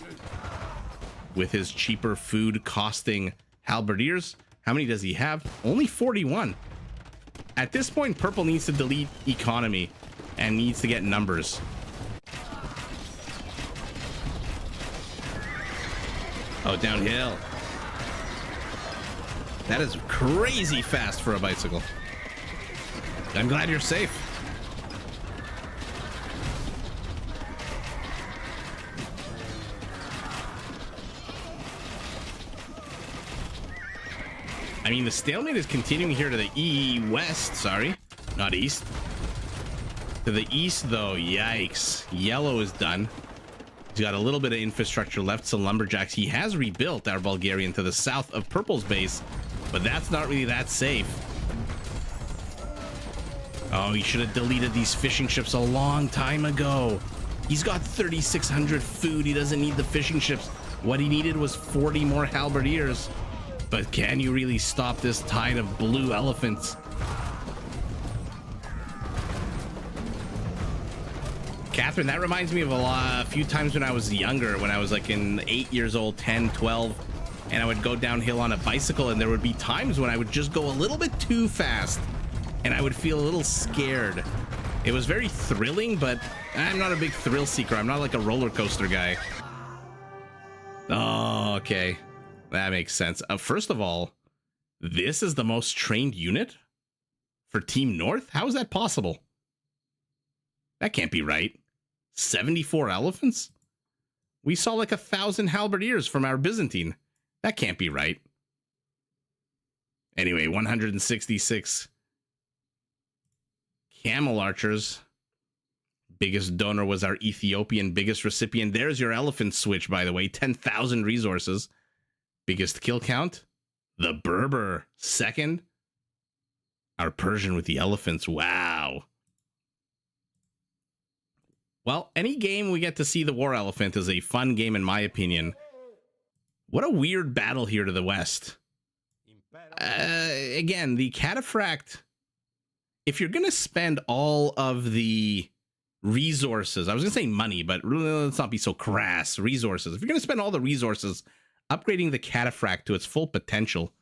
with his cheaper food costing halberdiers, how many does he have? Only 41. At this point, purple needs to delete economy and needs to get numbers. Oh, downhill. That is crazy fast for a bicycle. I'm glad you're safe. I mean, the stalemate is continuing here to the west, sorry, not east. To the east, though, yikes. Yellow is done. He's got a little bit of infrastructure left, some lumberjacks. He has rebuilt our Bulgarian to the south of Purple's base, but that's not really that safe. Oh, he should have deleted these fishing ships a long time ago. He's got 3,600 food. He doesn't need the fishing ships. What he needed was 40 more halberdiers. But can you really stop this tide of blue elephants? Catherine, that reminds me of a few times when I was younger, when I was like in 8 years old, 10, 12, and I would go downhill on a bicycle, and there would be times when I would just go a little bit too fast, and I would feel a little scared. It was very thrilling, but I'm not a big thrill seeker. I'm not like a roller coaster guy. Oh, okay. That makes sense. First of all, this is the most trained unit for Team North? How is that possible? That can't be right. 74 elephants? We saw like 1,000 halberdiers from our Byzantine. That can't be right. Anyway, 166 camel archers. Biggest donor was our Ethiopian. Biggest recipient. There's your elephant switch, by the way. 10,000 resources. Biggest kill count. The Berber. Second. Our Persian with the elephants. Wow. Well, any game we get to see the war elephant is a fun game, in my opinion. What a weird battle here to the west. Again, the cataphract, if you're going to spend all of the resources, I was going to say money, but let's not be so crass, resources. If you're going to spend all the resources upgrading the cataphract to its full potential,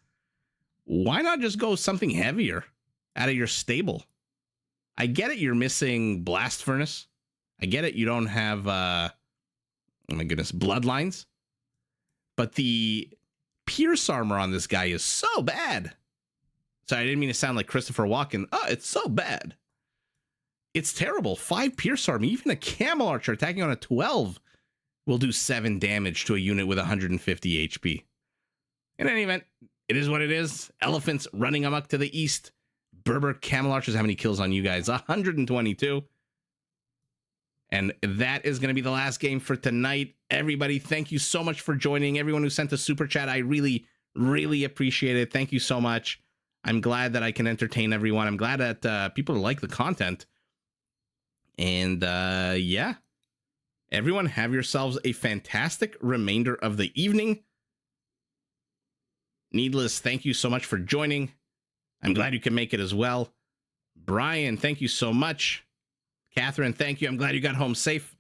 why not just go something heavier out of your stable? I get it, you're missing blast furnace. I get it, you don't have, oh my goodness, bloodlines. But the pierce armor on this guy is so bad. Sorry, I didn't mean to sound like Christopher Walken. Oh, it's so bad. It's terrible. 5 pierce armor, even a camel archer attacking on a 12 will do 7 damage to a unit with 150 HP. In any event, it is what it is. Elephants running amok to the east. Berber camel archers, how many kills on you guys? 122. And that is going to be the last game for tonight. Everybody, thank you so much for joining. Everyone who sent a super chat, I really, really appreciate it. Thank you so much. I'm glad that I can entertain everyone. I'm glad that people like the content. And yeah, everyone have yourselves a fantastic remainder of the evening. Needless, thank you so much for joining. I'm glad you can make it as well. Brian, thank you so much. Catherine, thank you. I'm glad you got home safe.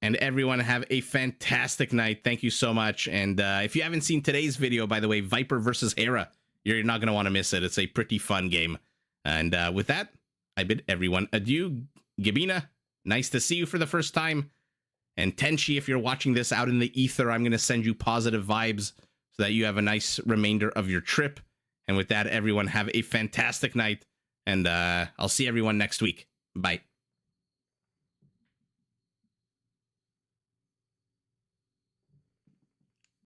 And everyone have a fantastic night. Thank you so much. And if you haven't seen today's video, by the way, Viper versus Hera, you're not going to want to miss it. It's a pretty fun game. And with that, I bid everyone adieu. Gabina, nice to see you for the first time. And Tenchi, if you're watching this out in the ether, I'm going to send you positive vibes so that you have a nice remainder of your trip. And with that, everyone have a fantastic night. And I'll see everyone next week. Bye.